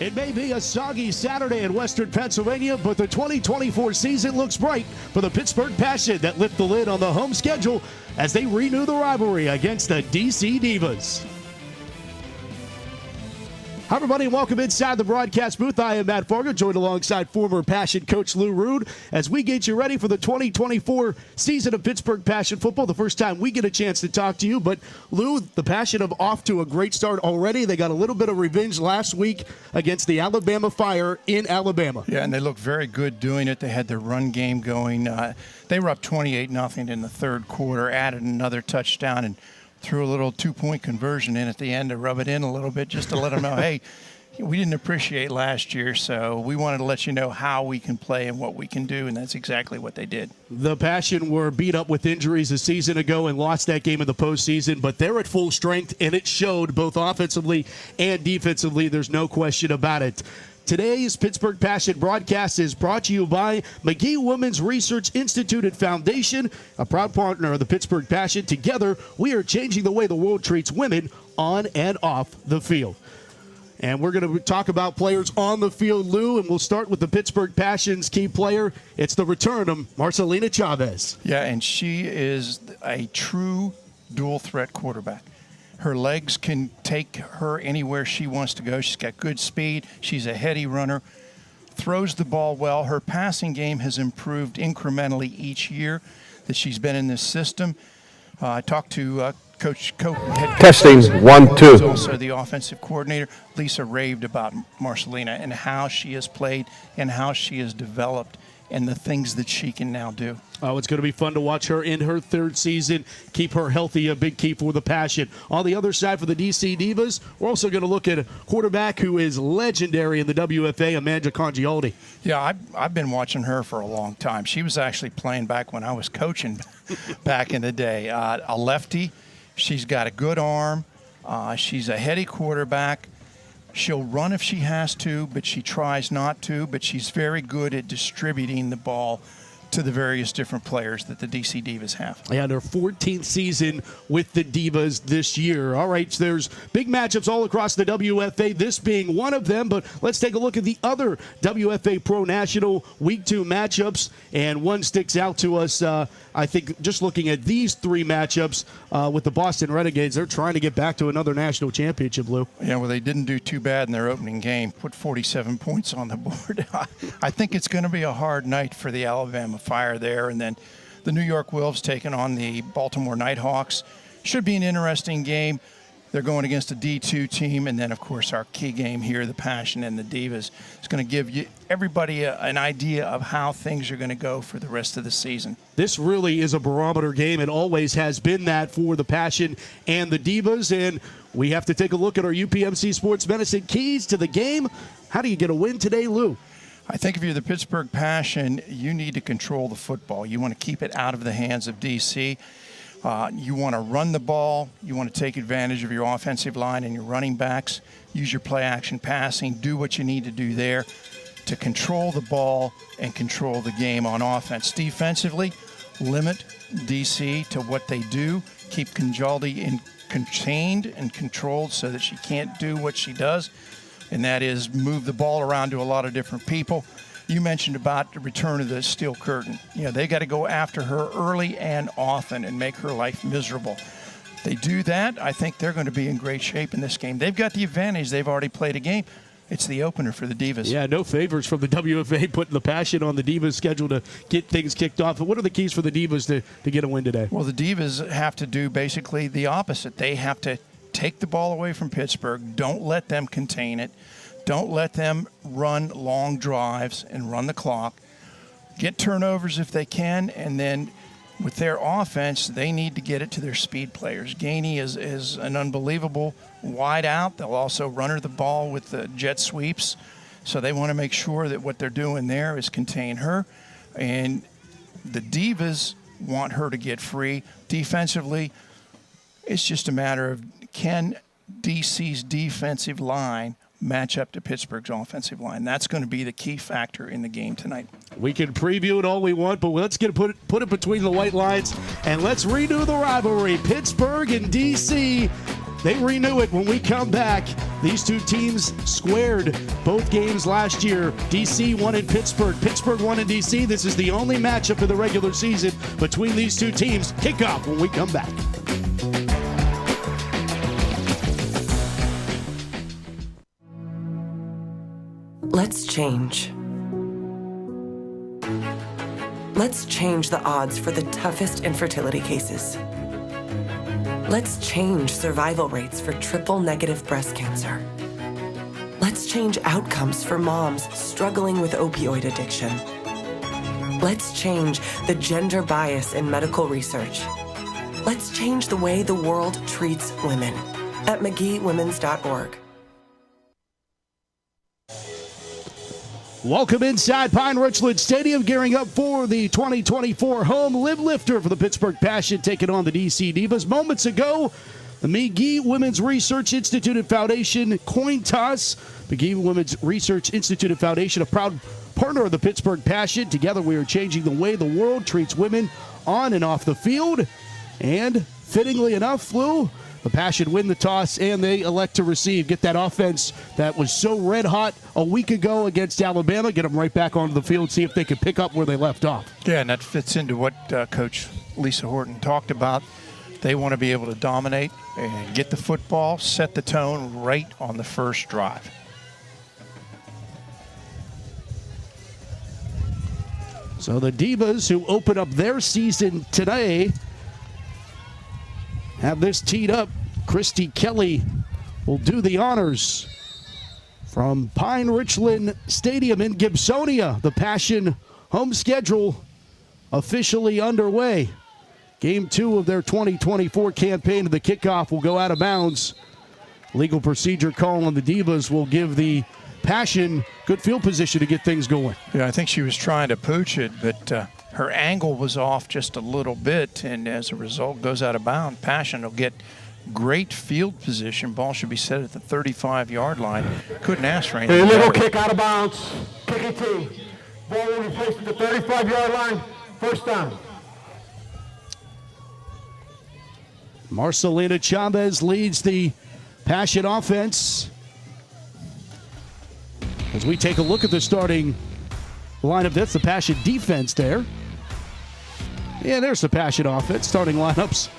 It may be a soggy Saturday in Western Pennsylvania, but the 2024 season looks bright for the Pittsburgh Passion that lift the lid on the home schedule as they renew the rivalry against the DC Divas. Hi, everybody, and welcome inside the broadcast booth. I am Matt Fargo, joined alongside former Passion coach Lou Rude as we get you ready for the 2024 season of Pittsburgh Passion football. The first time we get a chance to talk to you. But, Lou, the Passion have off to a great start already. They got a little bit of revenge last week against the Alabama Fire in Alabama. Yeah, and they looked very good doing it. They had their run game going. They were up 28-0 in the third quarter, added another touchdown, and threw a little two-point conversion in at the end to rub it in a little bit just to let them know, hey, we didn't appreciate last year, so we wanted to let you know how we can play and what we can do, and that's exactly what they did. The Passion were beat up with injuries a season ago and lost that game in the postseason, but they're at full strength, and it showed both offensively and defensively. There's no question about it. Today's Pittsburgh Passion broadcast is brought to you by McGee Women's Research Institute and Foundation, a proud partner of the Pittsburgh Passion. Together, we are changing the way the world treats women on and off the field. And we're going to talk about players on the field, Lou, and we'll start with the Pittsburgh Passion's key player. It's the return of Marcelina Chavez. Yeah, and she is a true dual-threat quarterback. Her legs can take her anywhere she wants to go. She's got good speed. She's a heady runner, throws the ball well. Her passing game has improved incrementally each year that she's been in this system. I talked to head coach testing 1 2, who's also the offensive coordinator. Lisa raved about Marcelina and how she has played and how she has developed and the things that she can now do. Oh, it's going to be fun to watch her in her third season. Keep her healthy, a big key for the Passion. On the other side for the DC Divas, we're also going to look at a quarterback who is legendary in the WFA, Amanda Congialdi. Yeah, I've been watching her for a long time. She was actually playing back when I was coaching back in the day. A lefty. She's got a good arm. She's a heady quarterback. She'll run if she has to, but she tries not to. But she's very good at distributing the ball to the various different players that the DC Divas have. Yeah, their 14th season with the Divas this year. All right, so there's big matchups all across the WFA, this being one of them, but let's take a look at the other WFA Pro National Week 2 matchups, and one sticks out to us. I think just looking at these three matchups with the Boston Renegades, they're trying to get back to another national championship, Lou. Yeah, well, they didn't do too bad in their opening game, put 47 points on the board. I think it's going to be a hard night for the Alabama Fire there, and then the New York Wolves taking on the Baltimore Nighthawks. Should be an interesting game. They're going against a D2 team, and then, of course, our key game here, the Passion and the Divas. It's going to give everybody an idea of how things are going to go for the rest of the season. This really is a barometer game. It always has been that for the Passion and the Divas, and we have to take a look at our UPMC Sports Medicine keys to the game. How do you get a win today, Lou? I think if you're the Pittsburgh Passion, you need to control the football. You want to keep it out of the hands of DC. You want to run the ball. You want to take advantage of your offensive line and your running backs. Use your play-action passing. Do what you need to do there to control the ball and control the game on offense. Defensively, limit DC to what they do. Keep Congialdi contained and controlled so that she can't do what she does, and that is move the ball around to a lot of different people. You mentioned about the return of the steel curtain. You know, they got to go after her early and often and make her life miserable. If they do that, I think they're going to be in great shape in this game. They've got the advantage. They've already played a game. It's the opener for the Divas. Yeah, no favors from the WFA putting the Passion on the Divas schedule to get things kicked off. But what are the keys for the Divas to get a win today? Well, the Divas have to do basically the opposite. They have to take the ball away from Pittsburgh. Don't let them contain it. Don't let them run long drives and run the clock. Get turnovers if they can, and then with their offense, they need to get it to their speed players. Gainey is an unbelievable wide out. They'll also run her the ball with the jet sweeps, so they want to make sure that what they're doing there is contain her. And the Divas want her to get free. Defensively, it's just a matter of can DC's defensive line match up to Pittsburgh's offensive line. That's going to be the key factor in the game tonight. We can preview it all we want, but let's put it between the white lines, and let's redo the rivalry. Pittsburgh and DC They renew it when we come back. These two teams squared both games last year. DC won in Pittsburgh. Pittsburgh won in DC. This is the only matchup of the regular season between these two teams. Kickoff when we come back. Let's change. Let's change the odds for the toughest infertility cases. Let's change survival rates for triple-negative breast cancer. Let's change outcomes for moms struggling with opioid addiction. Let's change the gender bias in medical research. Let's change the way the world treats women at McGeeWomens.org. Welcome inside Pine-Richland Stadium, gearing up for the 2024 home live lifter for the Pittsburgh Passion, taking on the DC Divas. Moments ago, the McGee Women's Research Institute and Foundation coin toss. McGee Women's Research Institute and Foundation, a proud partner of the Pittsburgh Passion. Together, we are changing the way the world treats women on and off the field. And fittingly enough, Lou, the Passion win the toss, and they elect to receive. Get that offense that was so red hot a week ago against Alabama, get them right back onto the field, see if they can pick up where they left off. Yeah, and that fits into what Coach Lisa Horton talked about. They want to be able to dominate and get the football, set the tone right on the first drive. So the Divas, who open up their season today, have this teed up. Christy Kelly will do the honors from Pine-Richland Stadium in Gibsonia. The Passion home schedule officially underway. Game 2 of their 2024 campaign, the kickoff will go out of bounds. Legal procedure call on the Divas will give the Passion good field position to get things going. Yeah, I think she was trying to pooch it, but her angle was off just a little bit, and as a result goes out of bounds. Passion will get great field position. Ball should be set at the 35-yard line. Couldn't ask for anything. Illegal kick out of bounds. Kicking team. Ball will be placed at the 35-yard line. First down. Marcelina Chavez leads the Passion offense. As we take a look at the starting lineup, that's the Passion defense there. Yeah, there's the Passion offense, starting lineups.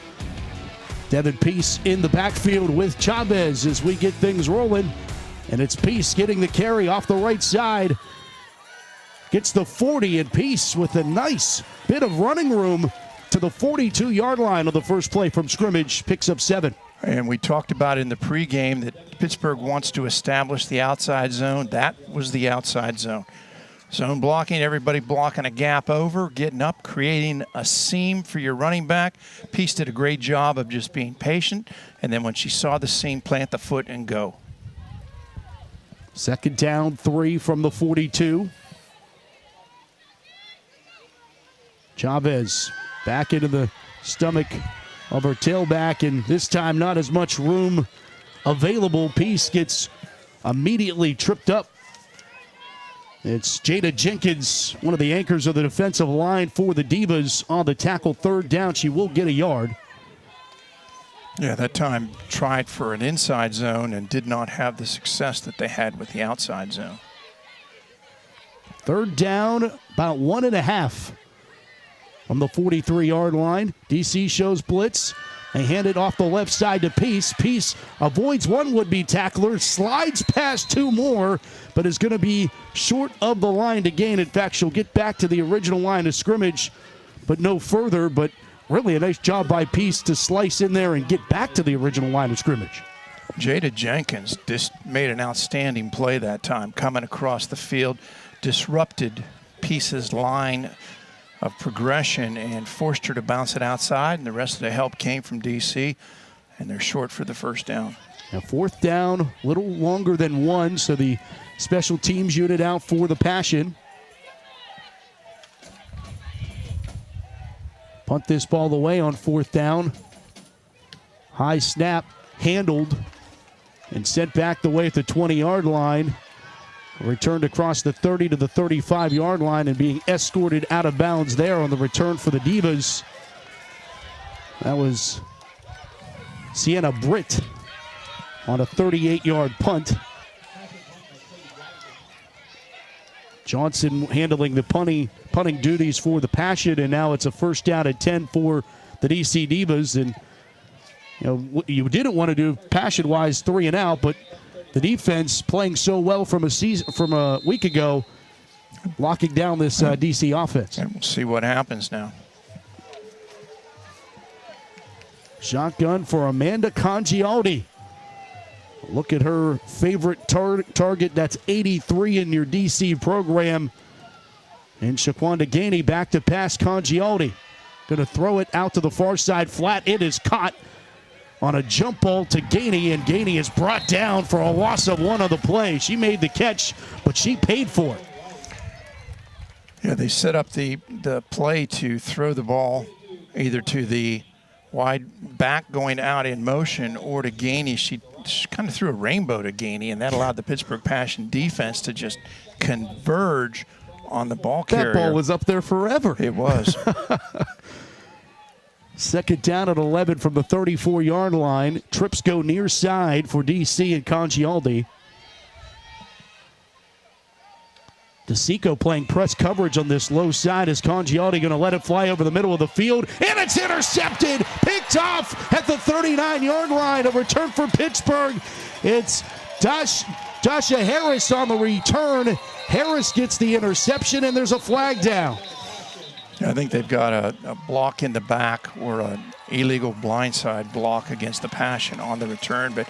Devin Peace in the backfield with Chavez as we get things rolling. And it's Peace getting the carry off the right side. Gets the 40, and Peace with a nice bit of running room to the 42-yard line on the first play from scrimmage, picks up 7. And we talked about in the pregame that Pittsburgh wants to establish the outside zone. That was the outside zone. Zone blocking, everybody blocking a gap over, getting up, creating a seam for your running back. Peace did a great job of just being patient, and then when she saw the seam, plant the foot and go. Second down, 3 from the 42. Chavez back into the stomach of her tailback, and this time not as much room available. Peace gets immediately tripped up. It's Jada Jenkins, one of the anchors of the defensive line for the Divas, on the tackle. Third down, she will get a yard. Yeah, that time tried for an inside zone and did not have the success that they had with the outside zone. Third down, about 1.5 from the 43-yard line. DC shows blitz. They hand it off the left side to Peace. Peace avoids one would-be tackler, slides past 2 more, but is going to be short of the line to gain. In fact, she'll get back to the original line of scrimmage, but no further. But really a nice job by Peace to slice in there and get back to the original line of scrimmage. Jada Jenkins just made an outstanding play that time, coming across the field, disrupted Peace's line of progression and forced her to bounce it outside, and the rest of the help came from DC, and they're short for the first down. Now fourth down, a little longer than 1, so the special teams unit out for the Passion. Punt this ball away on fourth down. High snap, handled, and sent back the way at the 20-yard line. Returned across the 30 to the 35-yard line and being escorted out of bounds there on the return for the Divas. That was Sienna Britt on a 38-yard punt. Johnson handling the punting duties for the Passion, and now it's a first down and 10 for the DC Divas. And you didn't want to do Passion-wise 3 and out, but the defense playing so well from a week ago, locking down this DC offense. And we'll see what happens now. Shotgun for Amanda Congialdi. Look at her favorite target. That's 83 in your DC program. And Shaquanda Gainey back to pass Congialdi. Going to throw it out to the far side flat. It is caught on a jump ball to Gainey, and Gainey is brought down for a loss of 1 on the play. She made the catch, but she paid for it. Yeah, they set up the play to throw the ball either to the wide back going out in motion or to Gainey. She kind of threw a rainbow to Gainey, and that allowed the Pittsburgh Passion defense to just converge on the ball carrier. That ball was up there forever. It was. Second down at 11 from the 34-yard line. Trips go near side for DC and Congialdi. DeSico playing press coverage on this low side. Is Congialdi going to let it fly over the middle of the field? And it's intercepted, picked off at the 39-yard line. A return for Pittsburgh. It's Dasha Harris on the return. Harris gets the interception, and there's a flag down. I think they've got a block in the back or an illegal blindside block against the Passion on the return, but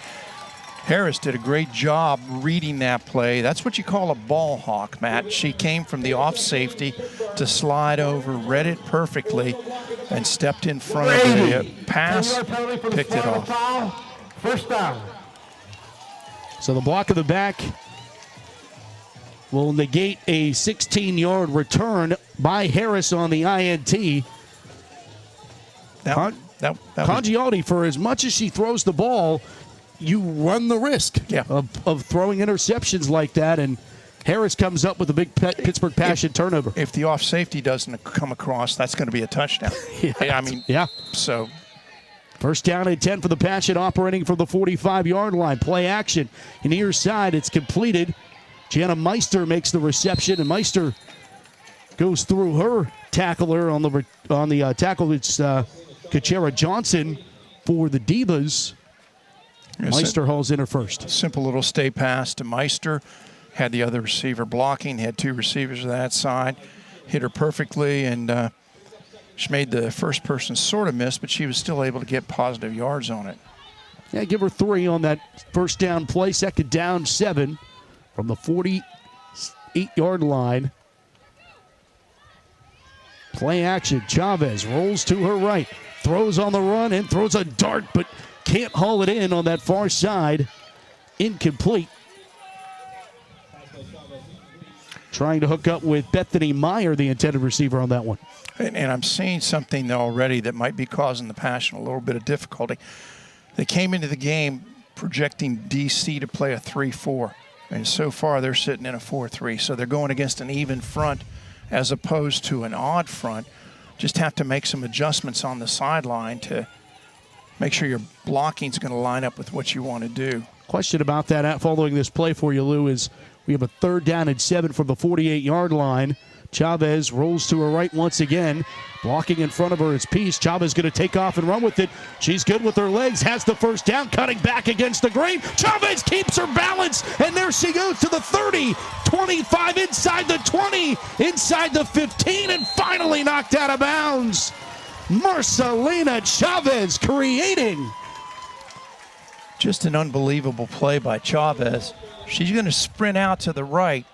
Harris did a great job reading that play. That's what you call a ball hawk, Matt. She came from the off safety to slide over, read it perfectly, and stepped in front of the pass, picked it off. First down. So the block of the back will negate a 16-yard return by Harris on the INT. Congialdi, for as much as she throws the ball, you run the risk of throwing interceptions like that, and Harris comes up with a big Pittsburgh Passion turnover. If the off safety doesn't come across, that's going to be a touchdown. So first down and 10 for the Passion, operating from the 45-yard line. Play action. Near side, it's completed. Jana Meister makes the reception, and Meister goes through her tackler on the tackle. It's Kachera Johnson for the Divas. Meister hauls in her first. Simple little stay pass to Meister. Had the other receiver blocking. Had 2 receivers to that side. Hit her perfectly, and she made the first person sort of miss, but she was still able to get positive yards on it. Yeah, give her 3 on that first down play. Second down, 7 from the 48-yard line. Play action. Chavez rolls to her right. Throws on the run and throws a dart, but can't haul it in on that far side. Incomplete. Trying to hook up with Bethany Meyer, the intended receiver on that one. And I'm seeing something already that might be causing the Passion a little bit of difficulty. They came into the game projecting DC to play a 3-4. And so far they're sitting in a 4-3. So they're going against an even front as opposed to an odd front. Just have to make some adjustments on the sideline to make sure your blocking is going to line up with what you want to do. Question about that following this play for you, Lou, is we have a third down and 7 from the 48-yard line. Chavez rolls to her right once again. Blocking in front of her is Peace. Chavez going to take off and run with it. She's good with her legs, has the first down, cutting back against the grain. Chavez keeps her balance, and there she goes to the 30, 25, inside the 20, inside the 15, and finally knocked out of bounds. Marcelina Chavez creating. Just an unbelievable play by Chavez. She's going to sprint out to the right.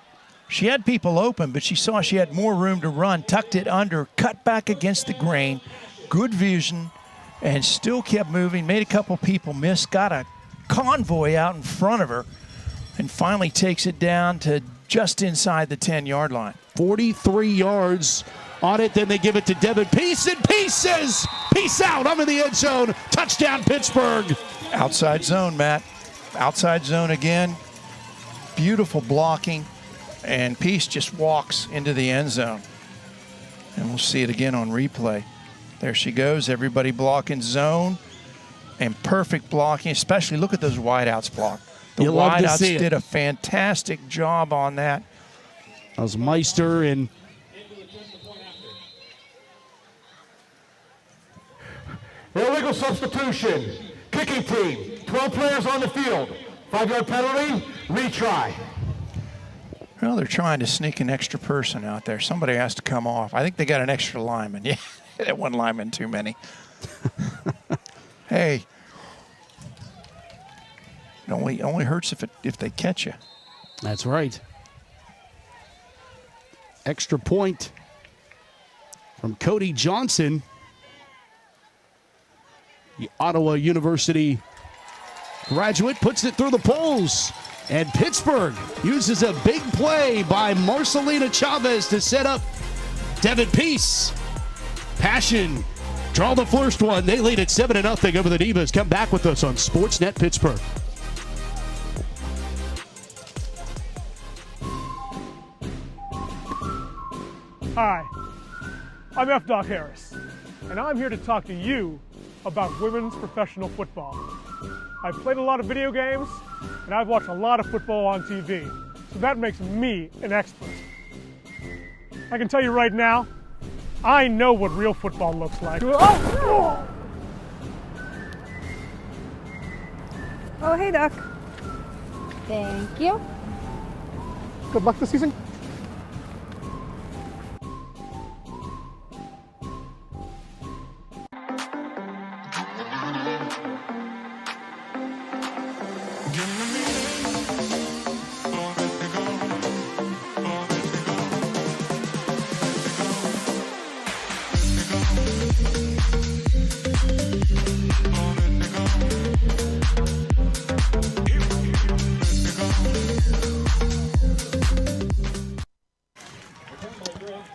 She had people open, but she saw she had more room to run, tucked it under, cut back against the grain, good vision, and still kept moving, made a couple people miss, got a convoy out in front of her, and finally takes it down to just inside the 10-yard line. 43 yards on it, then they give it to Devin Peace, and Peace says, peace out, I'm in the end zone, touchdown Pittsburgh. Outside zone, Matt. Outside zone again. Beautiful blocking. And Peace just walks into the end zone. And we'll see it again on replay. There she goes, everybody blocking zone. and perfect blocking, especially look at those wideouts block. The You love to wideouts see it. did a fantastic job on that. That was Meister and Illegal substitution. Kicking team. 12 players on the field. 5-yard penalty. Retry. Well, they're trying to sneak an extra person out there. Somebody has to come off. I think they got an extra lineman. Yeah, that one lineman too many. Hey, it only hurts if they catch you. that's right. Extra point from Cody Johnson. The Ottawa University graduate puts it through the poles. And Pittsburgh uses a big play by Marcelina Chavez to set up Devin Peace. Passion draw the first one. They lead at 7-0 over the Divas. Come back with us on Sportsnet Pittsburgh. Hi, I'm F. Doc Harris, and I'm here to talk to you about women's professional football. I've played a lot of video games, and I've watched a lot of football on TV, so that makes me an expert. I can tell you right now, I know what real football looks like. Oh, hey, Doc. Thank you. Good luck this season.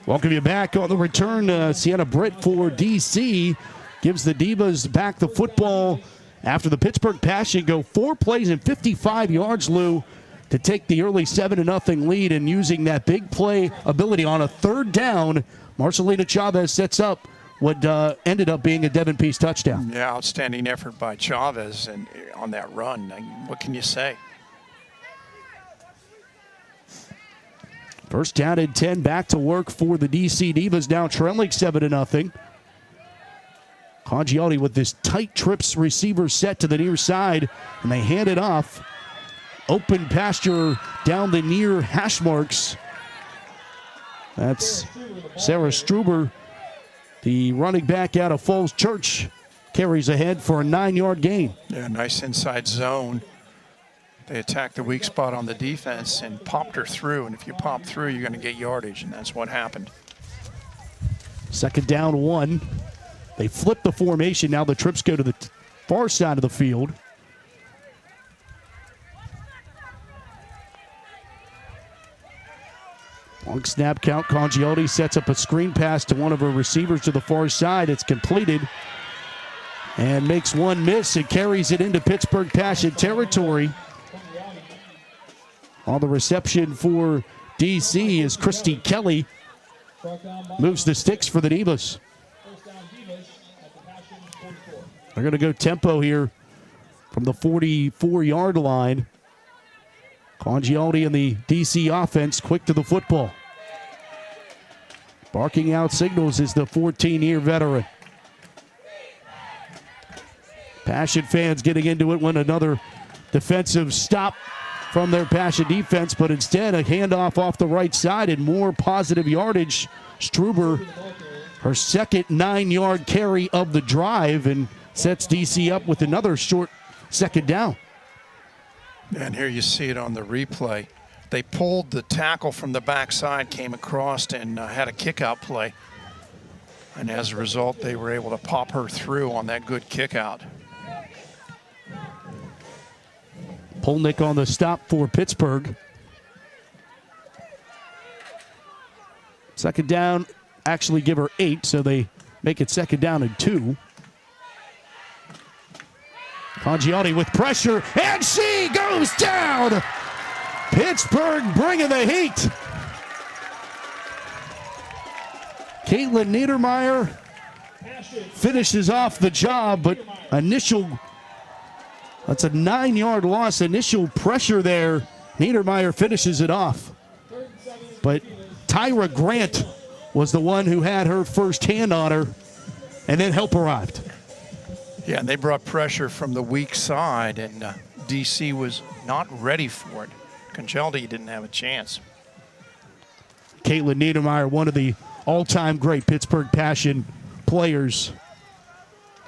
Welcome you back on the return. Sienna Britt for DC gives the Divas back the football after the Pittsburgh Passion go 4 plays and 55 yards, Lou, to take the early 7-0 lead, and using that big play ability on a third down, Marcelina Chavez sets up what ended up being a Devin Peace touchdown. Yeah, outstanding effort by Chavez and on that run. What can you say? First down and 10, back to work for the DC Divas, now trailing 7-0. Congialdi with this tight trips receiver set to the near side, and they hand it off. Open pasture down the near hash marks. That's Sarah Struber, the running back out of Falls Church, carries ahead for a 9-yard gain. Yeah, nice inside zone. They attacked the weak spot on the defense and popped her through. And if you pop through, you're going to get yardage, and that's what happened. Second down 1. They flip the formation. Now the trips go to the far side of the field. Long snap count. Congialdi sets up a screen pass to one of her receivers to the far side. It's completed and makes one miss and carries it into Pittsburgh Passion territory. On the reception for DC is Christy Kelly. Moves the sticks for the Divas. They're going to go tempo here from the 44-yard line. Congialdi and the DC offense quick to the football. Barking out signals is the 14-year veteran. Passion fans getting into it when another defensive stop from their Passion defense, but instead a handoff off the right side and more positive yardage. Struber, her second 9-yard carry of the drive, and sets DC up with another short second down. And here you see it on the replay. They pulled the tackle from the backside, came across, and had a kick-out play. And as a result, they were able to pop her through on that good kick-out. Polnick on the stop for Pittsburgh. Second down, actually give her 8, so they make it second down and 2. Congialdi with pressure, and she goes down! Pittsburgh bringing the heat. Caitlin Niedermeyer finishes off the job, but initial That's a 9-yard loss. Initial pressure there. Niedermeyer finishes it off. But Tyra Grant was the one who had her first hand on her, and then help arrived. Yeah, and they brought pressure from the weak side, and DC was not ready for it. Congeldi didn't have a chance. Caitlin Niedermeyer, one of the all-time great Pittsburgh Passion players.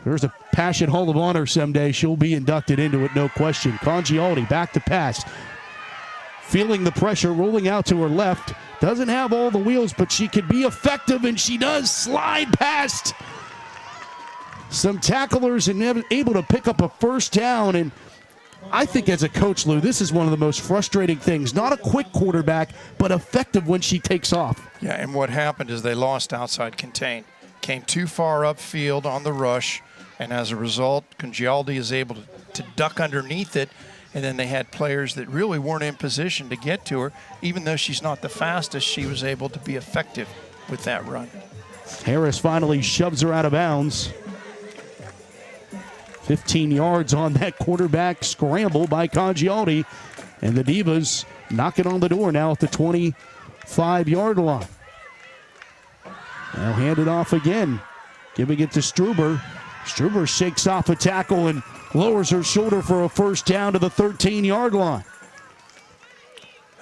There's a Passion Hall of Honor someday. She'll be inducted into it, no question. Congialdi back to pass. Feeling the pressure, rolling out to her left. Doesn't have all the wheels, but she can be effective, and she does slide past some tacklers and able to pick up a first down. And I think as a coach, Lou, this is one of the most frustrating things. Not a quick quarterback, but effective when she takes off. Yeah, and what happened is they lost outside contain. Came too far upfield on the rush, and as a result, Congialdi is able to duck underneath it, and then they had players that really weren't in position to get to her. Even though she's not the fastest, she was able to be effective with that run. Harris finally shoves her out of bounds. 15 yards on that quarterback scramble by Congialdi. And the Divas knocking on the door now at the 25-yard line. Now hand it off again. Giving it to Struber. Struber shakes off a tackle and lowers her shoulder for a first down to the 13-yard line.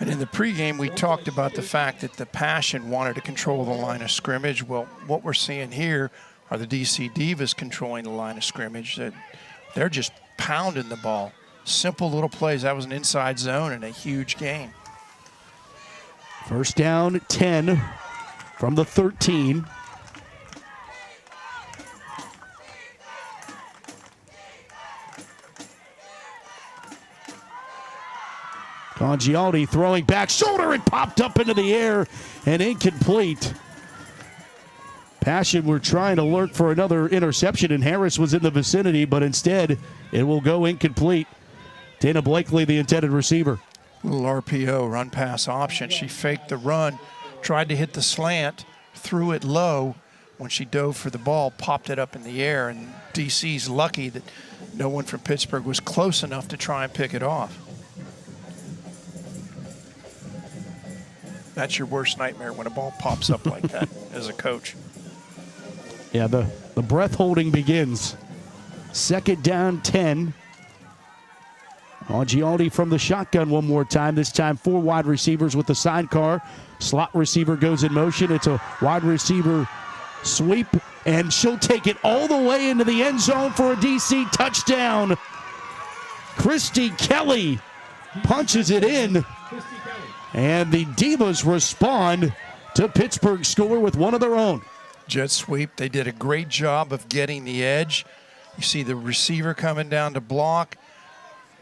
And in the pregame, we talked about the fact that the Passion wanted to control the line of scrimmage. Well, what we're seeing here are the DC Divas controlling the line of scrimmage. They're just pounding the ball. Simple little plays. That was an inside zone and a huge gain. First down, 10 from the 13. Congialdi throwing back, shoulder, and popped up into the air and incomplete. Passion were trying to lurk for another interception, and Harris was in the vicinity, but instead it will go incomplete. Dana Blakely, the intended receiver. Little RPO, run pass option. She faked the run, tried to hit the slant, threw it low. When she dove for the ball, popped it up in the air, and DC's lucky that no one from Pittsburgh was close enough to try and pick it off. That's your worst nightmare when a ball pops up like that as a coach. Yeah, the breath holding begins. Second down, 10. Congialdi from the shotgun one more time. This time 4 wide receivers with the sidecar. Slot receiver goes in motion. It's a wide receiver sweep, and she'll take it all the way into the end zone for a DC touchdown. Christy Kelly punches it in, and the Divas respond to Pittsburgh's score with one of their own. Jet sweep. They did a great job of getting the edge. You see the receiver coming down to block.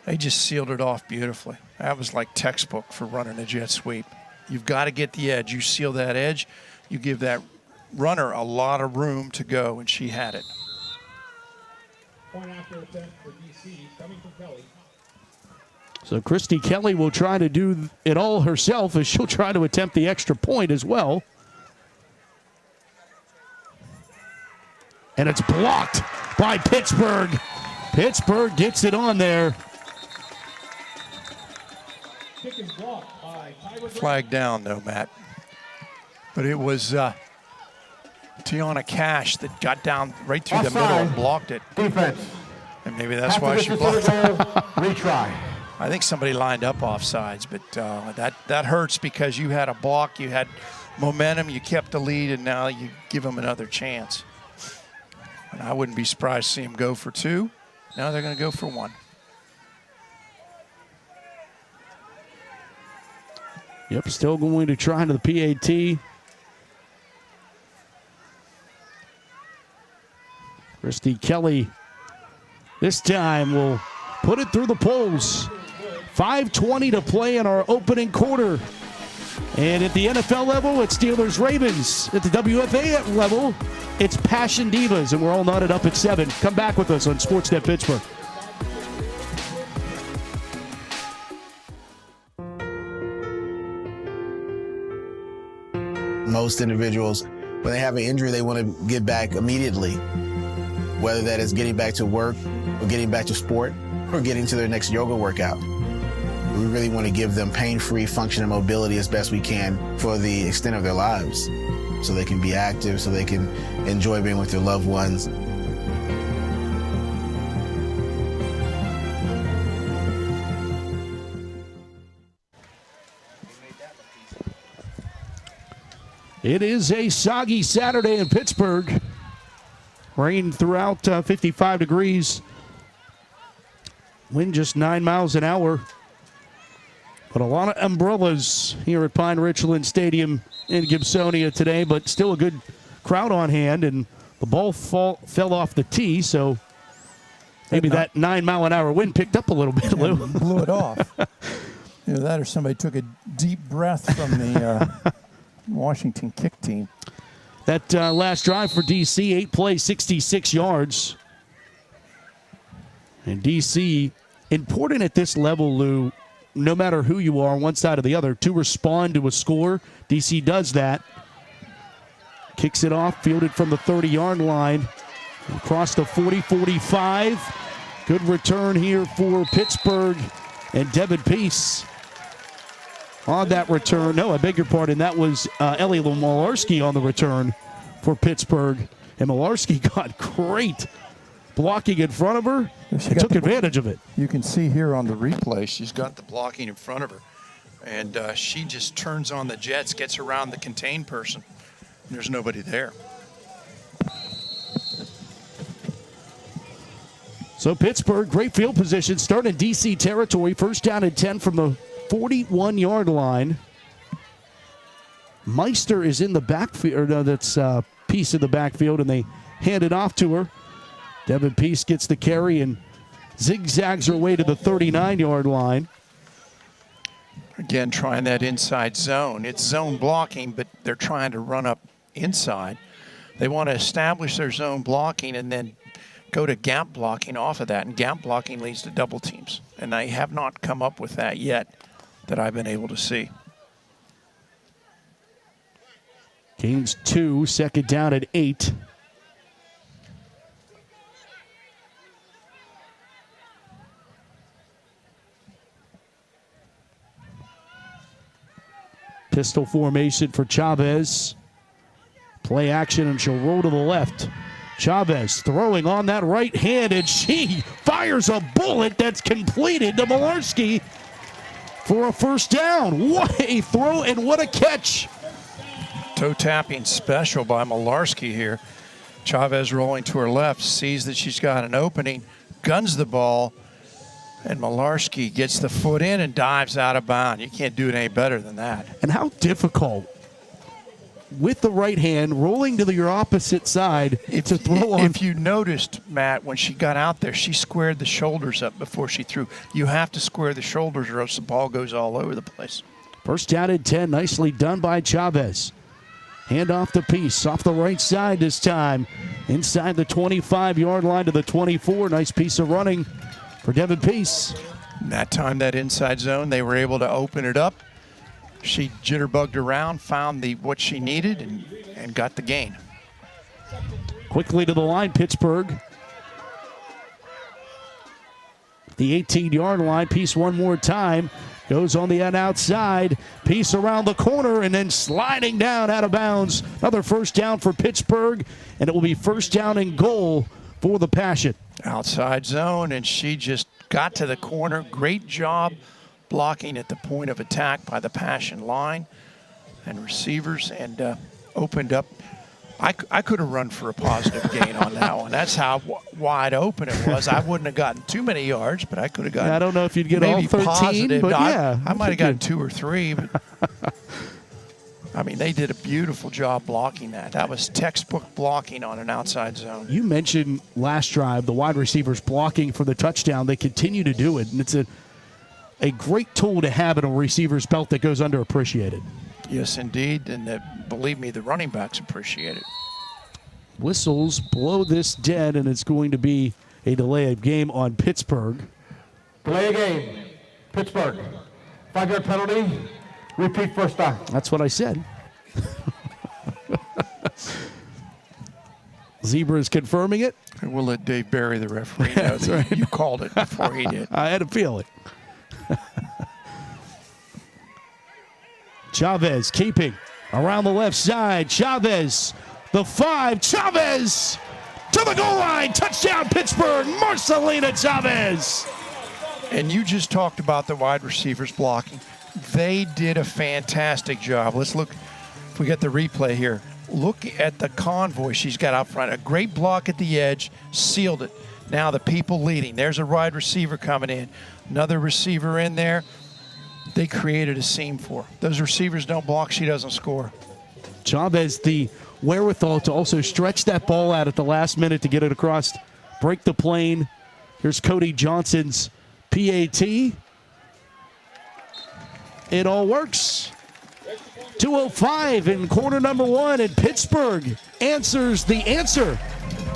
They just sealed it off beautifully. That was like textbook for running a jet sweep. You've got to get the edge. You seal that edge, you give that runner a lot of room to go, and she had it. Point after attempt for DC coming from Kelly. So Christy Kelly will try to do it all herself as she'll try to attempt the extra point as well. And it's blocked by Pittsburgh. Pittsburgh gets it on there. Flag down, though, Matt. But it was Tiana Cash that got down right through the middle and blocked it. Defense. And maybe that's why she blocked it. Retry. I think somebody lined up offsides, but that hurts because you had a block, you had momentum, you kept the lead, and now you give them another chance. And I wouldn't be surprised to see them go for 2. Now they're going to go for 1. Yep, still going to try into the PAT. Christy Kelly this time will put it through the poles. 5:20 to play in our opening quarter. And at the NFL level, it's Steelers-Ravens. At the WFA level, it's Passion Divas. And we're all knotted up at 7. Come back with us on Sportsnet Pittsburgh. Most individuals, when they have an injury, they want to get back immediately, whether that is getting back to work or getting back to sport. or getting to their next yoga workout. We really want to give them pain-free function and mobility as best we can for the extent of their lives, so they can be active, so they can enjoy being with their loved ones. It is a soggy Saturday in Pittsburgh. Rain throughout, 55 degrees. Wind just 9 miles an hour. But a lot of umbrellas here at Pine-Richland Stadium in Gibsonia today, but still a good crowd on hand. And the ball fell off the tee, so maybe that 9 mile an hour wind picked up a little bit, Lou. Blew it off. Either that or somebody took a deep breath from the Washington kick team. That last drive for D.C., 8 plays, 66 yards. And D.C., important at this level, Lou, no matter who you are, one side or the other, to respond to a score. D.C. does that. Kicks it off, fielded from the 30-yard line. Across the 40-45. Good return here for Pittsburgh and Devin Peace. On that return, no, I beg your pardon, that was Ellie Malarski on the return for Pittsburgh. And Malarski got great blocking in front of her and took advantage of it. You can see here on the replay, she's got the blocking in front of her. And she just turns on the jets, gets around the contained person. And there's nobody there. So Pittsburgh, great field position, starting in D.C. territory. First down and 10 from the 41-yard line. Meister is in the backfield, or no, that's Peace in the backfield, and they hand it off to her. Devin Peace gets the carry and zigzags her way to the 39-yard line. Again, trying that inside zone. It's zone blocking, but they're trying to run up inside. They want to establish their zone blocking and then go to gap blocking off of that, and gap blocking leads to double teams. And they have not come up with that yet that I've been able to see. Gains 2, second down at 8. Pistol formation for Chavez. Play action, and she'll roll to the left. Chavez throwing on that right hand, and she fires a bullet that's completed to Malarski for a first down. What a throw and what a catch. Toe tapping special by Malarski here. Chavez rolling to her left, sees that she's got an opening, guns the ball, and Malarski gets the foot in and dives out of bounds. You can't do it any better than that. And how difficult with the right hand rolling to your opposite side to throw on. If you noticed, Matt, when she got out there, she squared the shoulders up before she threw. You have to square the shoulders or else the ball goes all over the place. First down and 10, nicely done by Chavez. Hand off the Peace, off the right side this time. Inside the 25-yard line to the 24. Nice piece of running for Devin Peace. That time, that inside zone, they were able to open it up. She jitterbugged around, found what she needed, and got the gain. Quickly to the line, Pittsburgh. The 18-yard line, Peace one more time. Goes on the end outside. Peace around the corner and then sliding down out of bounds. Another first down for Pittsburgh, and it will be first down and goal for the Passion. Outside zone, and she just got to the corner. Great job blocking at the point of attack by the Passion line and receivers, and opened up. I could have run for a positive gain on that one. That's how wide open it was. I wouldn't have gotten too many yards, but I could have gotten. I don't know if you'd get all 13, positive. but yeah. I might have gotten 2 or 3. But I mean, they did a beautiful job blocking that. That was textbook blocking on an outside zone. You mentioned last drive, the wide receivers blocking for the touchdown. They continue to do it, and it's a great tool to have in a receiver's belt that goes underappreciated. Yes, indeed, and believe me, the running backs appreciate it. Whistles blow this dead, and it's going to be a delay of game on Pittsburgh. Delay of game. Pittsburgh. 5-yard penalty. Repeat first down. That's what I said. Zebra is confirming it. And we'll let Dave Barry, the referee, know That's right. you called it before he did. I had a feeling. Chavez keeping around the left side. Chavez, the 5. Chavez to the goal line. Touchdown, Pittsburgh. Marcelina Chavez. And you just talked about the wide receivers blocking. They did a fantastic job. Let's look, if we get the replay here, look at the convoy she's got out front. A great block at the edge, sealed it. Now the people leading. There's a wide receiver coming in. Another receiver in there. They created a seam for her. Those receivers don't block, she doesn't score. Chavez, the wherewithal to also stretch that ball out at the last minute to get it across, break the plane. Here's Cody Johnson's PAT. It all works. 2:05 in quarter number 1, and Pittsburgh answers the answer.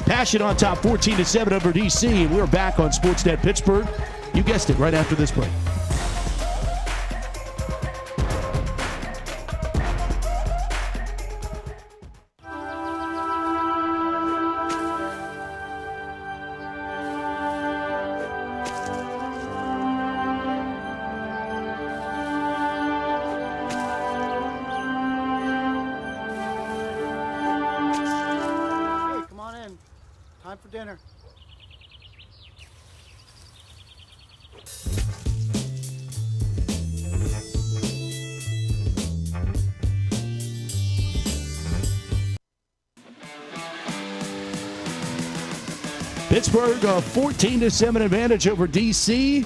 Passion on top, 14-7 over DC, and we're back on Sportsnet Pittsburgh. You guessed it, right after this break. Time for dinner. Pittsburgh a 14-7 advantage over DC.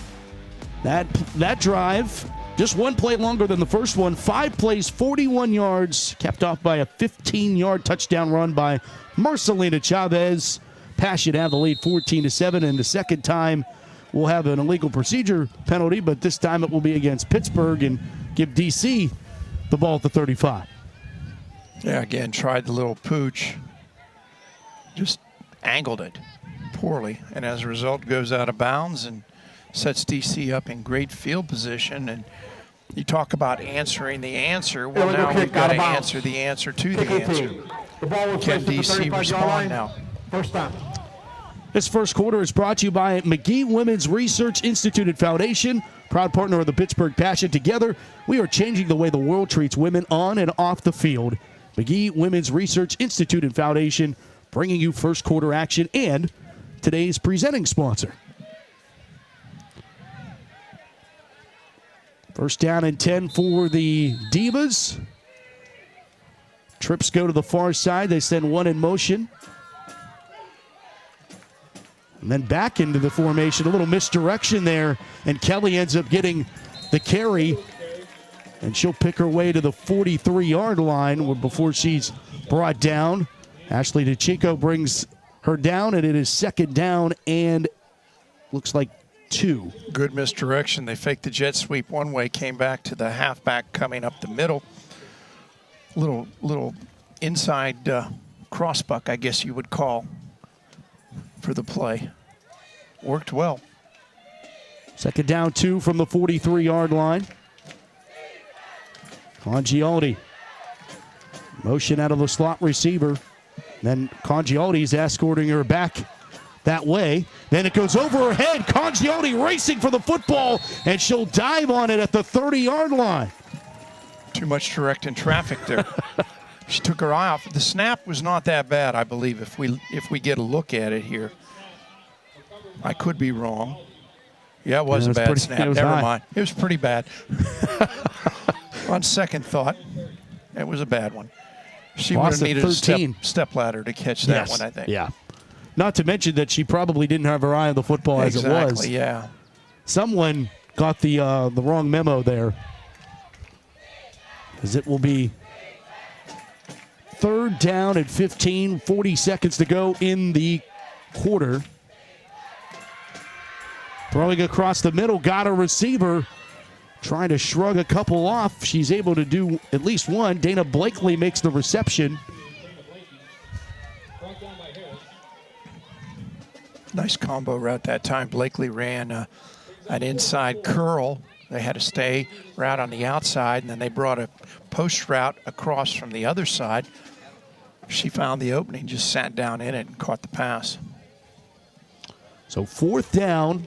That drive, just one play longer than the first one. 5 plays, 41 yards, capped off by a 15-yard touchdown run by Marcelina Chavez. Passion have the lead 14-7, and the second time we'll have an illegal procedure penalty, but this time it will be against Pittsburgh and give DC the ball at the 35. Yeah, again, tried the little pooch. Just angled it poorly, and as a result goes out of bounds and sets DC up in great field position. And you talk about answering the answer. Well, now we've got to answer the answer to the answer. Can DC respond now? First down. This first quarter is brought to you by McGee Women's Research Institute and Foundation, proud partner of the Pittsburgh Passion. Together, we are changing the way the world treats women on and off the field. McGee Women's Research Institute and Foundation, bringing you first quarter action and today's presenting sponsor. First down and 10 for the Divas. Trips go to the far side. They send one in motion. And then back into the formation. A little misdirection there. And Kelly ends up getting the carry. And she'll pick her way to the 43-yard line before she's brought down. Ashley DeChico brings her down, and it is second down and looks like 2. Good misdirection. They faked the jet sweep one way, came back to the halfback coming up the middle. Little inside crossbuck, I guess you would call, for the play. Worked well. Second down 2 from the 43-yard line. Congialdi. Motion out of the slot receiver. Then Congialdi's escorting her back that way. Then it goes over her head. Congialdi racing for the football, and she'll dive on it at the 30-yard line. Too much directing traffic there. She took her eye off. The snap was not that bad, I believe, if we get a look at it here. I could be wrong. Yeah, it was a bad snap. Never mind. It was pretty bad. On second thought, it was a bad one. She would have needed a step ladder to catch that one, I think. Yeah. Not to mention that she probably didn't have her eye on the football as it was. Exactly, yeah. Someone got the wrong memo there. As it will be third down at 15, 40 seconds to go in the quarter. Throwing across the middle, got a receiver. Trying to shrug a couple off. She's able to do at least one. Dana Blakely makes the reception. Nice combo route that time. Blakely ran an inside curl. They had to stay route on the outside, and then they brought a post route across from the other side She found the opening, just sat down in it and caught the pass. So 4th down,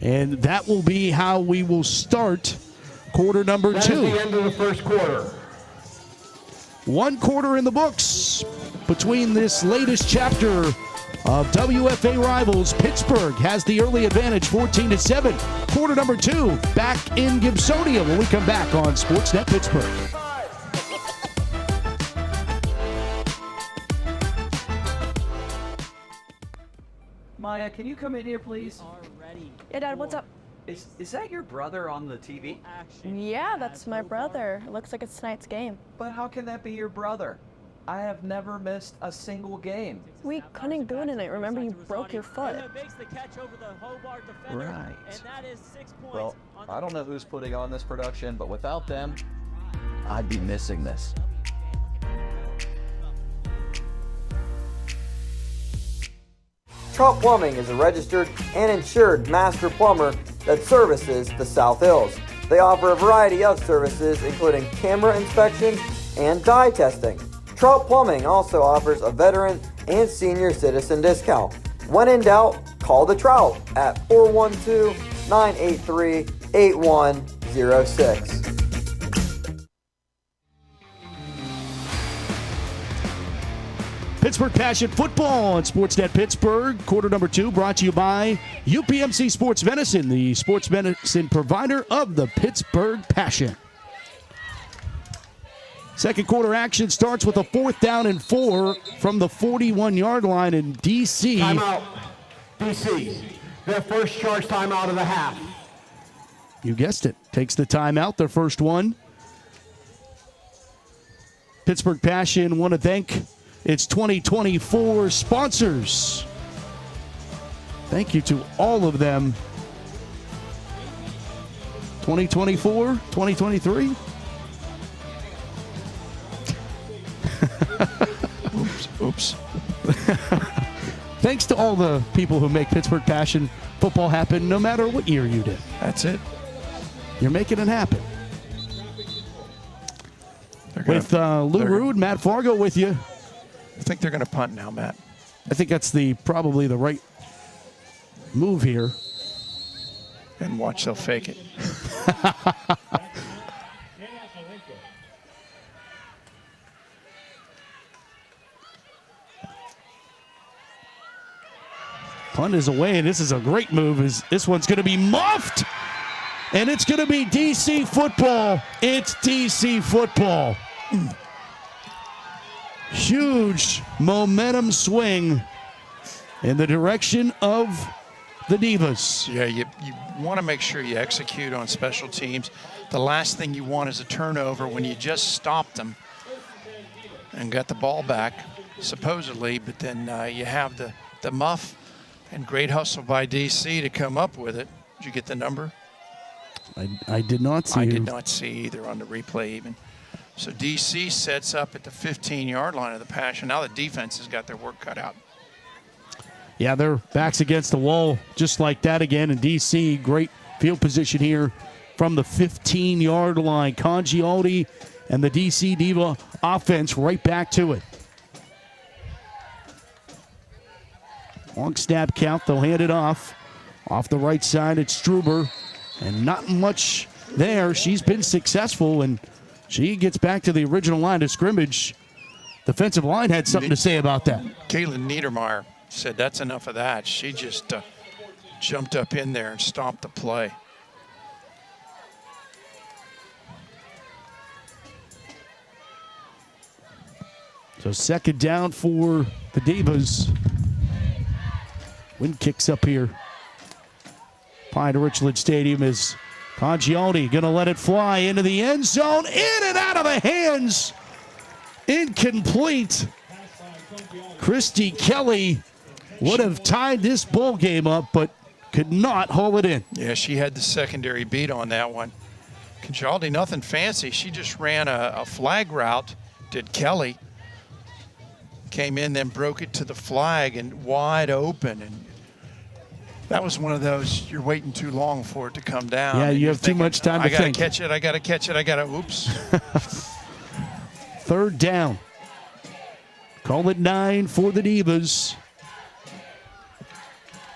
and that will be how we will start quarter number 2. That is the end of the first quarter. 1 quarter in the books between this latest chapter of WFA rivals. Pittsburgh has the early advantage, 14-7. Quarter number 2, back in Gibsonia when we come back on Sportsnet Pittsburgh. Maya, can you come in here, please? Yeah, Dad, what's up? Is that your brother on the TV? Yeah, that's my brother. It looks like it's tonight's game. But how can that be your brother? I have never missed a single game. We couldn't go tonight. Remember, you broke your foot. Right. Well, I don't know who's putting on this production, but without them, I'd be missing this. Trout Plumbing is a registered and insured master plumber that services the South Hills. They offer a variety of services, including camera inspection and dye testing. Trout Plumbing also offers a veteran and senior citizen discount. When in doubt, call the Trout at 412-983-8106. Pittsburgh Passion Football on Sportsnet Pittsburgh. Quarter number 2 brought to you by UPMC Sports Medicine, the sports medicine provider of the Pittsburgh Passion. Second quarter action starts with a 4th down and 4 from the 41-yard line in D.C. Timeout. DC. Their first charge timeout of the half. You guessed it. Takes the timeout, their first one. Pittsburgh Passion want to thank its 2024 sponsors. Thank you to all of them. 2024, 2023. Oops. Thanks to all the people who make Pittsburgh Passion football happen, no matter what year you did. That's it. You're making it happen. With Lou Rude, Matt Fargo with you. I think they're going to punt now, Matt. I think that's probably the right move here. And watch, they'll fake it. Punt is away, and this is a great move. This one's going to be muffed, and it's going to be DC football. It's DC football. Huge momentum swing in the direction of the Divas. Yeah, you want to make sure you execute on special teams. The last thing you want is a turnover when you just stopped them and got the ball back, supposedly, but then you have the muff. And great hustle by DC to come up with it. Did you get the number? I did not see. I did not see either on the replay even. So DC sets up at the 15-yard line of the Passion. Now the defense has got their work cut out. Yeah, their backs against the wall just like that again. And DC, great field position here from the 15-yard line. Congialdi and the DC Diva offense right back to it. Long snap count, they'll hand it off. Off the right side, it's Struber. And not much there. She's been successful, and she gets back to the original line of scrimmage. Defensive line had something to say about that. Caitlin Niedermeyer said that's enough of that. She just jumped up in there and stopped the play. So 2nd down for the Divas. Wind kicks up here. Pine-Richland Stadium is Congialdi going to let it fly into the end zone. In and out of the hands. Incomplete. Christy Kelly would have tied this ball game up, but could not haul it in. Yeah, she had the secondary beat on that one. Congialdi, nothing fancy. She just ran a flag route, did Kelly. Came in, then broke it to the flag and wide open. And that was one of those, you're waiting too long for it to come down. Yeah, you have too much time to think. I got to catch it. Oops. 3rd down. Call it 9 for the Divas.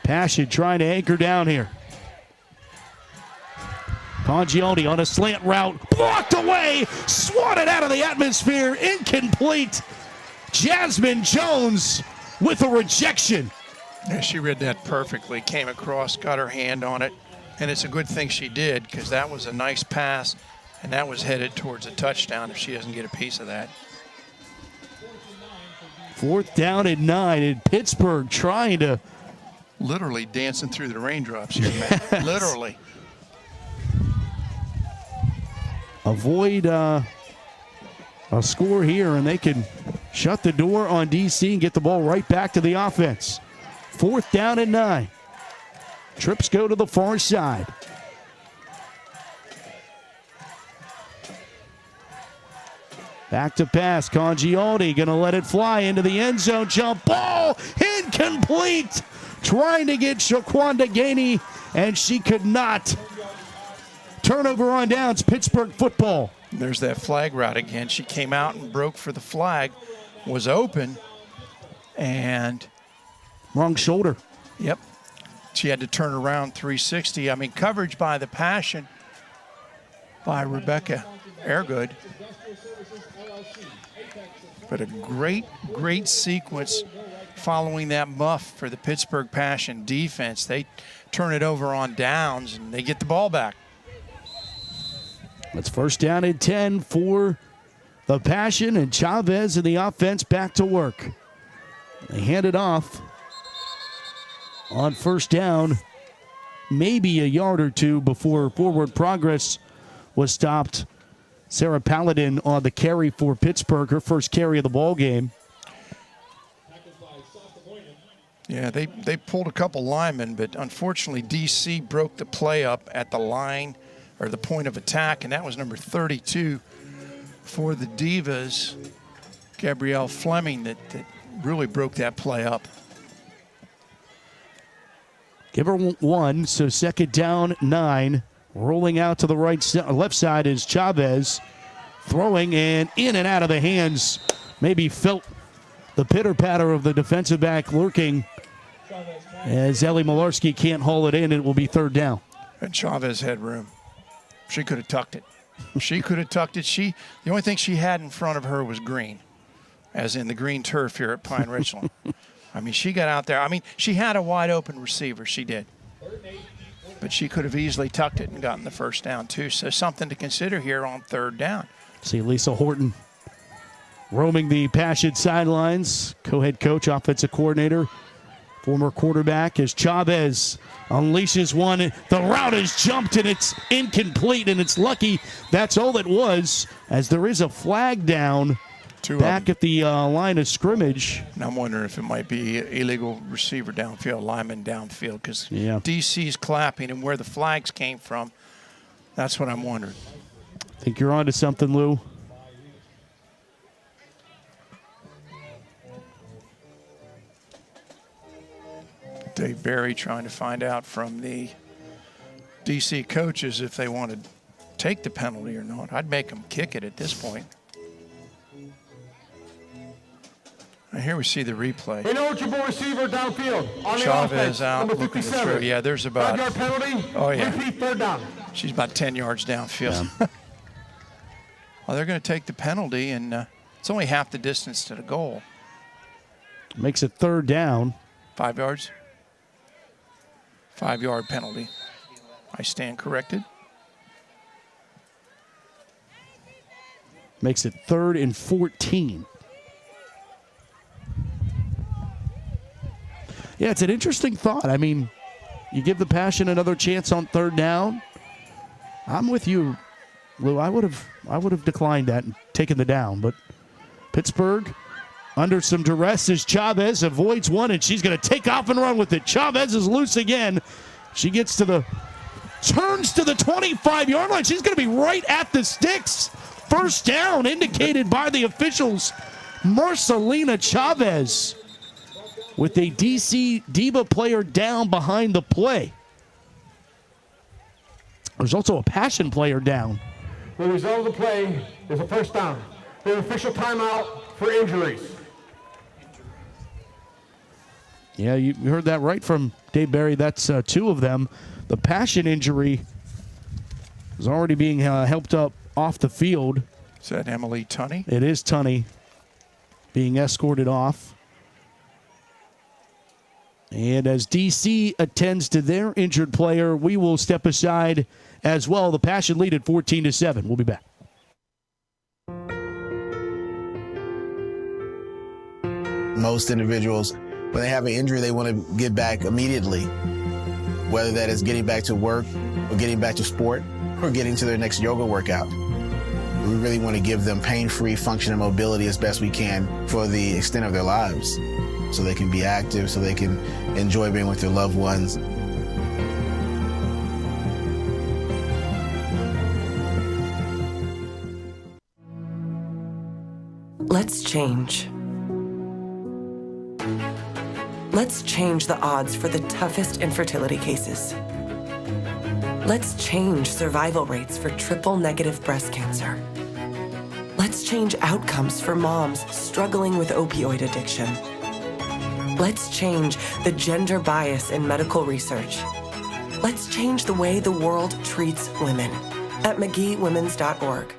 Passion trying to anchor down here. Congione on a slant route, blocked away, swatted out of the atmosphere, incomplete. Jasmine Jones with a rejection. Yeah, she read that perfectly, came across, got her hand on it, and it's a good thing she did because that was a nice pass, and that was headed towards a touchdown if she doesn't get a piece of that. 4th down and 9, and Pittsburgh trying to... Literally dancing through the raindrops here, man. Literally. Avoid a score here, and they can shut the door on DC and get the ball right back to the offense. 4th down and 9. Trips go to the far side. Back to pass. Congione going to let it fly into the end zone. Jump ball. Incomplete. Trying to get Shaquanda Gainey, and she could not. Turnover on downs. Pittsburgh football. There's that flag route again. She came out and broke for the flag. Was open. And... wrong shoulder. Yep. She had to turn around 360. I mean, coverage by the Passion by Rebecca Airgood. But a great, great sequence following that muff for the Pittsburgh Passion defense. They turn it over on downs, and they get the ball back. That's 1st down and 10 for the Passion, and Chavez and the offense back to work. They hand it off on 1st down, maybe a yard or two before forward progress was stopped. Sarah Paladin on the carry for Pittsburgh, her first carry of the ball game. Yeah, they pulled a couple linemen, but unfortunately DC broke the play up at the line or the point of attack, and that was number 32 for the Divas, Gabrielle Fleming, that really broke that play up. Give her 1, so 2nd down, 9. Rolling out to the left side is Chavez. Throwing and in and out of the hands. Maybe felt the pitter-patter of the defensive back lurking as Ellie Malarski can't haul it in. It will be 3rd down. And Chavez had room. She could have tucked it. She could have tucked it. The only thing she had in front of her was green, as in the green turf here at Pine-Richland. I mean, she got out there. I mean, she had a wide-open receiver. She did. But she could have easily tucked it and gotten the 1st down, too. So something to consider here on 3rd down. See Lisa Horton roaming the Passion sidelines. Co-head coach, offensive coordinator, former quarterback, as Chavez unleashes one. The route is jumped, and it's incomplete, and it's lucky that's all it was, as there is a flag down back at the line of scrimmage. And I'm wondering if it might be illegal receiver downfield, lineman downfield, because DC's clapping, and where the flags came from, that's what I'm wondering. I think you're on to something, Lou. Dave Barry trying to find out from the DC coaches if they want to take the penalty or not. I'd make them kick it at this point. And here we see the replay. Ineligible receiver downfield. On the Chavez offense, out number looking 57. through. Yeah, there's about 5-yard penalty. Oh yeah. Repeat 3rd down. She's about 10 yards downfield. Yeah. Well, they're going to take the penalty, and it's only half the distance to the goal. Makes it 3rd down. 5 yards. 5-yard penalty. I stand corrected. Makes it 3rd and 14. Yeah, it's an interesting thought. I mean, you give the Passion another chance on 3rd down. I'm with you, Lou. I would have declined that and taken the down, but Pittsburgh under some duress as Chavez avoids one, and she's going to take off and run with it. Chavez is loose again. She turns to the 25-yard line. She's going to be right at the sticks. 1st down indicated by the officials. Marcelina Chavez with a DC Diva player down behind the play. There's also a Passion player down. The result of the play is a 1st down. The official timeout for injuries. Yeah, you heard that right from Dave Barry. That's 2 of them. The Passion injury is already being helped up off the field. Is that Emily Tunney? It is Tunney being escorted off. And as DC attends to their injured player, we will step aside as well. The Passion lead at 14-7. We'll be back. Most individuals, when they have an injury, they want to get back immediately, whether that is getting back to work or getting back to sport or getting to their next yoga workout. We really want to give them pain-free function and mobility as best we can for the extent of their lives, so they can be active, so they can enjoy being with their loved ones. Let's change. Let's change the odds for the toughest infertility cases. Let's change survival rates for triple-negative breast cancer. Let's change outcomes for moms struggling with opioid addiction. Let's change the gender bias in medical research. Let's change the way the world treats women at McGeeWomens.org.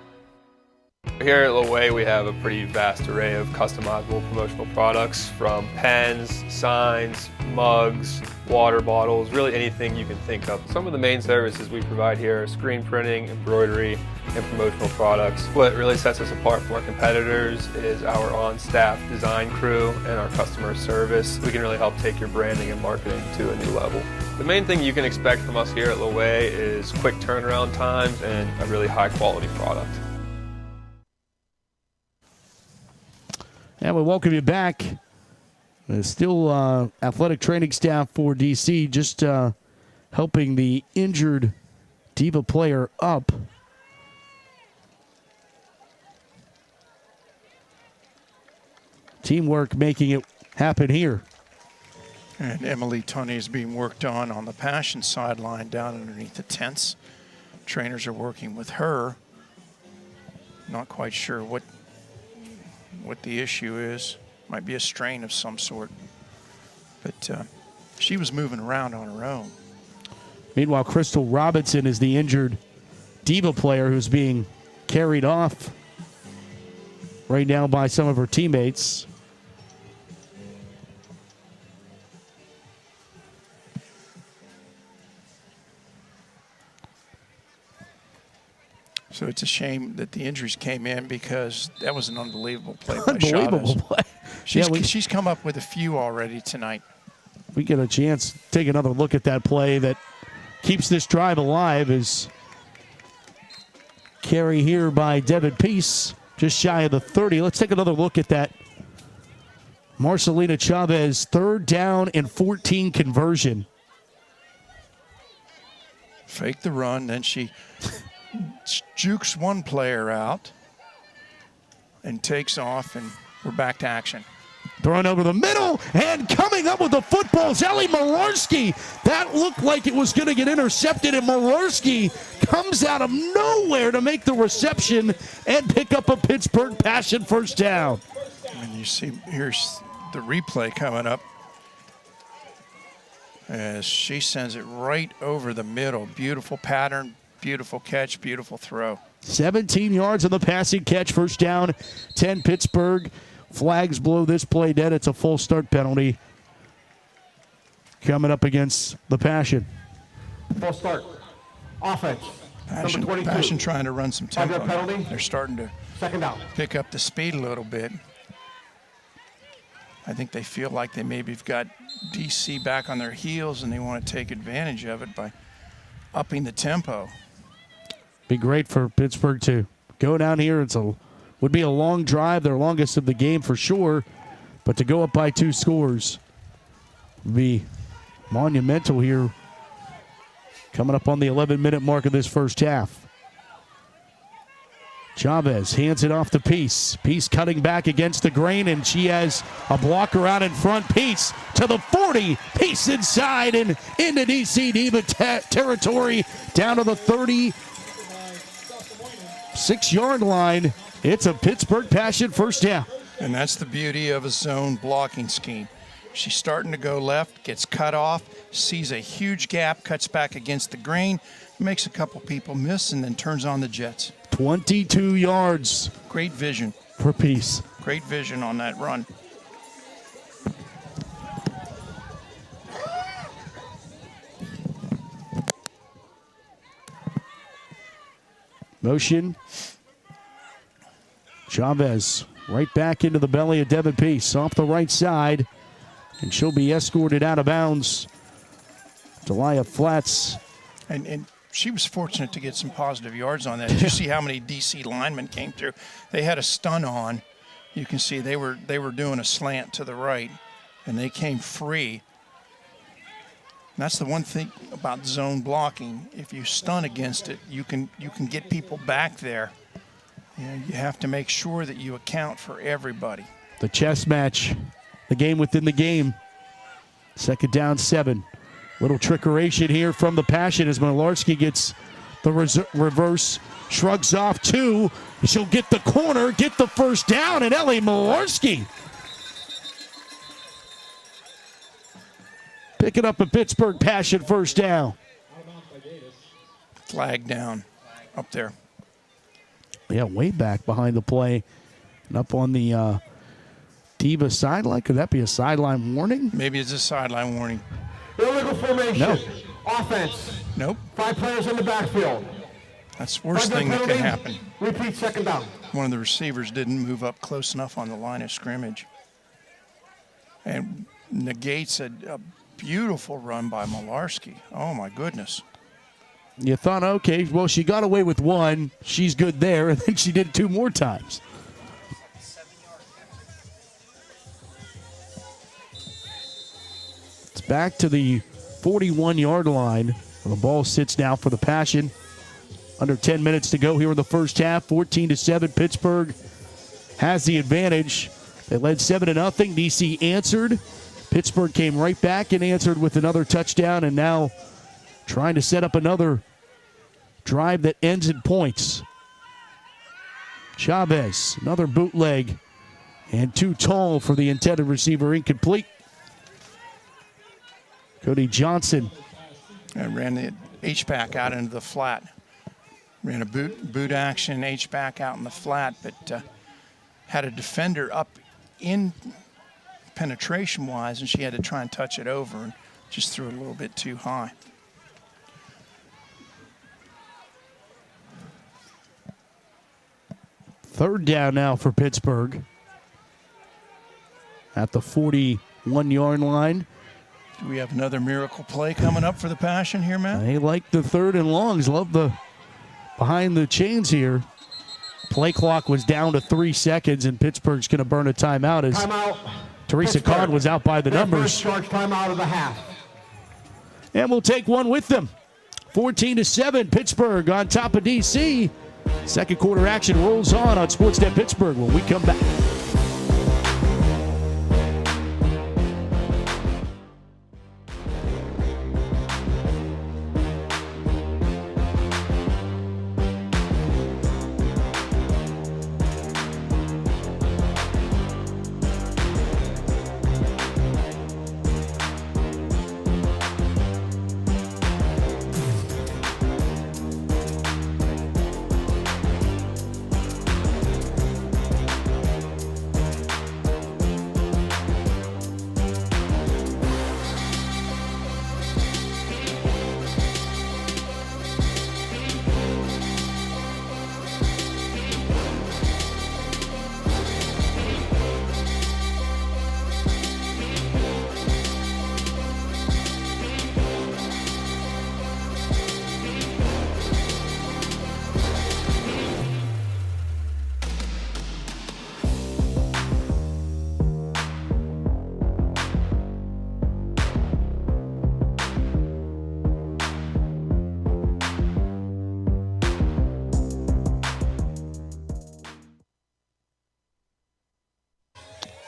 Here at Loway, we have a pretty vast array of customizable promotional products, from pens, signs, mugs, water bottles, really anything you can think of. Some of the main services we provide here are screen printing, embroidery, and promotional products. What really sets us apart from our competitors is our on-staff design crew and our customer service. We can really help take your branding and marketing to a new level. The main thing you can expect from us here at Loway is quick turnaround times and a really high-quality product. And we welcome you back. Still athletic training staff for DC, just helping the injured Diva player up. Teamwork making it happen here. And Emily Tunney is being worked on the Passion sideline down underneath the tents. Trainers are working with her. Not quite sure what the issue is. Might be a strain of some sort. But she was moving around on her own. Meanwhile, Crystal Robinson is the injured Diva player who's being carried off right now by some of her teammates. So it's a shame that the injuries came in, because that was an unbelievable play by Unbelievable Chavez. play. She's come up with a few already tonight. We get a chance to take another look at that play that keeps this drive alive. Is carry here by Devin Peace, just shy of the 30. Let's take another look at that Marcelina Chavez 3rd down and 14 conversion. Fake the run, then she jukes one player out and takes off, and we're back to action. Thrown over the middle, and coming up with the football is Ellie Malarski. That looked like it was going to get intercepted, and Malarski comes out of nowhere to make the reception and pick up a Pittsburgh Passion 1st down. And you see, here's the replay coming up as she sends it right over the middle. Beautiful pattern, beautiful catch, beautiful throw. 17 yards on the passing catch, 1st down, 10 Pittsburgh. Flags blow this play dead. It's a full start penalty coming up against the Passion. Full start. Offense. Number 22. Passion trying to run some tempo. Penalty. They're starting to 2nd down. pick up the speed a little bit. I think they feel like they maybe have got DC back on their heels, and they want to take advantage of it by upping the tempo. Be great for Pittsburgh to go down here. Would be a long drive, their longest of the game for sure, but to go up by 2 scores would be monumental here, coming up on the 11-minute mark of this 1st half. Chavez hands it off to Peace. Peace cutting back against the grain, and she has a blocker out in front. Peace to the 40. Peace inside and into DC Diva territory, down to the 36-yard line. It's a Pittsburgh Passion 1st down. And that's the beauty of a zone blocking scheme. She's starting to go left, gets cut off, sees a huge gap, cuts back against the grain, makes a couple people miss, and then turns on the jets. 22 yards. Great vision. For Peace. Great vision on that run. Motion. Chavez right back into the belly of Devin Peace off the right side. And she'll be escorted out of bounds. Delia Flats. And she was fortunate to get some positive yards on that. Did you see how many DC linemen came through? They had a stun on. You can see they were doing a slant to the right, and they came free. And that's the one thing about zone blocking. If you stun against it, you can get people back there. You have to make sure that you account for everybody. The chess match, the game within the game. 2nd down, 7. Little trickeration here from the Passion as Malarski gets the reverse, shrugs off 2. She'll get the corner, get the first down, and Ellie Malarski picking up a Pittsburgh Passion first down. Flag down up there. Yeah, way back behind the play and up on the Divas sideline. Could that be a sideline warning? Maybe it's a sideline warning. Illegal formation. No. Offense. Nope. 5 players in the backfield. That's the worst thing that could happen. Repeat 2nd down. One of the receivers didn't move up close enough on the line of scrimmage. And negates a beautiful run by Malarski. Oh, my goodness. You thought, okay, well, she got away with 1. She's good there, and then she did 2 more times. It's back to the 41-yard line. The ball sits now for the Passion. Under 10 minutes to go here in the first half. 14-7. Pittsburgh has the advantage. They led 7-0. DC answered. Pittsburgh came right back and answered with another touchdown, and now trying to set up another drive that ends in points. Chavez, another bootleg, and too tall for the intended receiver, incomplete. Cody Johnson. And ran the H-back out into the flat. Ran a boot action, H-back out in the flat, but had a defender up in penetration-wise, and she had to try and touch it over and just threw it a little bit too high. Third down now for Pittsburgh. At the 41-yard line. Do we have another miracle play coming up for the Passion here, Matt? They like the 3rd and longs. Love the behind the chains here. Play clock was down to 3 seconds, and Pittsburgh's going to burn a timeout as Teresa Kahn was out by the numbers. First charge timeout of the half. And we'll take one with them. 14-7, Pittsburgh on top of DC. Second quarter action rolls on Sportsnet Pittsburgh when we come back.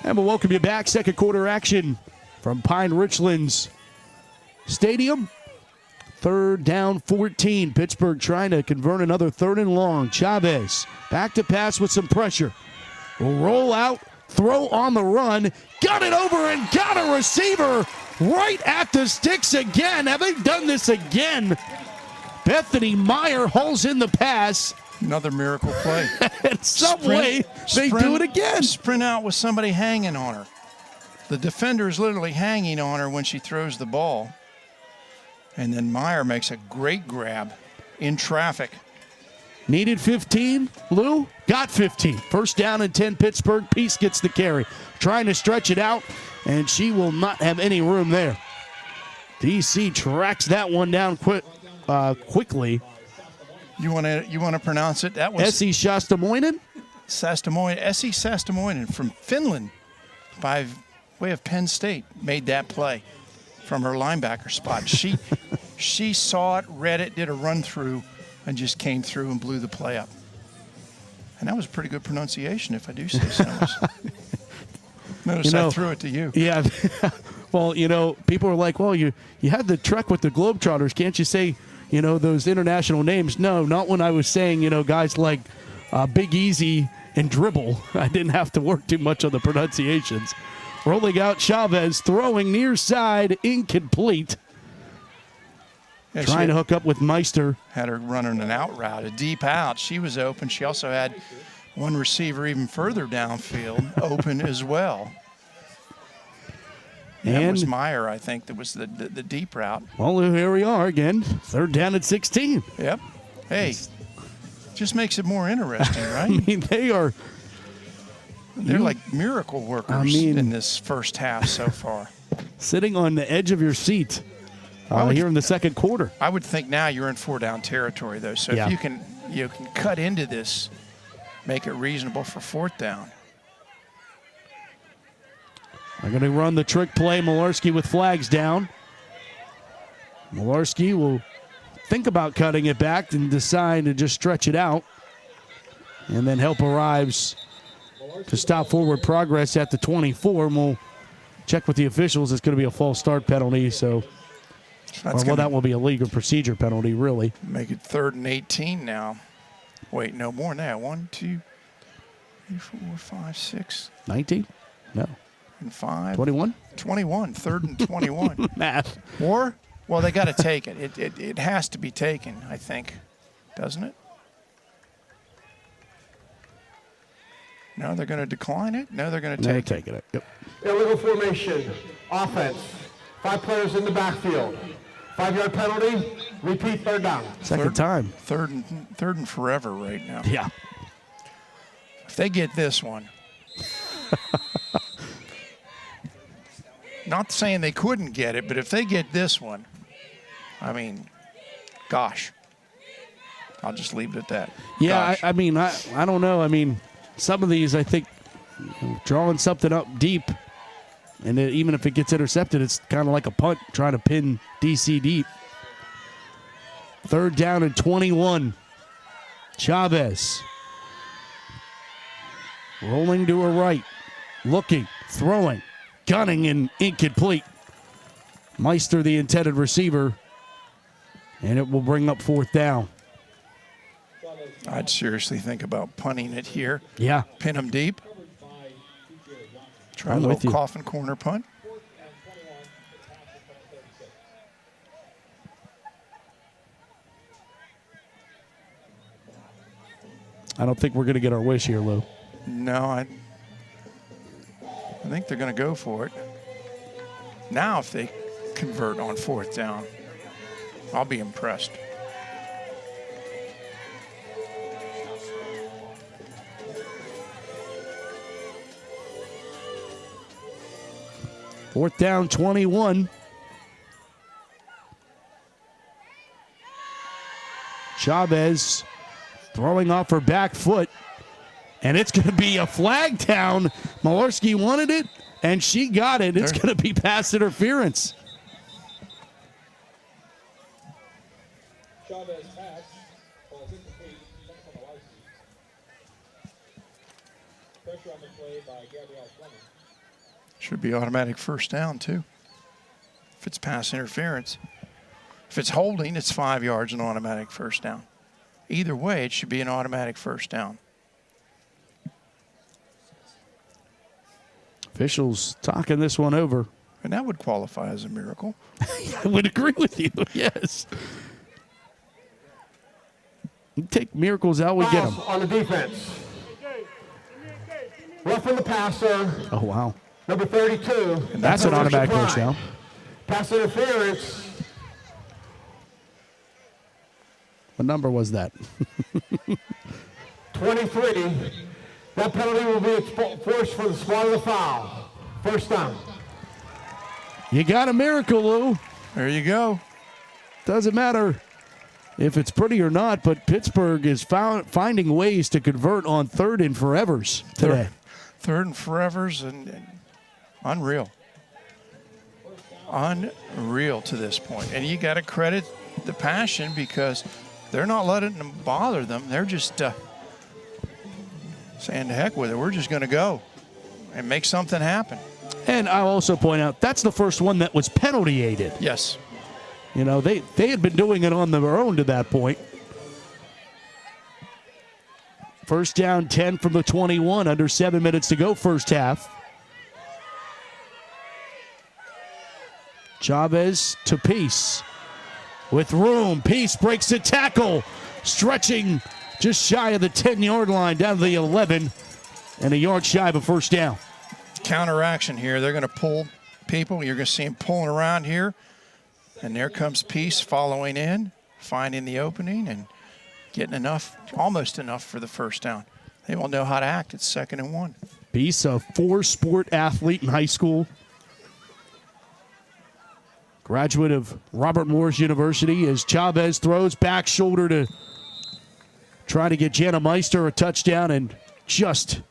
And we'll welcome you back. Second quarter action from Pine-Richland's stadium. 3rd down, 14. Pittsburgh trying to convert another 3rd and long. Chavez back to pass with some pressure. Will roll out, Throw on the run. Got it over and got a receiver right at the sticks again. Have they done this again? Bethany Meyer hauls in the pass. Another miracle play. In some way, they do it again. Sprint out with somebody hanging on her. The defender is literally hanging on her when she throws the ball. And then Meyer makes a great grab in traffic. Needed 15. Lou got 15. First down and 10, Pittsburgh. Peace gets the carry. Trying to stretch it out, and she will not have any room there. DC tracks that one down quickly. You want to pronounce it? That was Essie Shastamoinen? Essie Shastamoinen from Finland, by way of Penn State, made that play from her linebacker spot. She saw it, read it, did a run through, and just came through and blew the play up. And that was a pretty good pronunciation, if I do say so. Notice I threw it to you. Yeah. Well, people are like, well, you had the trek with the Globetrotters. Can't you say, those international names? No, not when I was saying, guys like Big Easy and Dribble. I didn't have to work too much on the pronunciations. Rolling out Chavez, throwing near side, incomplete. Yeah, trying to hook up with Meister. Had her running an out route, a deep out. She was open. She also had one receiver even further downfield open as well. And that was Meyer, I think, that was the deep route. Well, here we are again. Third down at 16. Yep. Hey, just makes it more interesting, right? I mean, they're like miracle workers in this first half so far. Sitting on the edge of your seat here in the second quarter. I would think now you're in 4-down territory, though. So if you can cut into this, make it reasonable for 4th down. They're going to run the trick play. Malarski with flags down. Malarski will think about cutting it back and decide to just stretch it out. And then help arrives to stop forward progress at the 24. And we'll check with the officials. It's going to be a false start penalty. So, that will be a legal procedure penalty, really. Make it 3rd and 18 now. Wait, no more than that. 1, 2, 3, 4, 5, 6. 19? No. And 5. 21? 21. 3rd and 21. Math. Or, well, they got to take it. It has to be taken, I think. Doesn't it? No, they're going to decline it? No, they're going to take it. Yep. Illegal formation. Offense. 5 players in the backfield. 5-yard penalty. Repeat, 3rd down. Second time. Third and forever right now. Yeah. If they get this one. Not saying they couldn't get it, but if they get this one, I mean, gosh. I'll just leave it at that. Yeah, I mean, I don't know. I mean, some of these, I think, drawing something up deep, and even if it gets intercepted, it's kind of like a punt trying to pin DC deep. 3rd down and 21. Chavez. Rolling to her right. Looking. Throwing. Gunning and incomplete. Meister, the intended receiver. And it will bring up 4th down. I'd seriously think about punting it here. Yeah. Pin them deep. Try a little coffin corner punt. I don't think we're going to get our wish here, Lou. No, I think they're going to go for it. Now if they convert on 4th down, I'll be impressed. Fourth down, 21. Chavez throwing off her back foot. And it's going to be a flag down. Malarski wanted it, and she got it. It's going to be pass interference. Chavez pass. Ball is incomplete. Pressure on the play by Gabrielle Fleming. Should be automatic 1st down, too. If it's pass interference. If it's holding, it's 5 yards and automatic 1st down. Either way, it should be an automatic 1st down. Officials talking this one over. And that would qualify as a miracle. I would agree with you, yes. You take miracles out, we get them. On the defense. Roughing the passer. Oh, wow. Number 32. And that's an automatic first down. Pass interference. What number was that? 23. That penalty will be forced for the spot of the foul. First down. You got a miracle, Lou. There you go. Doesn't matter if it's pretty or not, but Pittsburgh is finding ways to convert on third and forevers today. Third and forevers and unreal. Unreal to this point. And you got to credit the passion because they're not letting them bother them. They're just saying, to heck with it. We're just going to go and make something happen. And I'll also point out, that's the first one that was penalty-aided. Yes. You know, they had been doing it on their own to that point. First down, 10 from the 21, under 7 minutes to go, first half. Chavez to Peace. With room, Peace breaks the tackle, stretching just shy of the 10-yard line, down to the 11, and a yard shy of a first down. Counteraction here. They're going to pull people. You're going to see them pulling around here. And there comes Peace following in, finding the opening, and getting enough, almost enough for the first down. They won't know how to act. It's 2nd and 1. Peace, a four-sport athlete in high school. Graduate of Robert Morris University as Chavez throws back shoulder to try to get Jana Meister a touchdown and just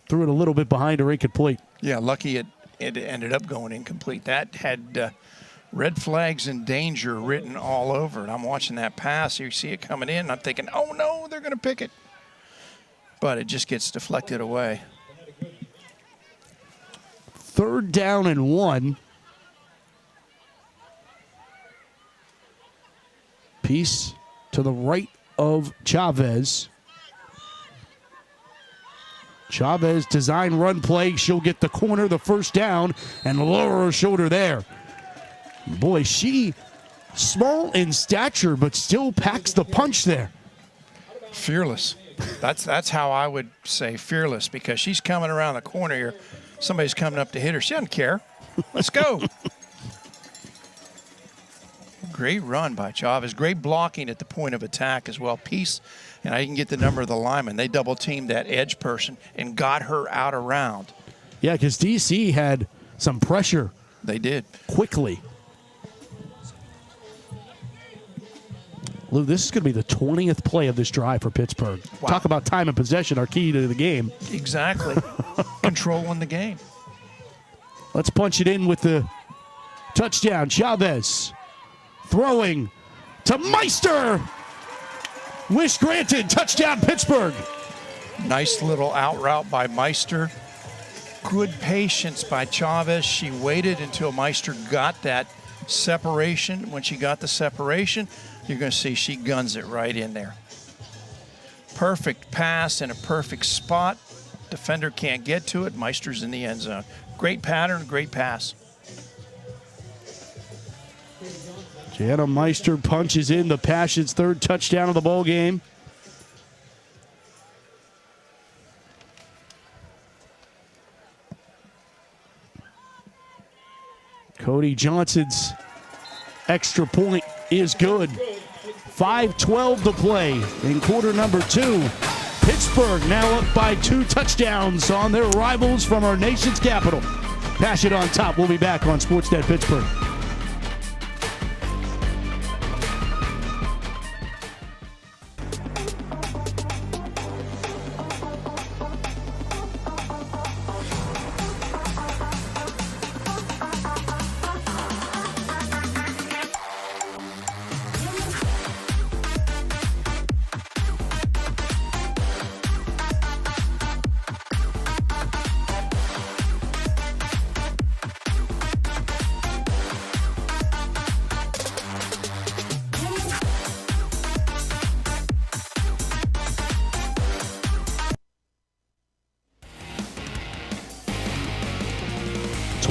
threw it a little bit behind her, incomplete. Yeah, lucky it ended up going incomplete. That had red flags and danger written all over it. I'm watching that pass. You see it coming in, and I'm thinking, oh, no, they're going to pick it. But it just gets deflected away. 3rd down and 1. Peace to the right of Chavez. Chavez design run play. She'll get the corner, the first down, and lower her shoulder there. Boy, she small in stature, but still packs the punch there. Fearless. That's how I would say fearless, because she's coming around the corner here. Somebody's coming up to hit her. She doesn't care. Let's go. Great run by Chavez. Great blocking at the point of attack as well. Peace, and I didn't get the number of the lineman. They double-teamed that edge person and got her out around. Yeah, because DC had some pressure. They did. Quickly. Lou, this is going to be the 20th play of this drive for Pittsburgh. Wow. Talk about time and possession, our key to the game. Exactly. Controlling the game. Let's punch it in with the touchdown. Chavez throwing to Meister. Wish granted. Touchdown, Pittsburgh. Nice little out route by Meister. Good patience by Chavez. She waited until Meister got that separation. When she got the separation, you're going to see she guns it right in there. Perfect pass in a perfect spot. Defender can't get to it. Meister's in the end zone. Great pattern, great pass. Jana Meister punches in the Passion's 3rd touchdown of the ball game. Cody Johnson's extra point is good. 5:12 to play in quarter number 2. Pittsburgh now up by 2 touchdowns on their rivals from our nation's capital. Passion on top. We'll be back on Sportsnet Pittsburgh.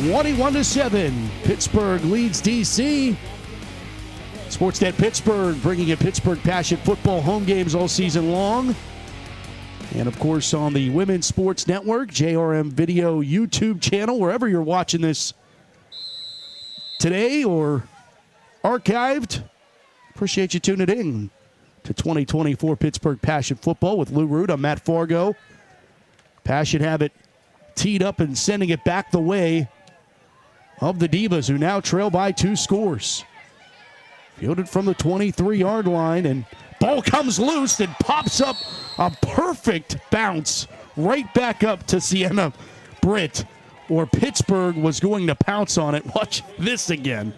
21-7. Pittsburgh leads DC. Sportsnet Pittsburgh bringing you Pittsburgh Passion football home games all season long. And, of course, on the Women's Sports Network, JRM Video YouTube channel, wherever you're watching this today or archived. Appreciate you tuning in to 2024 Pittsburgh Passion football with Lou Root. I'm Matt Fargo. Passion have it teed up and sending it back the way of the Divas, who now trail by 2 scores. Fielded from the 23-yard line, and ball comes loose and pops up a perfect bounce right back up to Sienna Britt, or Pittsburgh was going to pounce on it. Watch this again.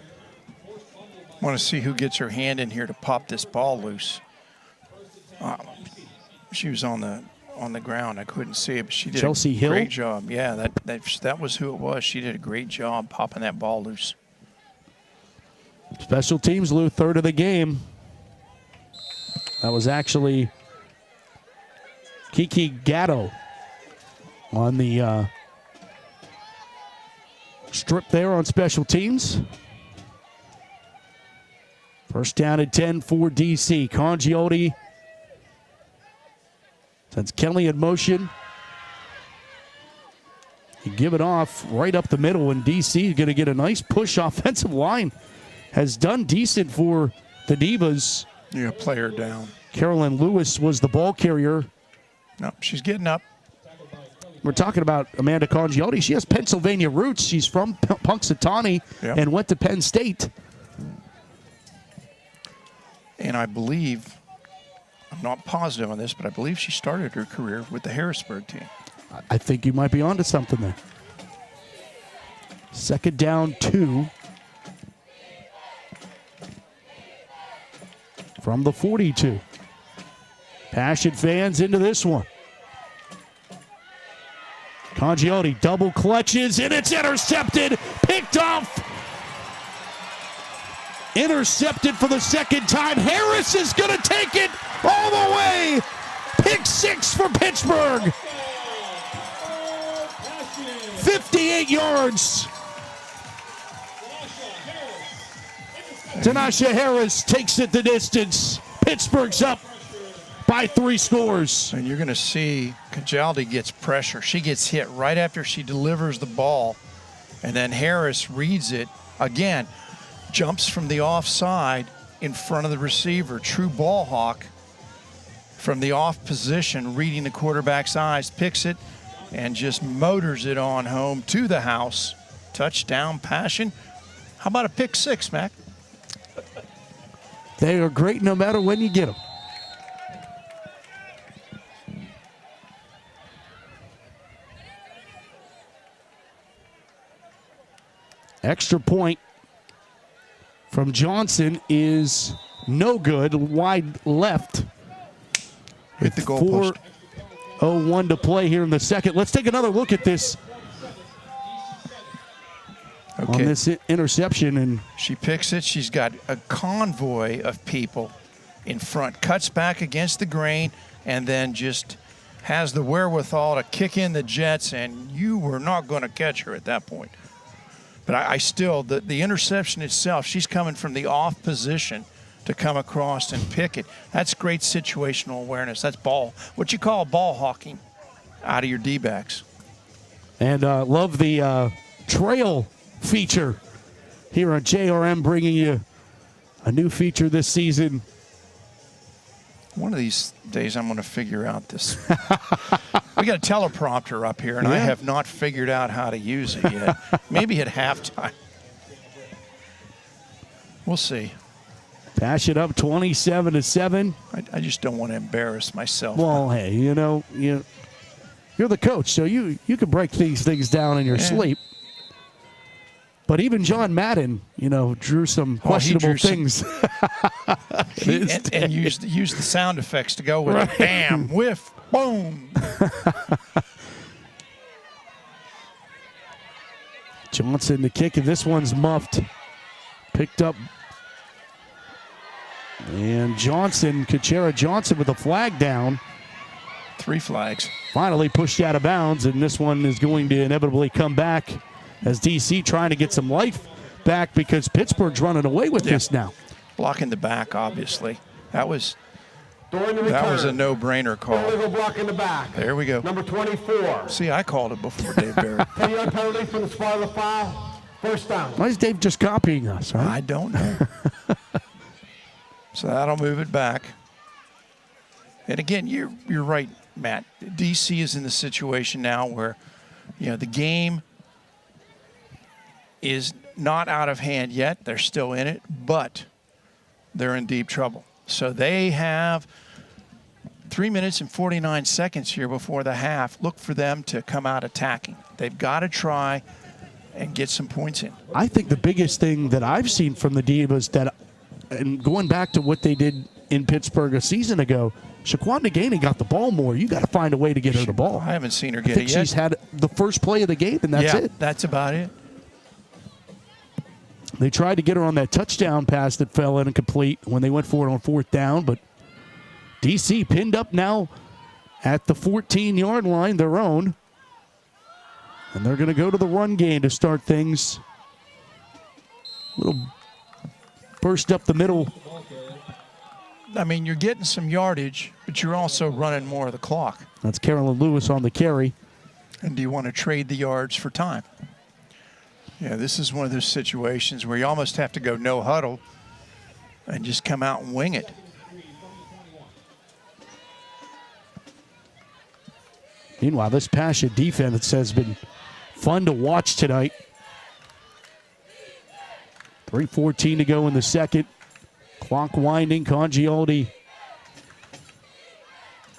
Want to see who gets her hand in here to pop this ball loose. She was on the ground. I couldn't see it, but she did Chelsea a Hill? great job. Yeah, that was who it was. She did a great job popping that ball loose. Special teams, Lou, third of the game. That was actually Kiki Gatto on the strip there on special teams. First down and 10 for DC. Congioti sends Kelly in motion. You give it off right up the middle, and DC is going to get a nice push. Offensive line has done decent for the Divas. Yeah, play her down. Carolyn Lewis was the ball carrier. No, she's getting up. We're talking about Amanda Congioti. She has Pennsylvania roots. She's from Punxsutawney and went to Penn State. And I believe, I'm not positive on this, but I believe she started her career with the Harrisburg team. I think you might be onto something there. Second down, 2. From the 42. Passion fans into this one. Congioti double clutches, and it's intercepted. Picked off. Intercepted for the second time. Harris is going to take it all the way. Pick 6 for Pittsburgh. 58 yards. Tanasha Harris takes it the distance. Pittsburgh's up by 3 scores. And you're going to see Congioti gets pressure. She gets hit right after she delivers the ball. And then Harris reads it. Again, jumps from the offside in front of the receiver. True ball hawk from the off position, reading the quarterback's eyes, picks it, and just motors it on home to the house. Touchdown, Passion. How about a pick 6, Mac? They are great no matter when you get them. Extra point from Johnson is no good. Wide left. Hit the goalpost. 4:01 to play here in the second. Let's take another look at this. Okay. On this interception, and she picks it. She's got a convoy of people in front, cuts back against the grain, and then just has the wherewithal to kick in the jets, and you were not going to catch her at that point. But I still, the interception itself, she's coming from the off position to come across and pick it. That's great situational awareness. That's what you call ball hawking out of your D-backs. And love the trail feature here on JRM, bringing you a new feature this season. One of these days I'm going to figure out this. We got a teleprompter up here, and I have not figured out how to use it yet. Maybe at halftime. We'll see. Pass it up 27-7. I just don't want to embarrass myself. Well, hey, you're the coach, so you can break these things down in your sleep. But even John Madden, drew some questionable things. and used the sound effects to go with it. Bam, whiff, boom. Johnson the kick, and this one's muffed. Picked up. And Kachera Johnson with a flag down. 3 flags. Finally pushed out of bounds, and this one is going to inevitably come back as DC trying to get some life back because Pittsburgh's running away with this now. Blocking the back, obviously. That was During the a return, no-brainer call. illegal block in the back. There we go. Number 24. See, I called it before Dave Barrett. 10-yard penalty from the spot of the foul. First down. Why is Dave just copying us? Right? I don't know. So that'll move it back. And again, you're right, Matt. DC is in the situation now where, the game is not out of hand yet. They're still in it, but they're in deep trouble. So they have 3 minutes and 49 seconds here before the half. Look for them to come out attacking. They've got to try and get some points in. I think the biggest thing that I've seen from the Divas and going back to what they did in Pittsburgh a season ago, Shaquan Deganey got the ball more. You got to find a way to get her the ball. I haven't seen her I get think it yet. she's had the first play of the game, and that's it. That's about it. They tried to get her on that touchdown pass that fell incomplete when they went for it on fourth down, but DC pinned up now at the 14-yard line, their own. And they're going to go to the run game to start things. Little burst up the middle. I mean, you're getting some yardage, but you're also running more of the clock. That's Carolyn Lewis on the carry. And do you want to trade the yards for time? Yeah, this is one of those situations where you almost have to go no huddle and just come out and wing it. Meanwhile, this Pasha defense has been fun to watch tonight. 3:14 to go in the second. Clock winding. Congialdi.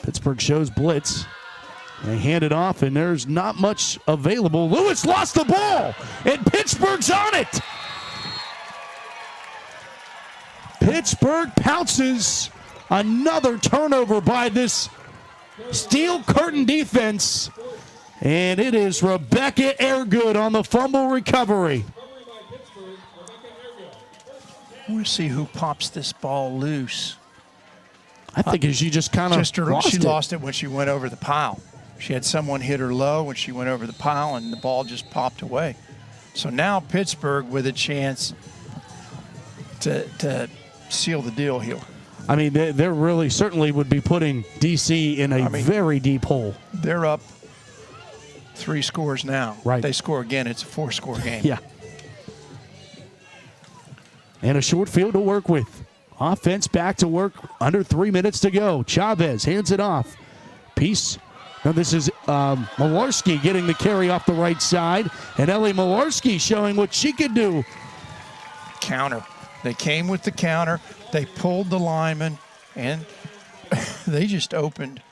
Pittsburgh shows blitz. They hand it off, and there's not much available. Lewis lost the ball, and Pittsburgh's on it. Pittsburgh pounces. Another turnover by this steel curtain defense. And it is Rebecca Airgood on the fumble recovery. We'll see who pops this ball loose. I think she just kind of lost it when she went over the pile. She had someone hit her low when she went over the pile, and the ball just popped away. So now Pittsburgh with a chance to seal the deal here. I mean, they really certainly would be putting DC in a very deep hole. They're up 3 scores now. Right. They score again, it's a 4-score game. Yeah. And a short field to work with. Offense back to work. Under 3 minutes to go. Chavez hands it off. Peace. Now this is Malarski getting the carry off the right side. And Ellie Malarski showing what she can do. Counter. They came with the counter. They pulled the lineman. And they just opened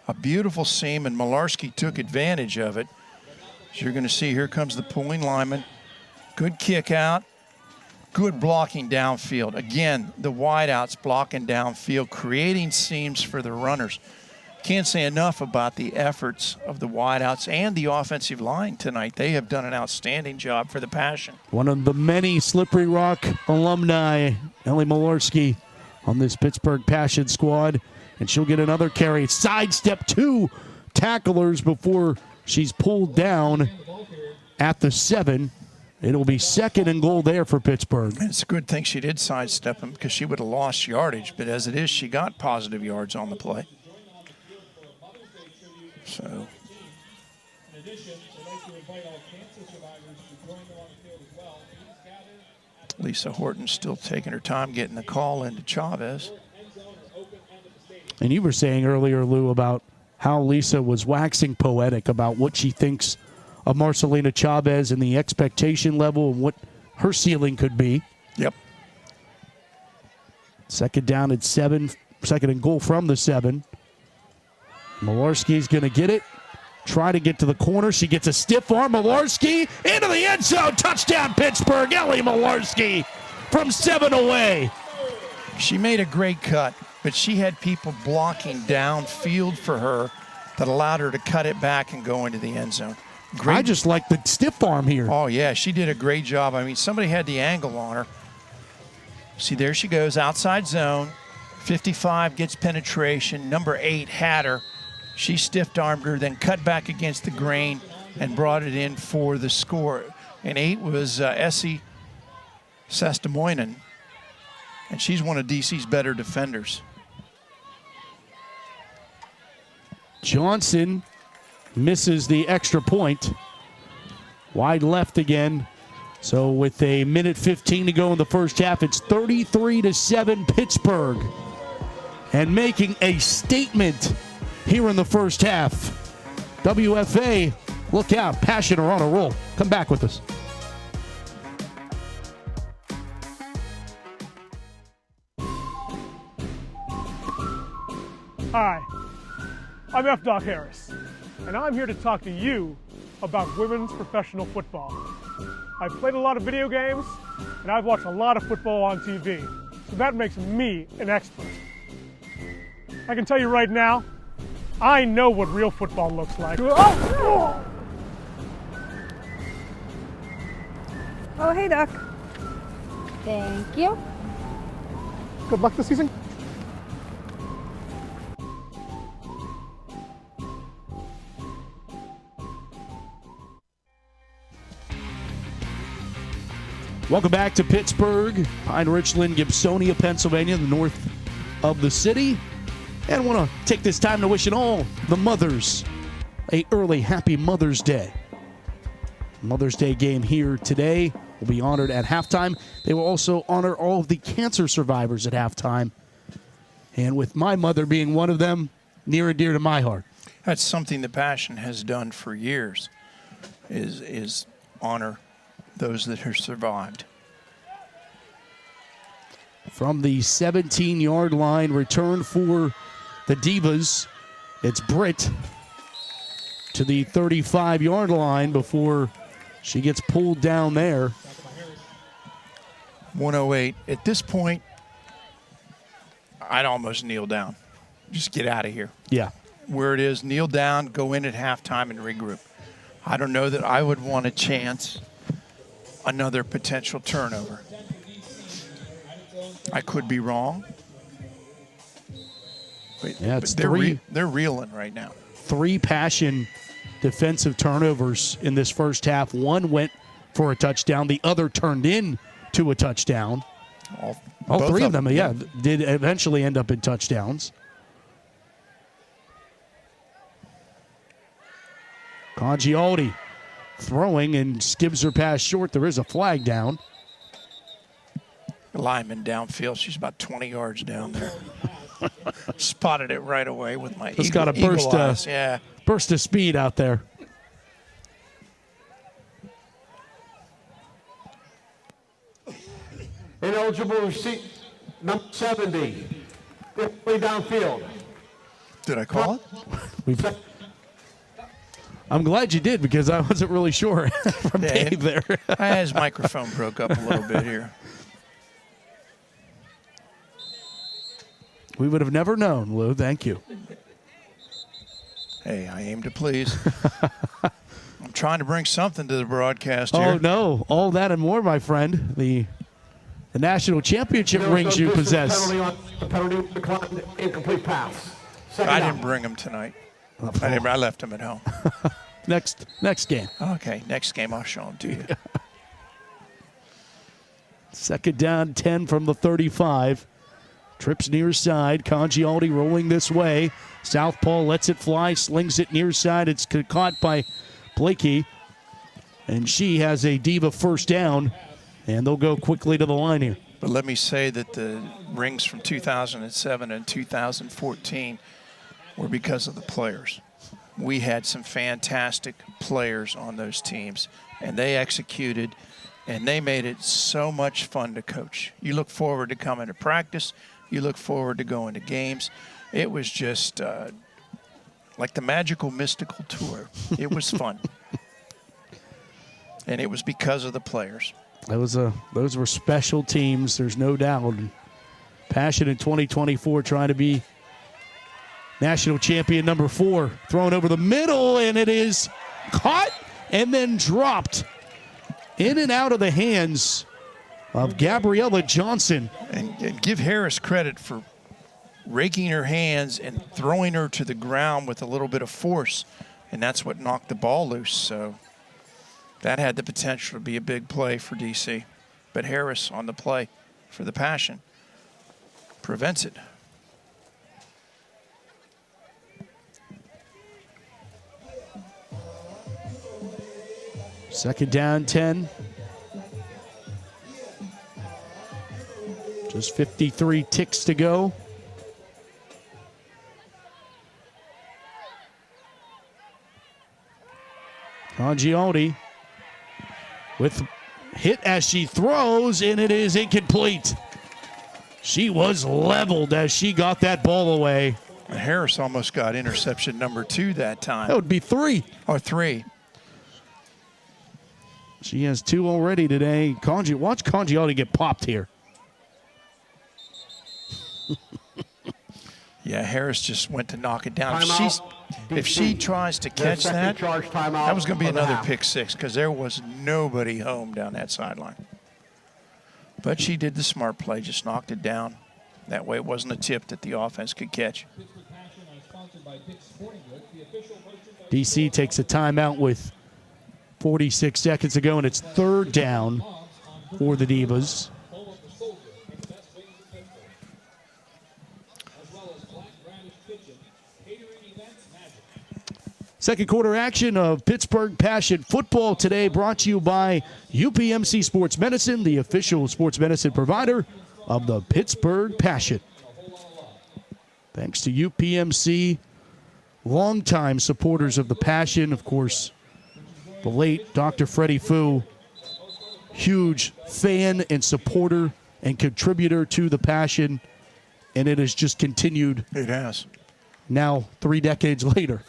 a beautiful seam. And Malarski took advantage of it. As you're going to see, here comes the pulling lineman. Good kick out. Good blocking downfield. Again, the wideouts blocking downfield, creating seams for the runners. Can't say enough about the efforts of the wideouts and the offensive line tonight. They have done an outstanding job for the Passion. One of the many Slippery Rock alumni, Ellie Malarski, on this Pittsburgh Passion squad. And she'll get another carry. Sidestep 2 tacklers before she's pulled down at the 7. It'll be 2nd and goal there for Pittsburgh. And it's a good thing she did sidestep him because she would have lost yardage. But as it is, she got positive yards on the play. So. Lisa Horton still taking her time getting the call into Chavez. And you were saying earlier, Lou, about how Lisa was waxing poetic about what she thinks of Marcelina Chavez and the expectation level and what her ceiling could be. Yep. 2nd down at 7. 2nd and goal from the 7. Malarski's going to get it. Try to get to the corner. She gets a stiff arm. Malarski into the end zone. Touchdown, Pittsburgh. Ellie Malarski from 7 away. She made a great cut, but she had people blocking downfield for her that allowed her to cut it back and go into the end zone. I just like the stiff arm here. Oh, yeah, she did a great job. I mean, somebody had the angle on her. See, there she goes, outside zone. 55 gets penetration. Number 8 had her. She stiff-armed her, then cut back against the grain and brought it in for the score. and 8 was Essie Sestamoinen, and she's one of DC's better defenders. Johnson misses the extra point. Wide left again. So with a minute 15 to go in the first half, it's 33-7 Pittsburgh. And making a statement here in the first half. WFA, look out. Passion are on a roll. Come back with us. Hi, I'm F. Doc Harris, and I'm here to talk to you about women's professional football. I've played a lot of video games, and I've watched a lot of football on TV, so that makes me an expert. I can tell you right now, I know what real football looks like. Oh, hey, Doc. Thank you. Good luck this season. Welcome back to Pittsburgh, Pine-Richland, Gibsonia, Pennsylvania, the north of the city. And I want to take this time to wish all the mothers a early happy Mother's Day. Mother's Day game here today will be honored at halftime. They will also honor all of the cancer survivors at halftime. And with my mother being one of them, near and dear to my heart. That's something the Passion has done for years, is honor those that have survived. From the 17-yard line, return for the Divas. It's Britt to the 35-yard line before she gets pulled down there. 108. At this point, I'd almost kneel down. Just get out of here. Yeah. Where it is, kneel down, go in at halftime and regroup. I don't know that I would want to chance another potential turnover. I could be wrong. Yeah, it's they're reeling right now. 3 Passion defensive turnovers in this first half. One went for a touchdown. The other turned in to a touchdown. All 3 of them, did eventually end up in touchdowns. Congialdi throwing and skips her pass short. There is a flag down. Lineman downfield. She's about 20 yards down there. Spotted it right away with my Just got a burst of speed out there. Ineligible receipt number 70. Way downfield. Did I call it? I'm glad you did because I wasn't really sure from Dave there. His microphone broke up a little bit here. We would have never known, Lou. Thank you. Hey, I aim to please. I'm trying to bring something to the broadcast here. Oh, no. All that and more, my friend. The national championship rings you possess. Penalty declined, incomplete pass. I didn't bring him tonight. I left him at home. Next game. Okay, next game I'll show him to you. Second down, 10 from the 35. Trips near side. Congialdi rolling this way. Southpaw lets it fly, slings it near side. It's caught by Blakey. And she has a Diva first down. And they'll go quickly to the line here. But let me say that the rings from 2007 and 2014 were because of the players. We had some fantastic players on those teams, and they executed, and they made it so much fun to coach. You look forward to coming to practice. You look forward to going to games. It was just like the magical, mystical tour. It was fun. And it was because of the players. Those were special teams, there's no doubt. Passion in 2024 trying to be national champion number 4. Thrown over the middle, and it is caught and then dropped in and out of the hands of Gabriella Johnson. And give Harris credit for raking her hands and throwing her to the ground with a little bit of force, and that's what knocked the ball loose. So That had the potential to be a big play for DC. But Harris on the play for the Passion prevents it. Second down, 10. Just 53 ticks to go. Congialdi with hit as she throws, and it is incomplete. She was leveled as she got that ball away. Harris almost got interception number 2 that time. That would be 3. Or 3. She has 2 already today. Watch Congialdi get popped here. Yeah, Harris just went to knock it down. Timeout. If she tries to catch that, that was going to be another pick 6 because there was nobody home down that sideline. But she did the smart play, just knocked it down. That way it wasn't a tip that the offense could catch. DC takes a timeout with 46 seconds to go, and it's third down for the Divas. Second quarter action of Pittsburgh Passion Football today brought to you by UPMC Sports Medicine, the official sports medicine provider of the Pittsburgh Passion. Thanks to UPMC, longtime supporters of the Passion. Of course, the late Dr. Freddie Fu, huge fan and supporter and contributor to the Passion, and it has just continued. It has. Now 3 decades later.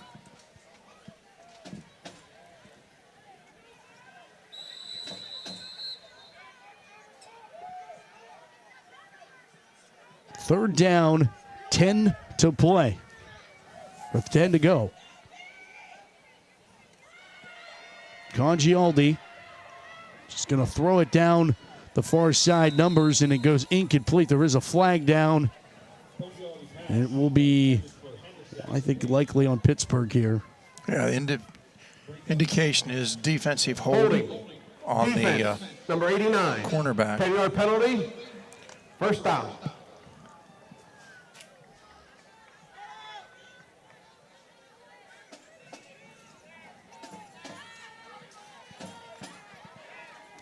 Third down, 10 to play. With 10 to go. Congialdi just going to throw it down the far side numbers, and it goes incomplete. There is a flag down. And it will be, I think, likely on Pittsburgh here. Yeah, the indication is defensive holding on Defense, the number 89. cornerback. 10-yard penalty. First down.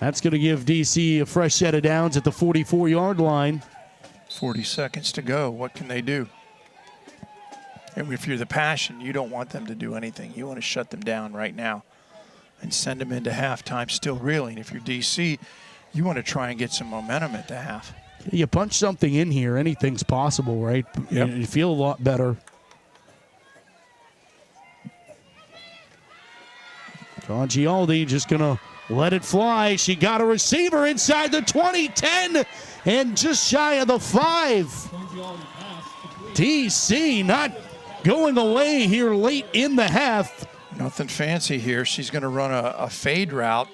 That's going to give DC a fresh set of downs at the 44-yard line. 40 seconds to go. What can they do? And if you're the Passion, you don't want them to do anything. You want to shut them down right now and send them into halftime still reeling. If you're DC, you want to try and get some momentum at the half. You punch something in here, anything's possible, right? Yep. You feel a lot better. Congialdi just going to let it fly. She got a receiver inside the 20, 10, and just shy of the 5. DC not going away here late in the half. Nothing fancy here. She's going to run a fade route.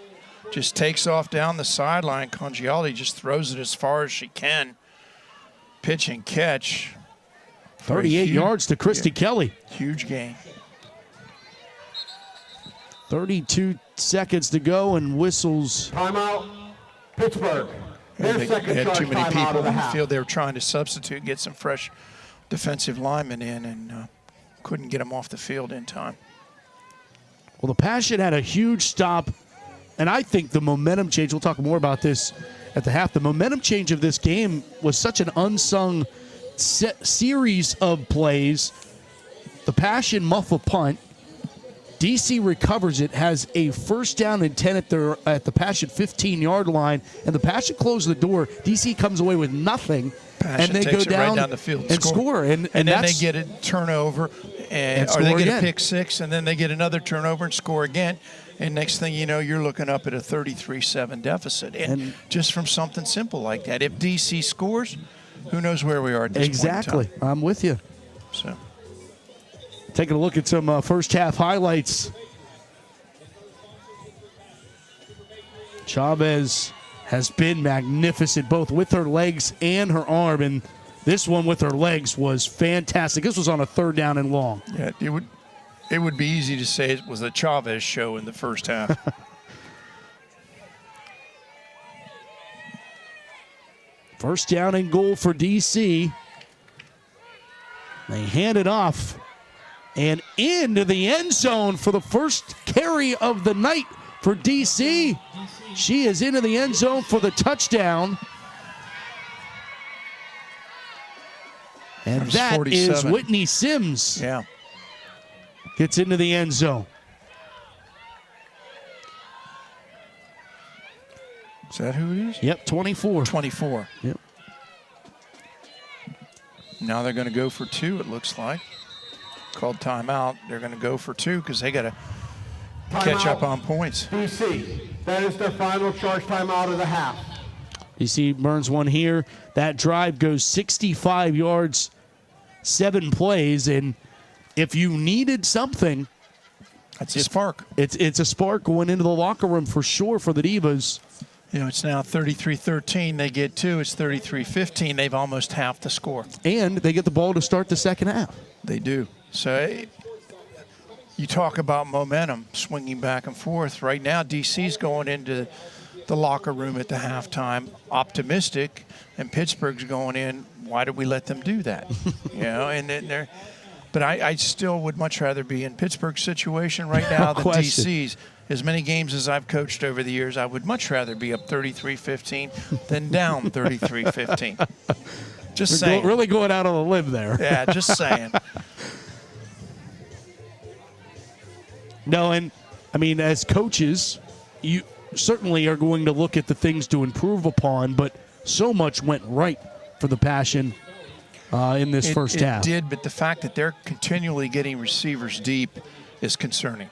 Just takes off down the sideline. Congialdi just throws it as far as she can. Pitch and catch. 38 yards to Christy Kelly. Huge gain. 32 seconds to go, and whistles. Timeout, Pittsburgh. Their They second had charge too many timeout people of in the the half. field. They were trying to substitute, get some fresh defensive linemen in, and couldn't get them off the field in time. Well, the Passion had a huge stop, and I think the momentum change, we'll talk more about this at the half, the momentum change of this game was such an unsung series of plays. The Passion muff a punt. DC recovers it, has a first down and 10 at the Passion 15-yard line, and the Passion closed the door. DC comes away with nothing, Passion and they takes go it right down, down the field and score. And then they that's, get a turnover, or they score get again. a pick 6, and then they get another turnover and score again. And next thing you know, you're looking up at a 33-7 deficit. And just from something simple like that. If DC scores, who knows where we are at this point in time. Exactly. I'm with you. So, taking a look at some first half highlights. Chavez has been magnificent, both with her legs and her arm, and this one with her legs was fantastic. This was on a third down and long. yeah, it would be easy to say it was the Chavez show in the first half. First down and goal for DC. They hand it off and into the end zone for the first carry of the night for DC. She is into the end zone for the touchdown. And that 47. is Whitney Sims. Yeah. Gets into the end zone. Is that who it is? Yep, 24. 24. Yep. Now they're going to go for 2, it looks like. Called timeout. They're going to go for 2 because they got to catch up on points. DC, that is their final charge timeout of the half. DC burns one here. That drive goes 65 yards, 7 plays, and if you needed something, that's a spark. It's a spark going into the locker room for sure for the Divas. You know, it's now 33-13. They get 2. It's 33-15. They've almost halved the score. And they get the ball to start the second half. They do. So you talk about momentum swinging back and forth. Right now, DC's going into the locker room at the halftime optimistic, and Pittsburgh's going in, why did we let them do that? You know, and then they're, but I still would much rather be in Pittsburgh's situation right now than DC's. As many games as I've coached over the years, I would much rather be up 33-15 than down 33-15. Just saying. Really going out on a limb there. Yeah, just saying. No, and I mean, as coaches, you certainly are going to look at the things to improve upon, but so much went right for the Passion in this first half. It did, but the fact that they're continually getting receivers deep is concerning.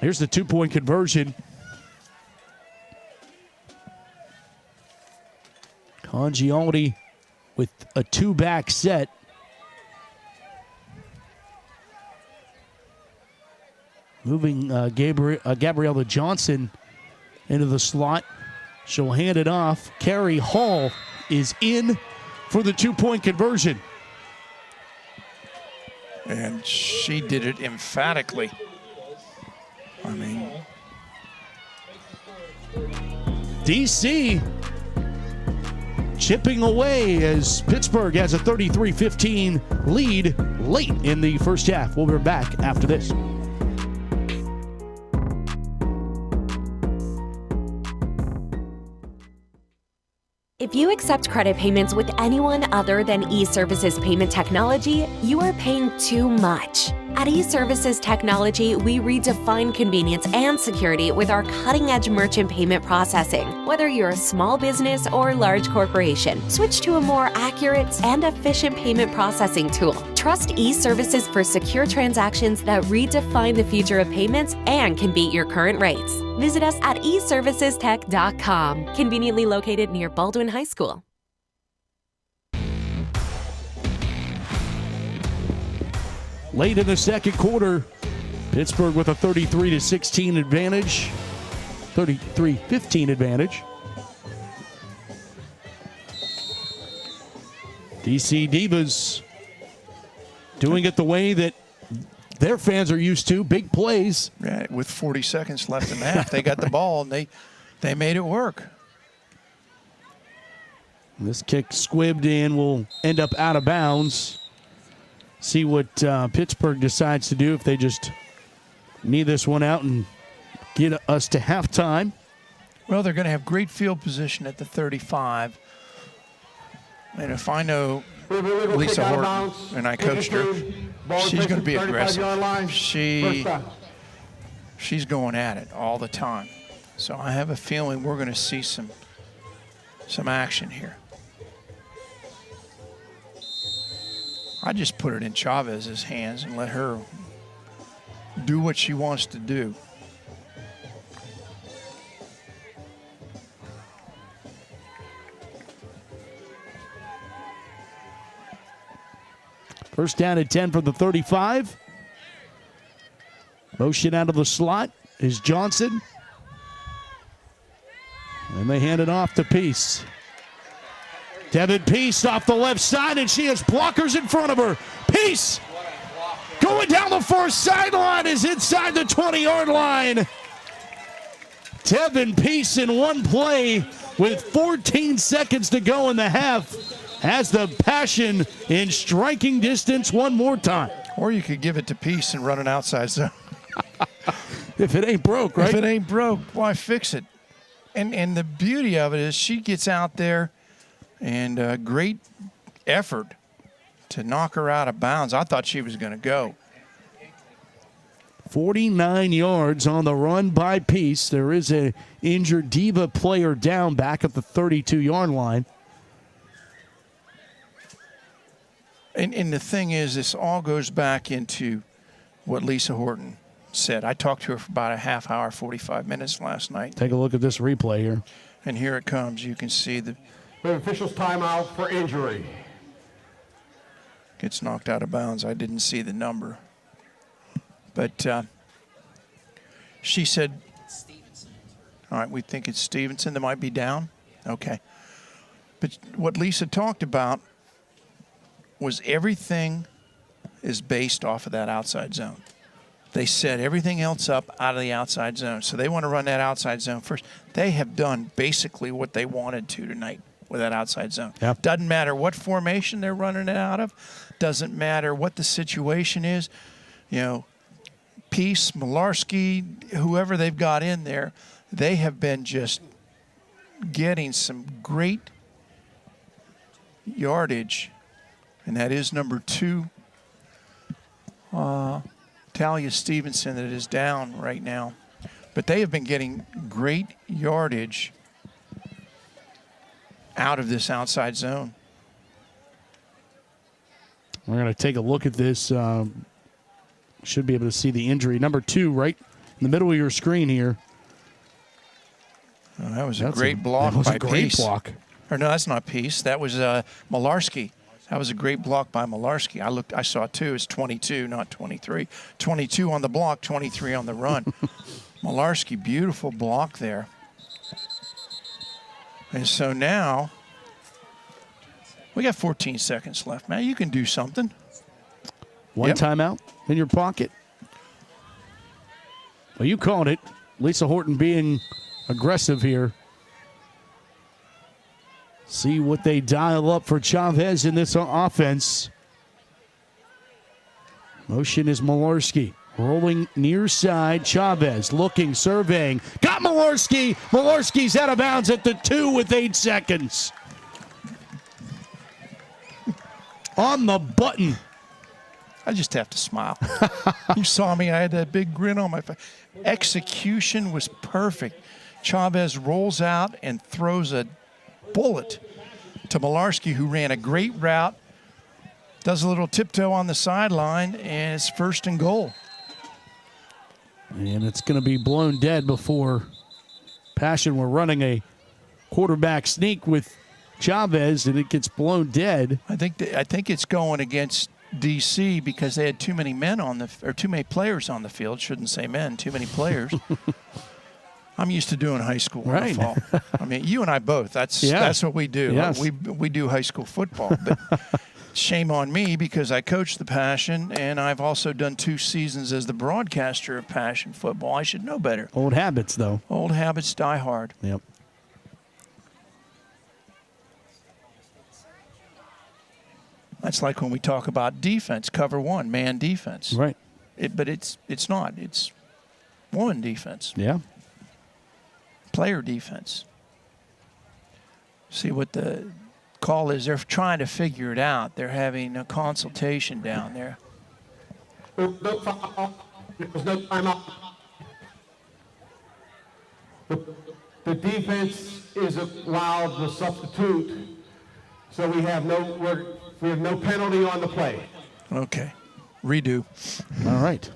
Here's the 2-point conversion. Congialdi with a 2-back set. Moving Gabriella Johnson into the slot. She'll hand it off. Carrie Hall is in for the 2-point conversion. And she did it emphatically. I mean, DC chipping away as Pittsburgh has a 33-15 lead late in the first half. We'll be back after this. If you accept credit payments with anyone other than eServices Payment Technology, you are paying too much. At eServices Technology, we redefine convenience and security with our cutting-edge merchant payment processing. Whether you're a small business or large corporation, switch to a more accurate and efficient payment processing tool. Trust eServices for secure transactions that redefine the future of payments and can beat your current rates. Visit us at eServicestech.com, conveniently located near Baldwin High School. Late in the second quarter, Pittsburgh with a 33-16 advantage, 33-15 advantage. DC Divas doing it the way that their fans are used to, big plays. Yeah, with 40 seconds left in the half, they got the ball and they made it work. This kick squibbed and will end up out of bounds. See what Pittsburgh decides to do if they just knee this one out and get us to halftime. Well, they're going to have great field position at the 35. And if I know Lisa Horton, and I coached her, she's going to be aggressive. She's going at it all the time. So I have a feeling we're going to see some action here. I just put it in Chavez's hands and let her do what she wants to do. First down at 10 from the 35. Motion out of the slot is Johnson. And they hand it off to Peace. Devin Peace off the left side, and she has blockers in front of her. Peace going down the far sideline is inside the 20-yard line. Devin Peace in one play with 14 seconds to go in the half has the Passion in striking distance one more time. Or you could give it to Peace and run an outside zone. If it ain't broke, right? If it ain't broke, why fix it? And the beauty of it is she gets out there and great effort to knock her out of bounds. I thought she was going to go. 49 yards on the run by Peace. There is an injured Diva player down back at the 32-yard line. And the thing is, this all goes back into what Lisa Horton said. I talked to her for about a half hour, 45 minutes last night. Take a look at this replay here. And here it comes. You can see the official's timeout for injury. Gets knocked out of bounds. I didn't see the number. But she said, all right, we think it's Stevenson that might be down. Okay. But what Lisa talked about was everything is based off of that outside zone. They set everything else up out of the outside zone. So they want to run that outside zone first. They have done basically what they wanted to tonight with that outside zone. Yep. Doesn't matter what formation they're running it out of. Doesn't matter what the situation is. You know, Peace, Malarski, whoever they've got in there, they have been just getting some great yardage. And that is number 2, Talia Stevenson, that is down right now. But they have been getting great yardage out of this outside zone. We're going to take a look at this. Should be able to see the injury. Number 2 right in the middle of your screen here. Oh, that was a great block by Peace. Block. Or no, that's not Peace. That was Malarski. That was a great block by Malarski. I saw 2. It's 22, not 23. 22 on the block, 23 on the run. Malarski, beautiful block there. And so now we got 14 seconds left, man. You can do something. One timeout in your pocket. Well, you called it. Lisa Horton being aggressive here. See what they dial up for Chavez in this offense. Motion is Malarski. Rolling near side. Chavez looking, surveying. Got Malarski. Malarski's out of bounds at the 2 with 8 seconds. On the button. I just have to smile. You saw me. I had that big grin on my face. Execution was perfect. Chavez rolls out and throws a bullet to Malarski, who ran a great route, does a little tiptoe on the sideline, and it's 1st and goal. And it's going to be blown dead before Passion were running a quarterback sneak with Chavez, and it gets blown dead. I think it's going against DC because they had too many too many players on the field. Shouldn't say men, too many players. I'm used to doing high school right. football. I mean, you and I both. That's what we do. Yes. We do high school football. But shame on me because I coach the Passion, and I've also done 2 seasons as the broadcaster of Passion football. I should know better. Old habits, though. Old habits die hard. Yep. That's like when we talk about defense, cover 1, man defense. Right. But it's not. It's woman defense. Yeah. Player defense. See what the call is. They're trying to figure it out. They're having a consultation down there. There's no timeout. The defense is allowed to substitute, so we have no penalty on the play. Okay. Redo. All right.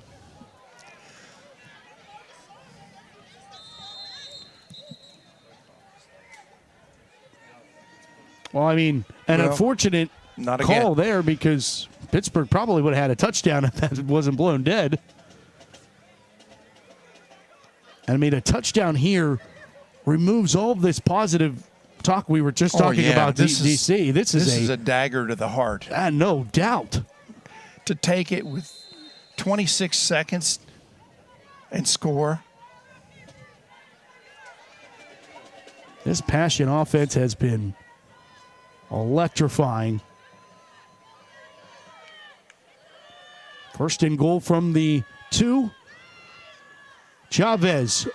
Well, I mean, an unfortunate call there because Pittsburgh probably would have had a touchdown if that wasn't blown dead. I mean, a touchdown here removes all of this positive talk we were just talking about DC. This is a dagger to the heart. No doubt. To take it with 26 seconds and score. This Passion offense has been electrifying. First and goal from the 2. Chavez,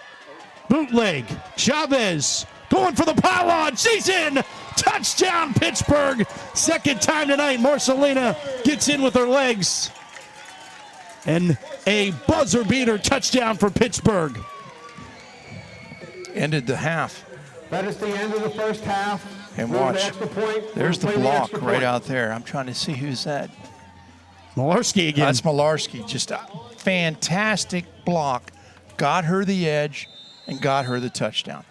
bootleg. Chavez going for the pylon. She's in. Touchdown, Pittsburgh. Second time tonight, Marcelina gets in with her legs. And a buzzer beater touchdown for Pittsburgh. Ended the half. That is the end of the first half. And We're on watch, extra point. there's the We're playing block extra right point. out there. I'm trying to see who's that. Malarski again. That's Malarski. Just a fantastic block. Got her the edge and got her the touchdown.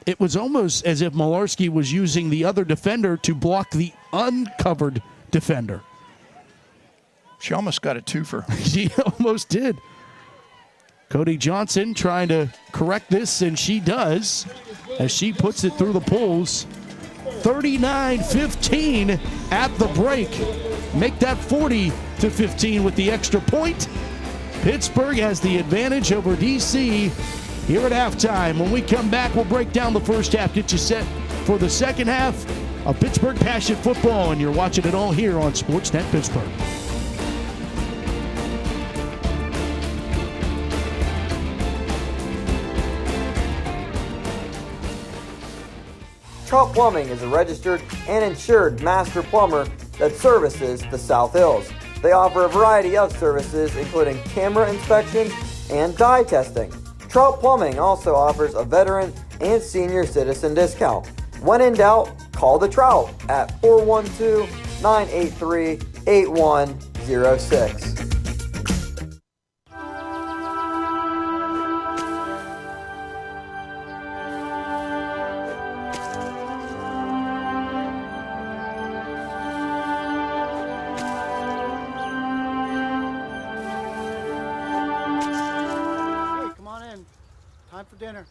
It was almost as if Malarski was using the other defender to block the uncovered defender. She almost got a twofer. She almost did. Cody Johnson trying to correct this, and she does as she puts it through the poles. 39-15 at the break. Make that 40-15 with the extra point. Pittsburgh has the advantage over DC here at halftime. When we come back, we'll break down the first half, get you set for the second half of Pittsburgh Passion Football, and you're watching it all here on Sportsnet Pittsburgh. Trout Plumbing is a registered and insured master plumber that services the South Hills. They offer a variety of services, including camera inspection and dye testing. Trout Plumbing also offers a veteran and senior citizen discount. When in doubt, call the Trout at 412-983-8106. Time for dinner.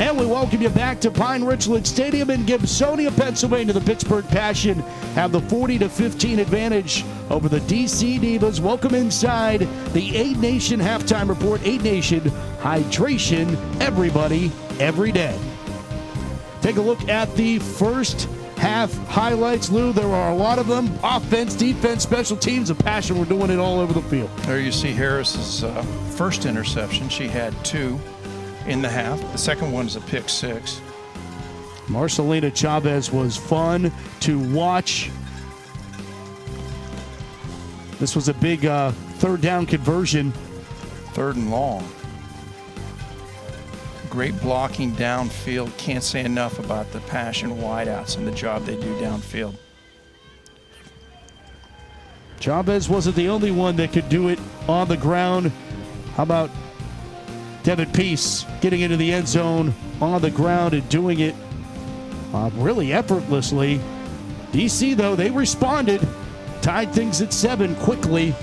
And we welcome you back to Pine-Richland Stadium in Gibsonia, Pennsylvania. The Pittsburgh Passion have the 40-15 advantage over the DC Divas. Welcome inside the 8 Nation halftime report. 8 Nation hydration, everybody, every day. Take a look at the first half highlights, Lou. There are a lot of them. Offense, defense, special teams, the Passion were doing it all over the field. There you see Harris's first interception. She had 2 in the half. The second one is a pick 6. Marcelina Chavez was fun to watch. This was a big third down conversion. 3rd and long. Great blocking downfield. Can't say enough about the Passion wideouts and the job they do downfield. Chavez wasn't the only one that could do it on the ground. How about Devin Peace getting into the end zone on the ground and doing it really effortlessly. DC, though, they responded, tied things at 7 quickly.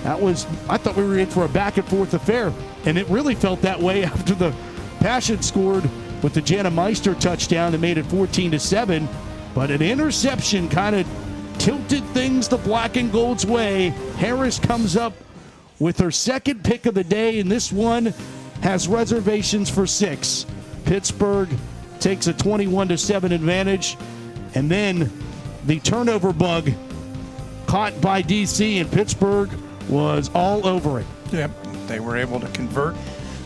I thought we were in for a back-and-forth affair, and it really felt that way after the Passion scored with the Jana Meister touchdown that made it 14-7, but an interception kind of tilted things the black and gold's way. Harris comes up with her second pick of the day, and this one has reservations for 6. Pittsburgh takes a 21-7 advantage, and then the turnover bug caught by DC, and Pittsburgh was all over it. Yep, they were able to convert.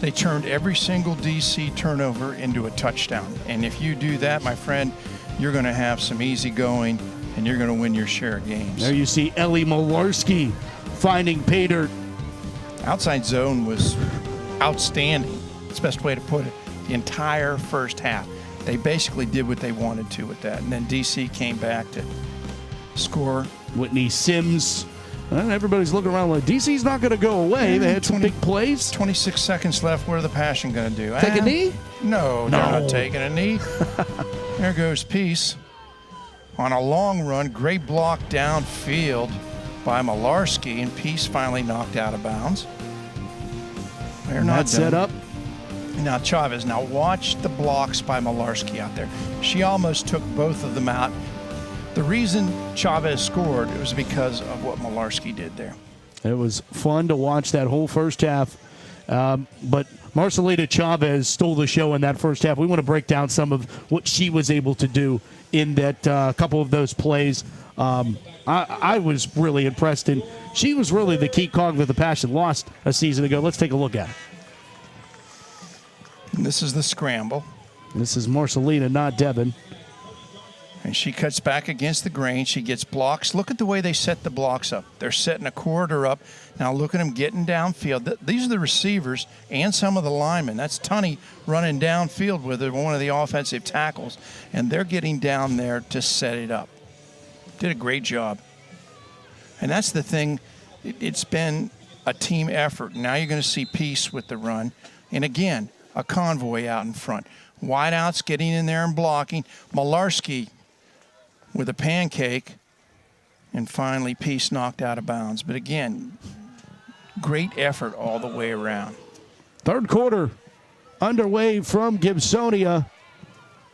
They turned every single DC turnover into a touchdown. And if you do that, my friend, you're going to have some easy going, and you're going to win your share of games. There you see Ellie Malarski finding pay dirt. Outside zone was outstanding. That's the best way to put it. The entire first half. They basically did what they wanted to with that. And then DC came back to score. Whitney Sims. Well, everybody's looking around like, DC's not going to go away. They had some big plays. 26 seconds left. What are the Passion going to do? Take a knee? No, they're not taking a knee. There goes Peace. On a long run, great block downfield by Malarski, and Peace finally knocked out of bounds. They're not set up. Now Chavez. Now watch the blocks by Malarski out there. She almost took both of them out. The reason Chavez scored, it was because of what Malarski did there. It was fun to watch that whole first half. But Marcelina Chavez stole the show in that first half. We want to break down some of what she was able to do in that couple of those plays. I was really impressed, and she was really the key cog that the Passion lost a season ago. Let's take a look at it. And this is the scramble. This is Marcelina, not Devin. And she cuts back against the grain. She gets blocks. Look at the way they set the blocks up. They're setting a corridor up. Now look at them getting downfield. These are the receivers and some of the linemen. That's Tunney running downfield with one of the offensive tackles. And they're getting down there to set it up. Did a great job. And that's the thing. It's been a team effort. Now you're going to see Peace with the run. And again, a convoy out in front. Wideouts getting in there and blocking. Malarski with a pancake, and finally Peace knocked out of bounds. But again, great effort all the way around. Third quarter underway from Gibsonia,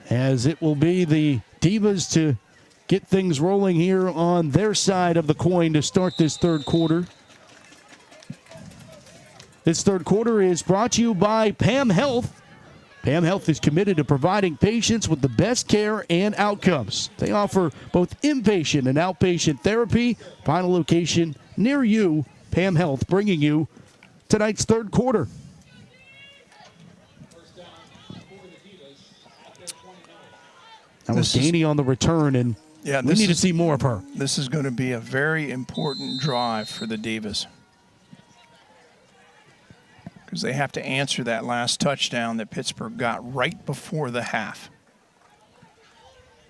as it will be the Divas to get things rolling here on their side of the coin to start this third quarter. This third quarter is brought to you by Pam Health. Pam Health is committed to providing patients with the best care and outcomes. They offer both inpatient and outpatient therapy. Find a location near you. Pam Health bringing you tonight's third quarter. That was Daney on the return, and we need to see more of her. This is going to be a very important drive for the Divas, because they have to answer that last touchdown that Pittsburgh got right before the half.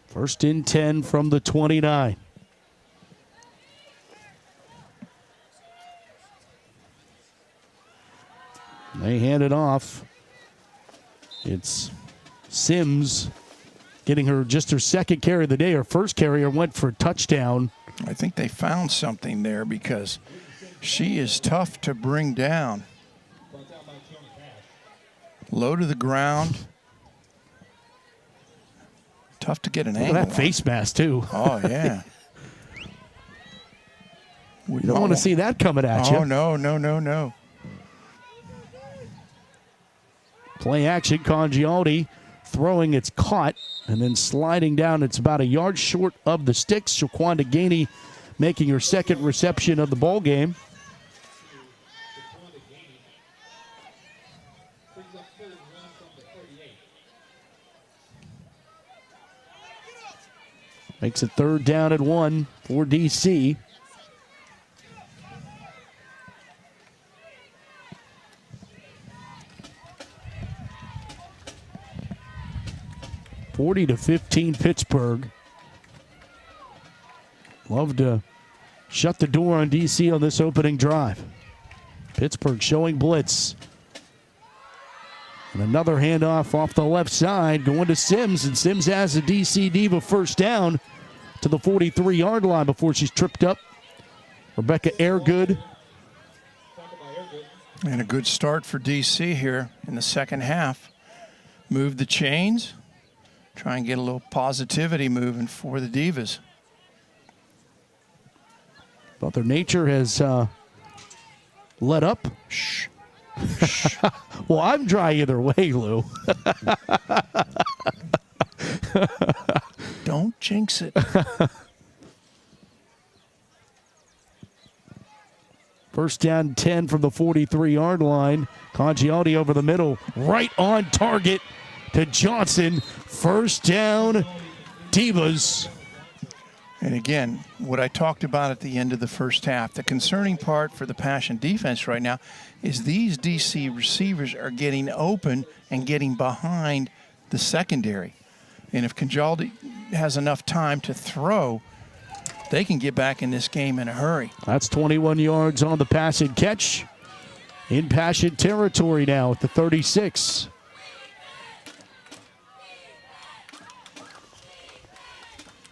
First and 10 from the 29. They hand it off. It's Sims getting her just her second carry of the day. Her first carrier went for a touchdown. I think they found something there, because she is tough to bring down. Low to the ground, Tough to get an Look angle. at that face mask, too. Oh, yeah. You don't want to see that coming at you. Oh, no. Play action, Congialdi throwing, it's caught, and then sliding down. It's about a yard short of the sticks. Shaquanda Gainey making her second reception of the ball game. Makes it 3rd down and 1 for DC. (40-15) Pittsburgh. Love to shut the door on DC on this opening drive. Pittsburgh showing blitz. And another handoff off the left side going to Sims, and Sims has a DC Diva first down to the 43-yard line before she's tripped up. Rebecca Airgood. And a good start for DC here in the second half. Move the chains. Try and get a little positivity moving for the Divas. Mother Nature has let up. Shh. Well, I'm dry either way, Lou. Don't jinx it. First down 10 from the 43-yard line. Congialdi over the middle. Right on target to Johnson. First down, Divas. And again, what I talked about at the end of the first half, the concerning part for the Passion defense right now is these DC receivers are getting open and getting behind the secondary. And if Congialdi has enough time to throw, they can get back in this game in a hurry. That's 21 yards on the pass and catch. In Passion territory now at the 36.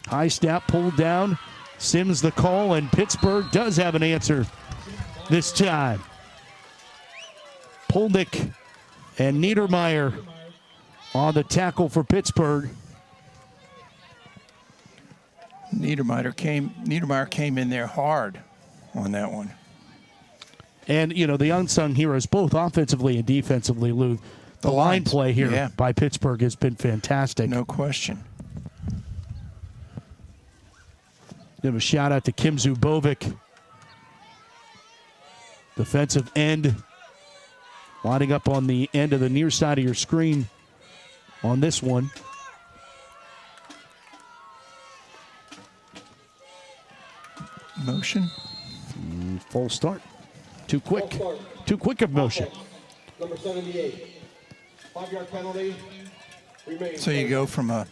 High snap pulled down. Sims the call, and Pittsburgh does have an answer this time. Polnick and Niedermeyer on the tackle for Pittsburgh. Niedermeyer came in there hard on that one. And, you know, the unsung heroes, both offensively and defensively, Lou. The line play here by Pittsburgh has been fantastic. No question. Give a shout out to Kim Zubovic, defensive end, lining up on the end of the near side of your screen on this one. Motion. Full start. Too quick. Too quick of motion. Number 78. 5-yard penalty. So you go from a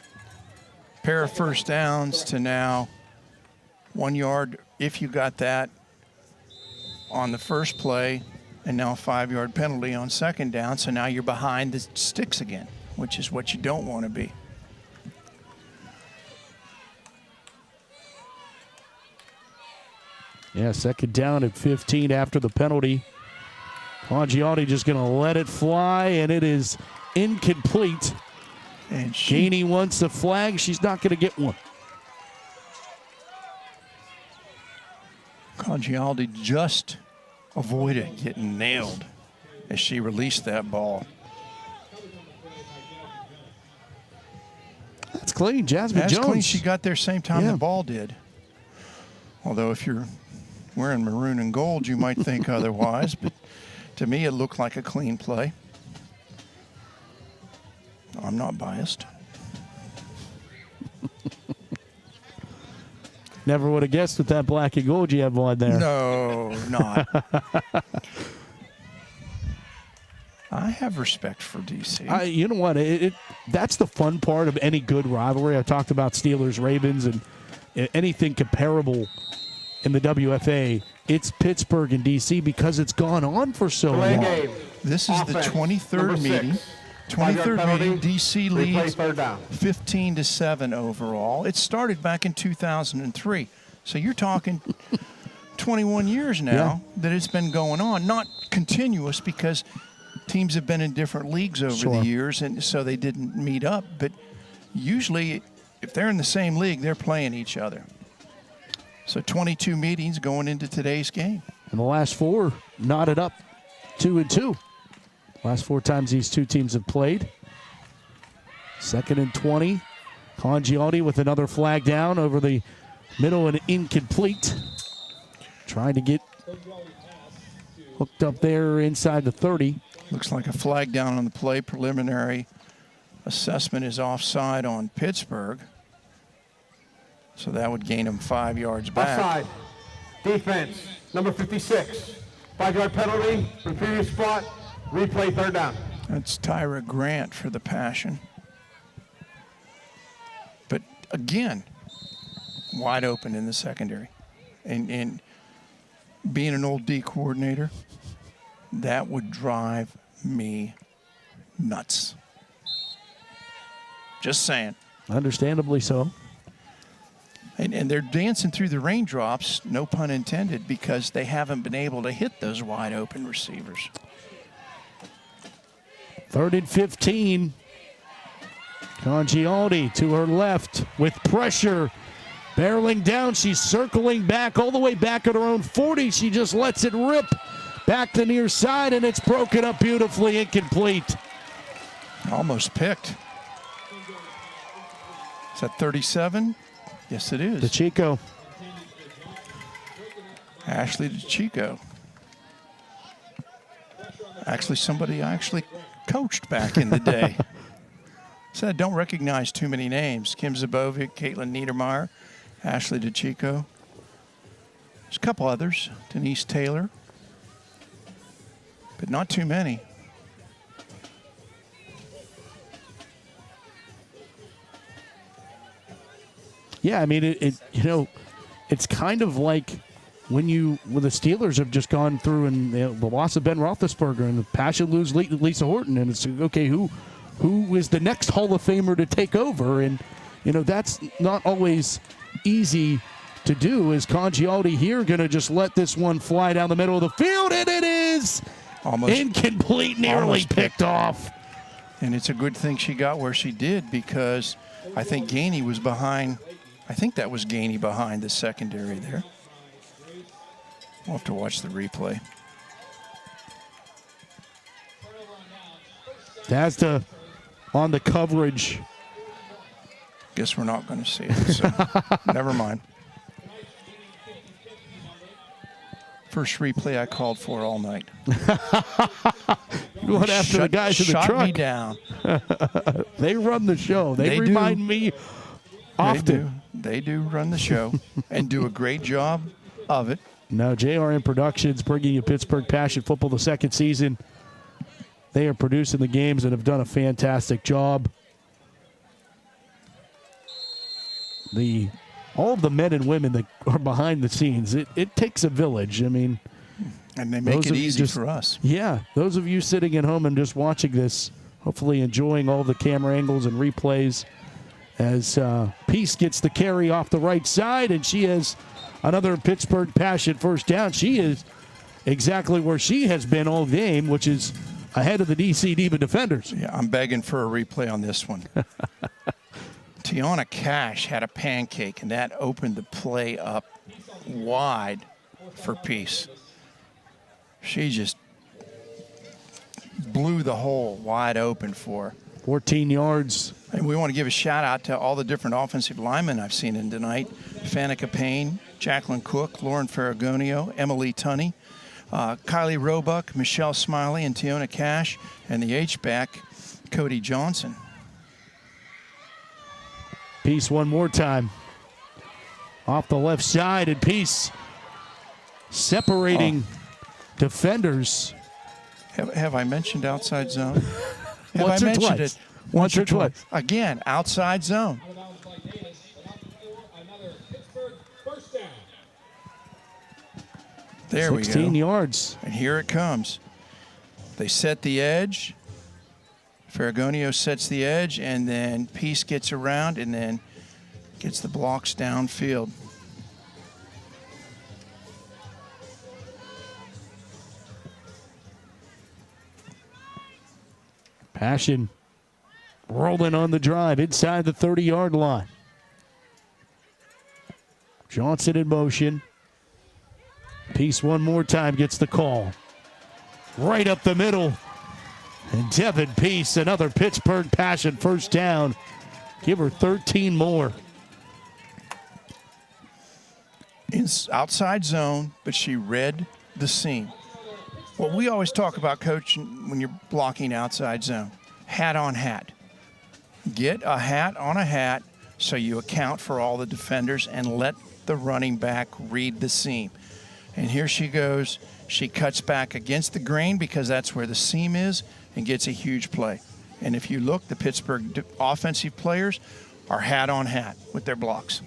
pair of first downs to now 1 yard if you got that on the first play, and now a 5-yard penalty on second down. So now you're behind the sticks again, which is what you don't want to be. Yeah, second down at 15 after the penalty. Congialdi just going to let it fly, and it is incomplete. And Gainey wants the flag. She's not going to get one. Congialdi just avoided getting nailed as she released that ball. That's clean. Jasmine That's Jones. clean. She got there same time the ball did. Although if you're wearing maroon and gold, you might think otherwise. But to me, it looked like a clean play. I'm not biased. Never would have guessed with that black and gold you have on there. No, not. I have respect for DC. You know what? That's the fun part of any good rivalry. I talked about Steelers-Ravens and anything comparable in the WFA. It's Pittsburgh and DC because it's gone on for so long. This is the 23rd meeting. 23rd meeting, DC leads 15-7 overall. It started back in 2003. So you're talking 21 years now that it's been going on. Not continuous because teams have been in different leagues over the years, and so they didn't meet up. But usually if they're in the same league, they're playing each other. So 22 meetings going into today's game. And the last 4 knotted up 2-2. Last 4 times these two teams have played. 2nd and 20. Congialdi with another flag down over the middle and incomplete. Trying to get hooked up there inside the 30. Looks like a flag down on the play. Preliminary assessment is offside on Pittsburgh. So that would gain him 5 yards back. Offside. Defense, number 56. 5-yard penalty from previous spot. Replay 3rd down. That's Tyra Grant for the Passion. But again, wide open in the secondary. And being an old D coordinator, that would drive me nuts. Just saying. Understandably so. And they're dancing through the raindrops, no pun intended, because they haven't been able to hit those wide open receivers. 3rd and 15. Congialdi to her left with pressure. Barreling down. She's circling back all the way back at her own 40. She just lets it rip back to near side, and it's broken up beautifully. Incomplete. Almost picked. Is that 37? Yes, it is. DeChico. Ashley DeChico. Actually, somebody I actually coached back in the day. So I don't recognize too many names. Kim Zabovic, Caitlin Niedermeyer, Ashley DeChico. There's a couple others. Denise Taylor. But not too many. Yeah, I mean, it's kind of like when the Steelers have just gone through and the loss of Ben Roethlisberger and the Passion lose Lisa Horton, and it's okay, who is the next Hall of Famer to take over? And that's not always easy to do. Is Congialdi here going to just let this one fly down the middle of the field? And it is almost incomplete, nearly picked off. And it's a good thing she got where she did, because I think Gainey was behind. I think that was Gainey behind the secondary there. We'll have to watch the replay. Dazda on the coverage. Guess we're not going to see it, so never mind. First replay I called for all night. You went after the guys in the truck. Shot me down. They run the show. They remind me often. They do run the show and do a great job of it. Now, JRM Productions bringing you Pittsburgh Passion Football the 2nd season. They are producing the games and have done a fantastic job. All of the men and women that are behind the scenes, it takes a village. I mean, and they make it easy for us. Yeah, those of you sitting at home and just watching this, hopefully enjoying all the camera angles and replays, as Peace gets the carry off the right side, and she has another Pittsburgh Passion first down. She is exactly where she has been all game, which is ahead of the DC Diva defenders. Yeah, I'm begging for a replay on this one. Tiana Cash had a pancake, and that opened the play up wide for Peace. She just blew the hole wide open for her. 14 yards. And we want to give a shout out to all the different offensive linemen I've seen in tonight. Fanica Payne, Jacqueline Cook, Lauren Ferragonio, Emily Tunney, Kylie Roebuck, Michelle Smiley, and Tiona Cash, and the H-back, Cody Johnson. Peace one more time. Off the left side, and Peace separating defenders. Have I mentioned outside zone? Have Once I or mentioned twice. it? Once or twice. Again, outside zone. There we go. 16 yards. And here it comes. They set the edge. Ferragonio sets the edge, and then Peace gets around and then gets the blocks downfield. Passion rolling on the drive inside the 30-yard line. Johnson in motion. Peace one more time gets the call. Right up the middle. And Devin Peace, another Pittsburgh Passion first down. Give her 13 more. Outside zone, but she read the seam. Well, we always talk about, Coach, when you're blocking outside zone, hat on hat. Get a hat on a hat so you account for all the defenders and let the running back read the seam. And here she goes. She cuts back against the grain because that's where the seam is and gets a huge play. And if you look, the Pittsburgh offensive players are hat on hat with their blocks.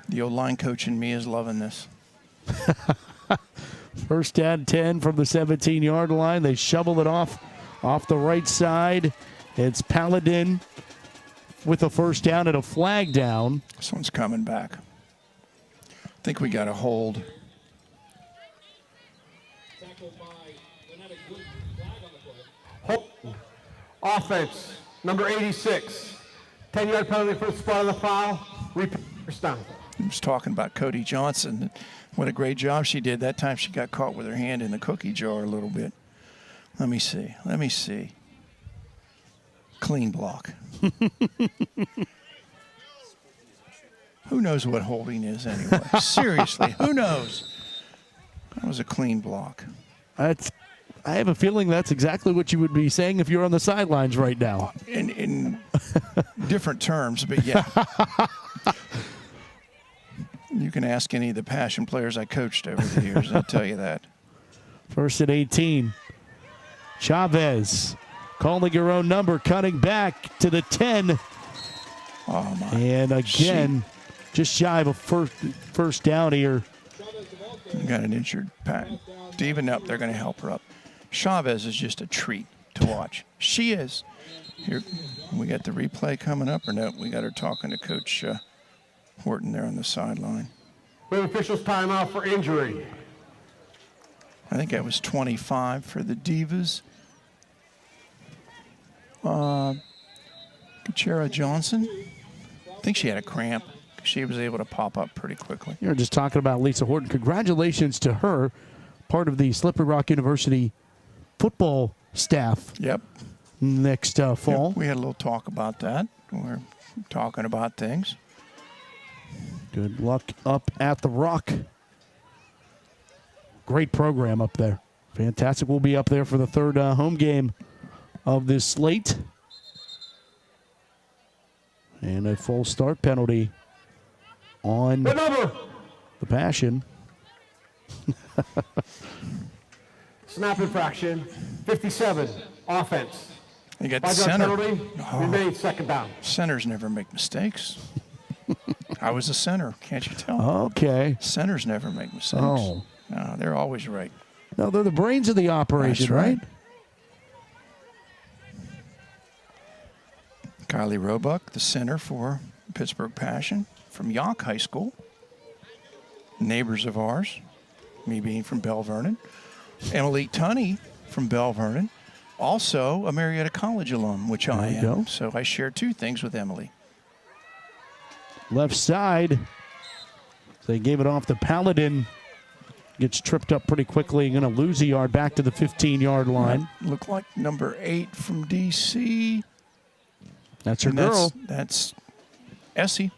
The old line coach in me is loving this. First down 10 from the 17-yard line. They shovel it off the right side. It's Paladin with a first down and a flag down. This one's coming back. I think we got a hold. Offense, number 86. 10-yard penalty for the spot on the foul. Repeat first down. I was talking about Cody Johnson. What a great job she did. That time she got caught with her hand in the cookie jar a little bit. Let me see. Clean block. Who knows what holding is anyway? Seriously, who knows? That was a clean block. I have a feeling that's exactly what you would be saying if you're on the sidelines right now. In different terms, but yeah. You can ask any of the Passion players I coached over the years. I'll tell you that. First and 18. Chavez calling her own number, cutting back to the 10. Oh, my. And again, just shy of a first down here. Got an injured Pat. To even up, they're going to help her up. Chavez is just a treat to watch. She is. Here, we got the replay coming up, or no? We got her talking to Coach Horton there on the sideline. We have officials timeout for injury. I think that was 25 for the Divas. Kachera Johnson. I think she had a cramp. She was able to pop up pretty quickly. You're just talking about Lisa Horton. Congratulations to her, part of the Slippery Rock University football staff. Yep. Next fall. Yep, we had a little talk about that. We're talking about things. Good luck up at the Rock. Great program up there. Fantastic. We'll be up there for the third home game of this slate. And a full start penalty on the Passion. Snap infraction, 57, offense. You got the center. Penalty, remains second down. Centers never make mistakes. I was a center, can't you tell? Okay. Centers never make mistakes. Oh. No, they're always right. No, they're the brains of the operation, right? Kylie Roebuck, the center for Pittsburgh Passion from Yonk High School. Neighbors of ours, me being from Belle Vernon. Emily Tunney from Belle Vernon, also a Marietta College alum, which I am. So I share two things with Emily. Left side. They gave it off to Paladin. Gets tripped up pretty quickly. Going to lose a yard back to the 15-yard line. Look like number 8 from D.C. That's her girl. That's Essie.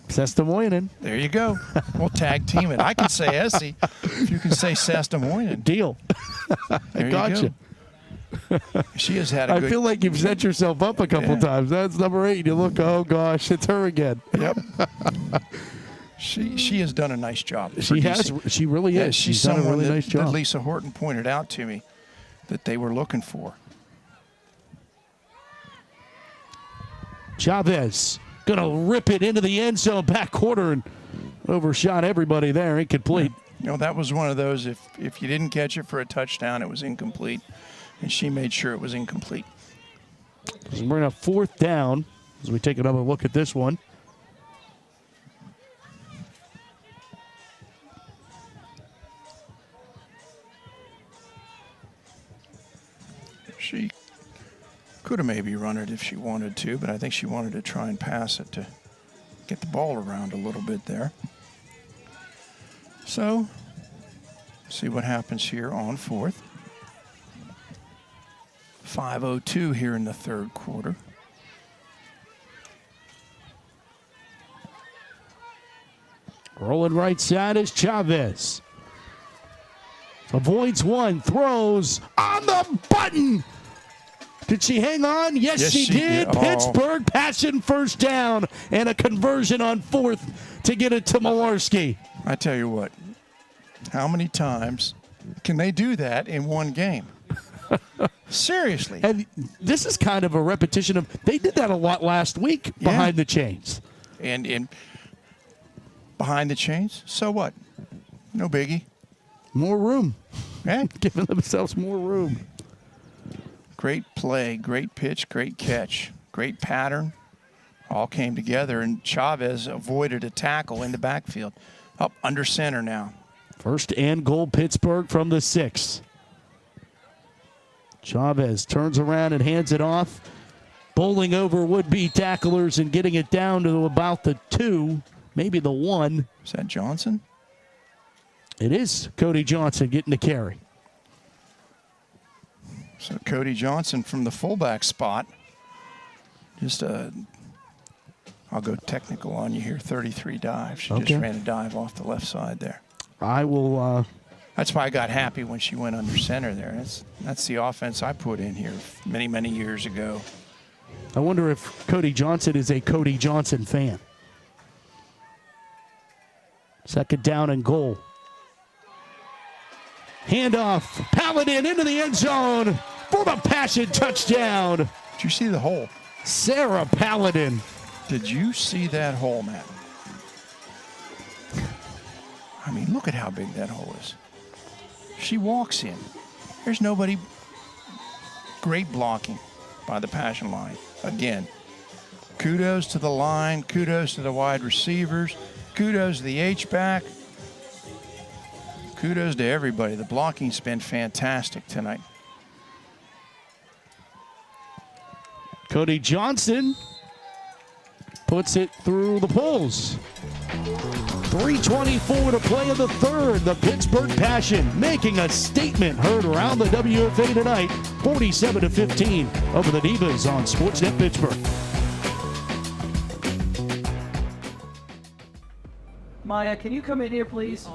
Sestamoinen. There you go. We'll tag team it. I can say Essie if you can say Sestamoinen. Deal. I gotcha. She has had a good... I feel like you've set yourself up a couple times. That's number 8. You look, oh, gosh, it's her again. Yep. She has done a nice job. She has. She really is. She's done a someone really nice job. that Lisa Horton pointed out to me that they were looking for. Chavez going to rip it into the end zone, back quarter, and overshot everybody there. Incomplete. You know, that was one of those, if you didn't catch it for a touchdown, it was incomplete. And she made sure it was incomplete. So we're in a fourth down as we take another look at this one. She could have maybe run it if she wanted to, but I think she wanted to try and pass it to get the ball around a little bit there. So, see what happens here on fourth. 5:02 here in the third quarter. Rolling right side is Chavez. Avoids one, throws on the button. Did she hang on? Yes, she did. Oh. Pittsburgh passing first down and a conversion on fourth to get it to Malarski. I tell you what, how many times can they do that in one game? Seriously. And this is kind of a repetition of, they did that a lot last week behind the chains. And behind the chains, so what? No biggie. More room. Yeah. Giving themselves more room. Great play, great pitch, great catch, great pattern. All came together, and Chavez avoided a tackle in the backfield. Up under center now. First and goal, Pittsburgh from the 6. Chavez turns around and hands it off, bowling over would-be tacklers and getting it down to about the 2, maybe the 1. Is that Johnson? It is Cody Johnson getting the carry. So Cody Johnson from the fullback spot. Just I'll go technical on you here. 33 dive. She just ran a dive off the left side there. I will. That's why I got happy when she went under center there. That's the offense I put in here many, many years ago. I wonder if Cody Johnson is a Cody Johnson fan. Second down and goal. Handoff. Paladin into the end zone for the Passion touchdown. Did you see the hole? Sarah Paladin. Did you see that hole, Matt? I mean, look at how big that hole is. She walks in. There's nobody. Great blocking by the Passion line. Again, kudos to the line. Kudos to the wide receivers. Kudos to the H-back. Kudos to everybody. The blocking's been fantastic tonight. Cody Johnson puts it through the poles. 3:24 to play in the third. The Pittsburgh Passion making a statement, heard around the WFA tonight. 47-15 over the Divas on Sportsnet Pittsburgh. Maya, can you come in here, please?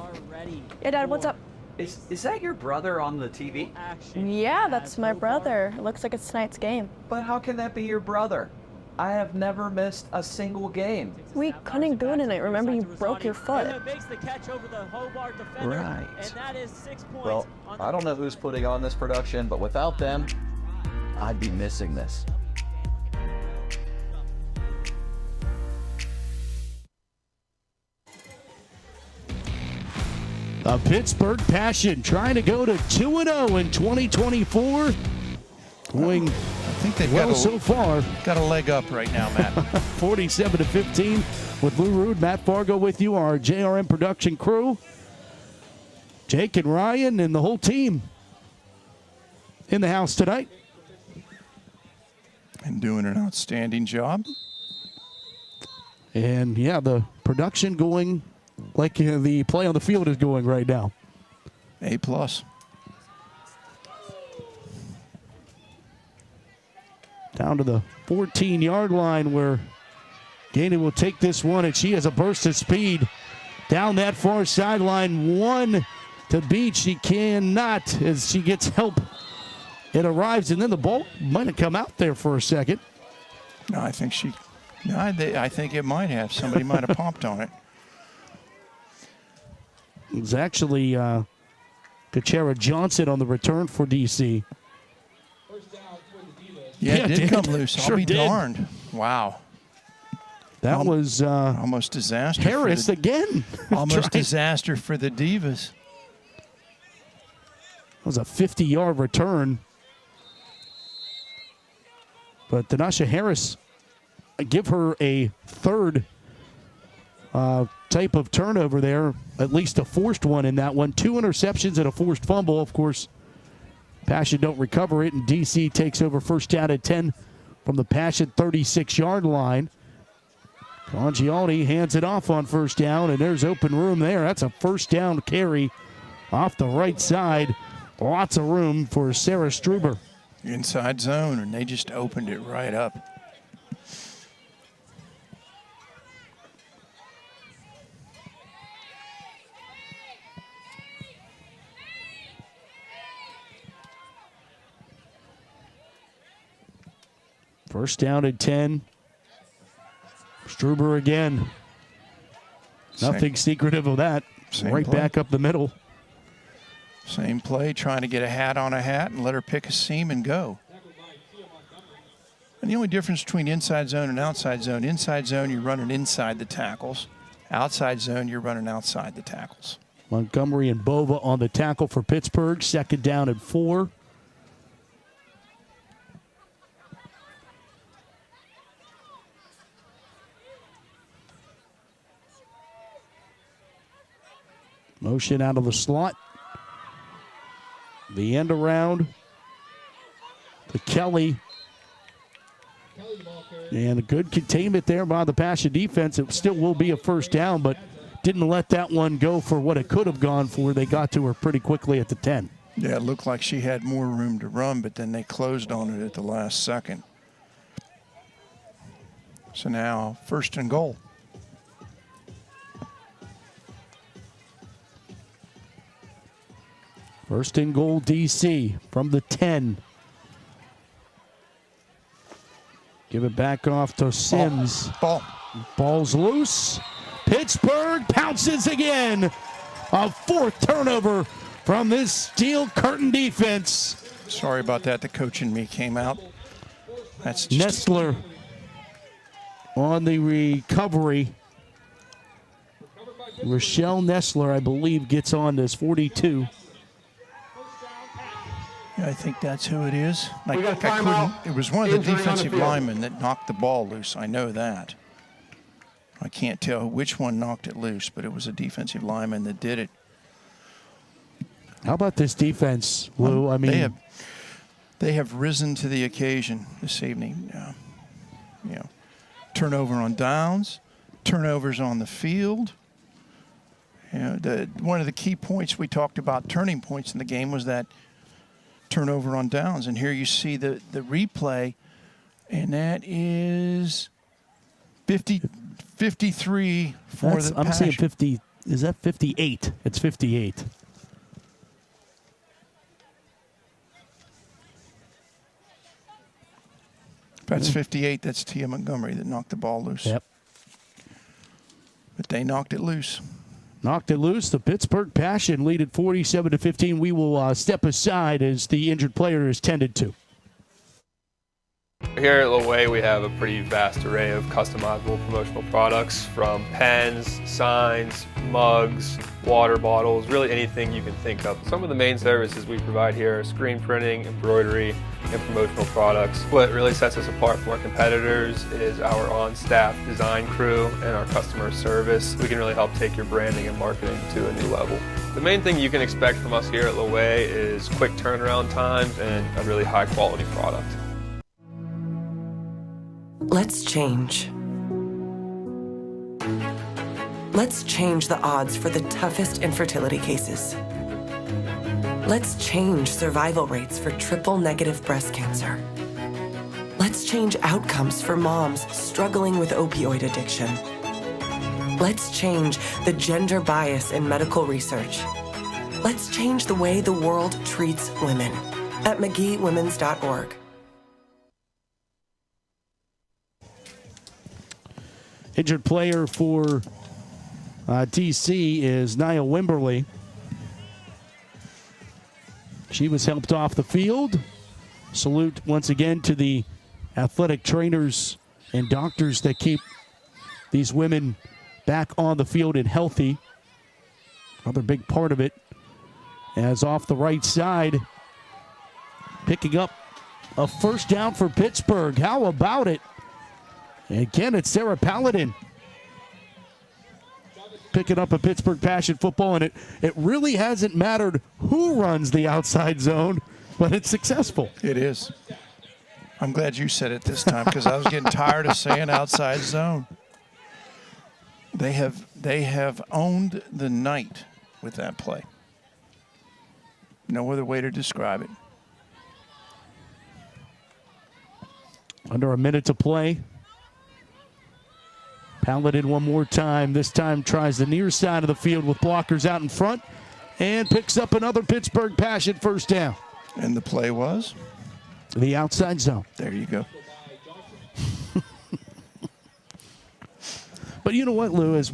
Yeah, Dad, what's up? Is that your brother on the TV? Yeah, that's my brother. It looks like it's tonight's game. But how can that be your brother? I have never missed a single game. We couldn't go tonight. Remember, you broke your foot. Right. Well, I don't know who's putting on this production, but without them, I'd be missing this. The Pittsburgh Passion trying to go to 2-0 in 2024. Going I think they've well got so far. Got a leg up right now, Matt. 47-15 with Lou Rude, Matt Fargo with you, our JRM production crew. Jake and Ryan and the whole team in the house tonight. And doing an outstanding job. And yeah, the production going like the play on the field is going right now. A+. Down to the 14-yard line where Gainey will take this one, and she has a burst of speed down that far sideline. One to beat. She cannot as she gets help. It arrives, and then the ball might have come out there for a second. No, I think she. No, I think it might have. Somebody might have popped on it. It was actually Kachera Johnson on the return for DC. Yeah, it did come loose. Sure I'll be did. darned. Wow. That was almost disaster. Harris again. Almost disaster for the Divas. That was a 50-yard return. But Danasha Harris, give her a third type of turnover there, at least a forced one in that one. 2 interceptions and a forced fumble. Of course, Passion don't recover it, and DC takes over first down at 10 from the Passion 36-yard line. Congialdi hands it off on first down, and there's open room there. That's a first down carry off the right side. Lots of room for Sarah Struber. Inside zone, and they just opened it right up. First down at 10. Struber again. Nothing secretive of that. Right play. back up the middle. Same play, trying to get a hat on a hat and let her pick a seam and go. And the only difference between inside zone and outside zone, you're running inside the tackles. Outside zone, you're running outside the tackles. Montgomery and Bova on the tackle for Pittsburgh. Second down at 4. Motion out of the slot. The end around to Kelly. And a good containment there by the Passion defense. It still will be a first down, but didn't let that one go for what it could have gone for. They got to her pretty quickly at the 10. Yeah, it looked like she had more room to run, but then they closed on it at the last second. So now, first and goal. First and goal, DC from the 10. Give it back off to Sims. Ball's loose. Pittsburgh pounces again. A fourth turnover from this steel curtain defense. Sorry about that. The coach in me came out. That's just Nestler on the recovery. Rochelle Nestler, I believe, gets on this 42. I think that's who it is. We got timeout. It was one of the Injury on the defensive field. linemen that knocked the ball loose. I know that. I can't tell which one knocked it loose, but it was a defensive lineman that did it. How about this defense, Lou? I mean, they have risen to the occasion this evening. Turnover on downs, turnovers on the field. One of the key points we talked about, turning points in the game, was that turnover on downs. And here you see the replay, and that is 53 for the I'm saying 50. Is that 58? It's 58. That's 58. That's Tia Montgomery that knocked the ball loose. Yep. But they knocked it loose. Knocked it loose. The Pittsburgh Passion lead at 47-15. We will step aside as the injured player is tended to. Here at Loway, we have a pretty vast array of customizable promotional products, from pens, signs, mugs, water bottles, really anything you can think of. Some of the main services we provide here are screen printing, embroidery, and promotional products. What really sets us apart from our competitors is our on-staff design crew and our customer service. We can really help take your branding and marketing to a new level. The main thing you can expect from us here at Loway is quick turnaround times and a really high quality product. Let's change. Let's change the odds for the toughest infertility cases. Let's change survival rates for triple-negative breast cancer. Let's change outcomes for moms struggling with opioid addiction. Let's change the gender bias in medical research. Let's change the way the world treats women at McGeeWomens.org. Injured player for DC is Nia Wimberly. She was helped off the field. Salute once again to the athletic trainers and doctors that keep these women back on the field and healthy. Another big part of it, as off the right side, picking up a first down for Pittsburgh. How about it? And again, it's Sarah Paladin picking up a Pittsburgh Passion football, and it really hasn't mattered who runs the outside zone, but it's successful. It is. I'm glad you said it this time, because I was getting tired of saying outside zone. They have owned the night with that play. No other way to describe it. Under a minute to play. Paladin one more time. This time tries the near side of the field with blockers out in front and picks up another Pittsburgh Passion first down. And the play was? The outside zone. There you go. But you know what, Lou, is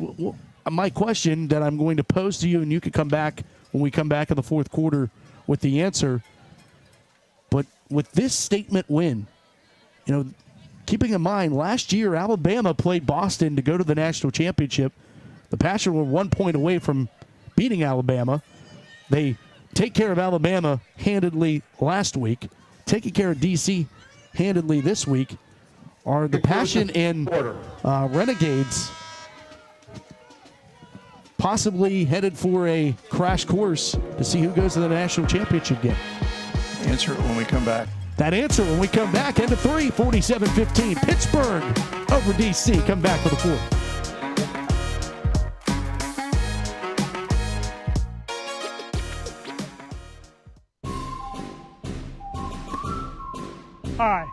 my question that I'm going to pose to you, and you can come back when we come back in the fourth quarter with the answer. But with this statement win, you know, keeping in mind, last year Alabama played Boston to go to the national championship. The Passion were 1 point away from beating Alabama. They take care of Alabama handedly last week, taking care of D.C. handedly this week. Are the Passion and Renegades possibly headed for a crash course to see who goes to the national championship game? Answer it when we come back. That answer when we come back. End of 3, 47-15. Pittsburgh over D.C. Come back for the fourth. Hi,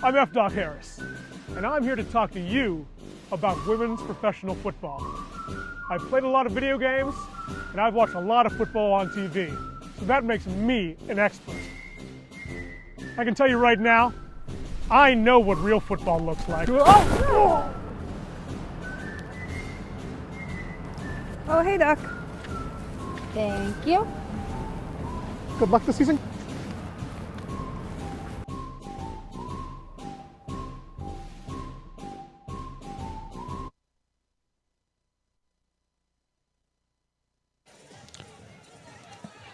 I'm F. Doc Harris, and I'm here to talk to you about women's professional football. I've played a lot of video games, and I've watched a lot of football on TV, so that makes me an expert. I can tell you right now, I know what real football looks like. Oh, hey, Doc. Thank you. Good luck this season.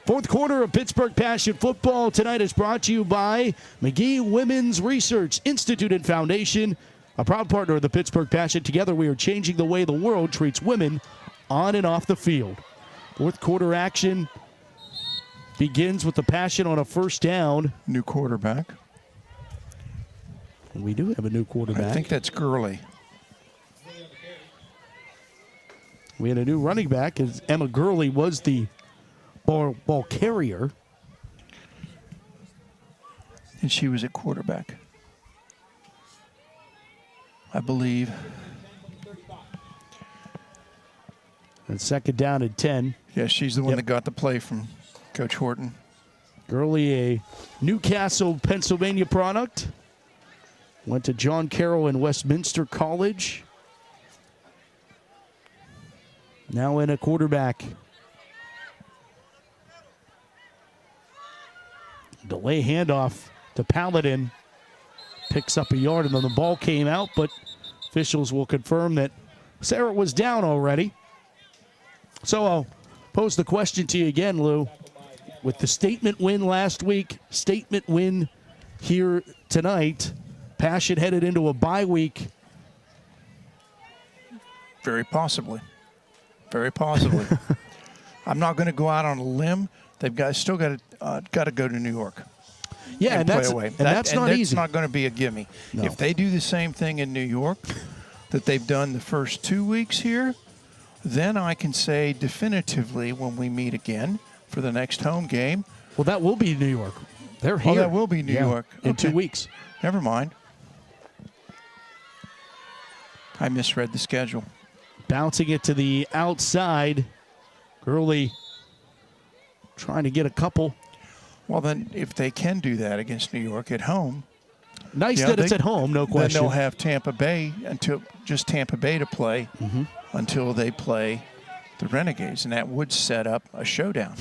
Fourth quarter of Pittsburgh Passion Football tonight is brought to you by McGee Women's Research Institute and Foundation, a proud partner of the Pittsburgh Passion. Together we are changing the way the world treats women on and off the field. Fourth quarter action begins with the Passion on a first down. New quarterback. We do have a new quarterback. I think that's Gurley. We had a new running back, as Emma Gurley was the ball carrier. And she was at quarterback, I believe. And second down and 10. Yeah, she's the one that got the play from Coach Horton. Gurley, a Newcastle, Pennsylvania product. Went to John Carroll and Westminster College. Now in a quarterback. Delay handoff to Paladin. Picks up a yard, and then the ball came out, but officials will confirm that Sarah was down already. So I'll pose the question to you again, Lou. With the statement win last week, statement win here tonight, Passion headed into a bye week. Very possibly. Very possibly. I'm not going to go out on a limb. They've still got to go to New York. Yeah, and that's away. And that's not easy. It's not going to be a gimme. No. If they do the same thing in New York that they've done the first 2 weeks here, then I can say definitively when we meet again for the next home game. Well, that will be New York. They're here. Oh, that will be New York. In 2 weeks. Never mind. I misread the schedule. Bouncing it to the outside. Gurley trying to get a couple. Well, then, if they can do that against New York at home. Nice that it's at home, no question. Then they'll have Tampa Bay just Tampa Bay to play until they play the Renegades, and that would set up a showdown.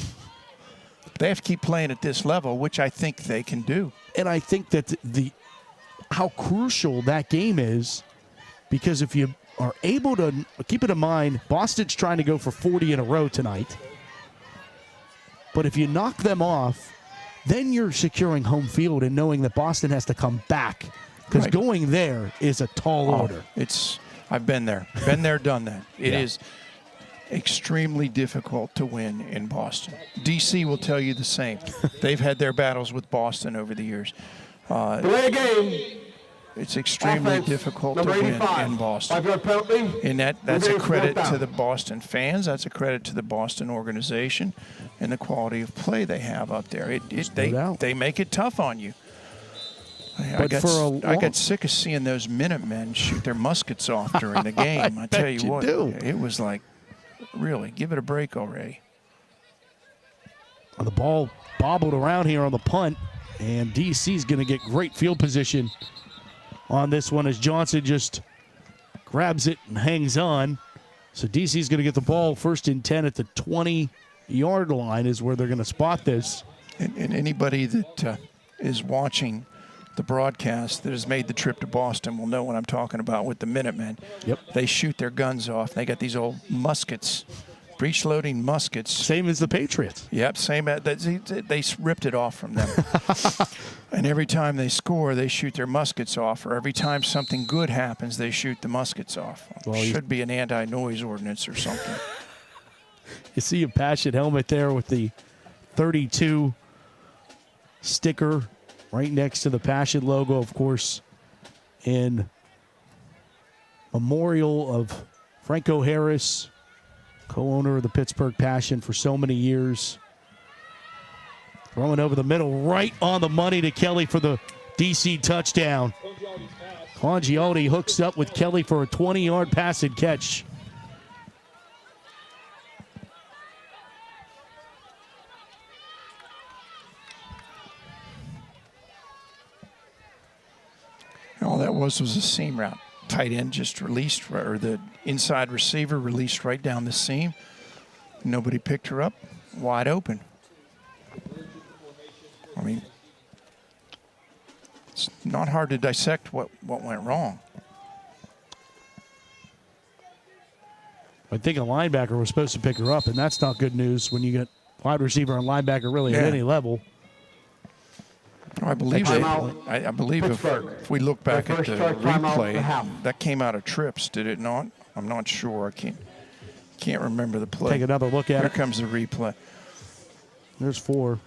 They have to keep playing at this level, which I think they can do. And I think that how crucial that game is, because if you are able to keep it in mind, Boston's trying to go for 40 in a row tonight. But if you knock them off, then you're securing home field and knowing that Boston has to come back, because going there is a tall order. I've been there, done that. It is extremely difficult to win in Boston. DC will tell you the same. They've had their battles with Boston over the years. Delay game. It's extremely Offense, difficult to number win 85. in Boston. 5-yard penalty. And that's a Remains credit fourth to down. the Boston fans. That's a credit to the Boston organization and the quality of play they have up there. They make it tough on you. I got sick of seeing those Minutemen shoot their muskets off during the game. I tell you what, it was like, really, give it a break already. The ball bobbled around here on the punt, and DC's going to get great field position on this one as Johnson just grabs it and hangs on. So DC's going to get the ball first and 10 at the 20-yard line is where they're going to spot this. And anybody that is watching the broadcast that has made the trip to Boston will know what I'm talking about with the Minutemen. Yep. They shoot their guns off. They got these old muskets, breech-loading muskets. Same as the Patriots. Yep, same. They ripped it off from them. And every time they score, they shoot their muskets off. Or every time something good happens, they shoot the muskets off. Well, should be an anti-noise ordinance or something. You see a Passion helmet there with the 32 sticker right next to the Passion logo, of course, in memorial of Franco Harris, co-owner of the Pittsburgh Passion for so many years. Throwing over the middle, right on the money to Kelly for the DC touchdown. Congialdi hooks up with Kelly for a 20-yard pass and catch. All that was a seam route. Tight end just released, or the inside receiver released right down the seam. Nobody picked her up. Wide open. I mean, it's not hard to dissect what went wrong. I think a linebacker was supposed to pick her up, and that's not good news when you get wide receiver and linebacker really at any level. I believe I believe if we look back at the replay, that came out of trips, did it not? I'm not sure. I can't remember the play. Take another look at it. Here comes the replay. There's 4.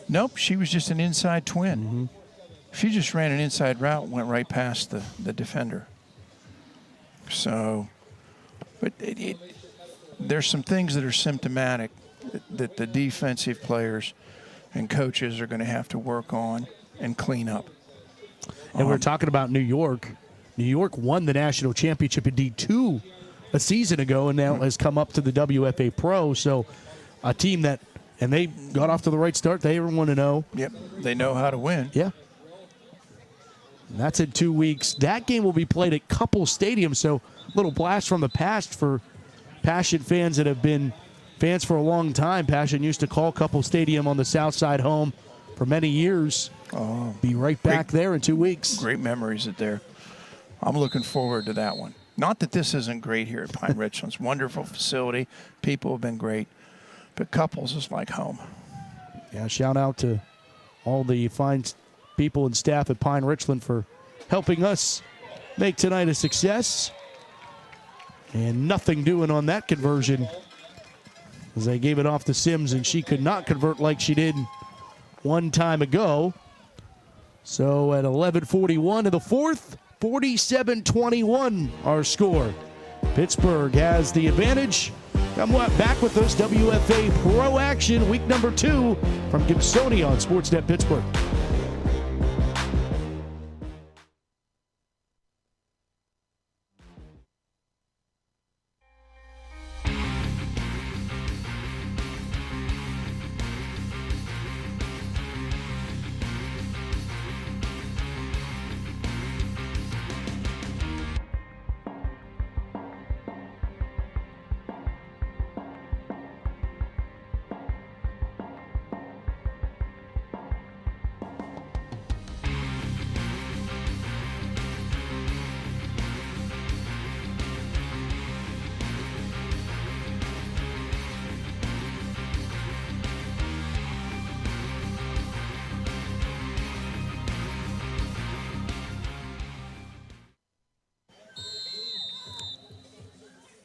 Nope, she was just an inside twin. She just ran an inside route, went right past the defender. So, but there's some things that are symptomatic that the defensive players and coaches are going to have to work on and clean up. And we're talking about New York. New York won the national championship in D2 a season ago and now has come up to the WFA Pro. So a team that, and they got off to the right start. They everyone to know. Yep, they know how to win. Yeah. And that's in 2 weeks. That game will be played at Couple Stadium. So a little blast from the past for Passion fans that have been fans for a long time. Passion used to call Couple Stadium on the South Side home for many years. Oh, be right back there in 2 weeks. Great memories there. I'm looking forward to that one. Not that this isn't great here at Pine-Richland. It's a wonderful facility. People have been great. But Couples is like home. Yeah, shout out to all the fine people and staff at Pine-Richland for helping us make tonight a success. And nothing doing on that conversion as they gave it off to Sims, and she could not convert like she did one time ago. So at 11:41 of the fourth, 47-21 our score. Pittsburgh has the advantage. Come back with us, WFA Pro Action, week number 2 from Gibsonia on Sportsnet Pittsburgh.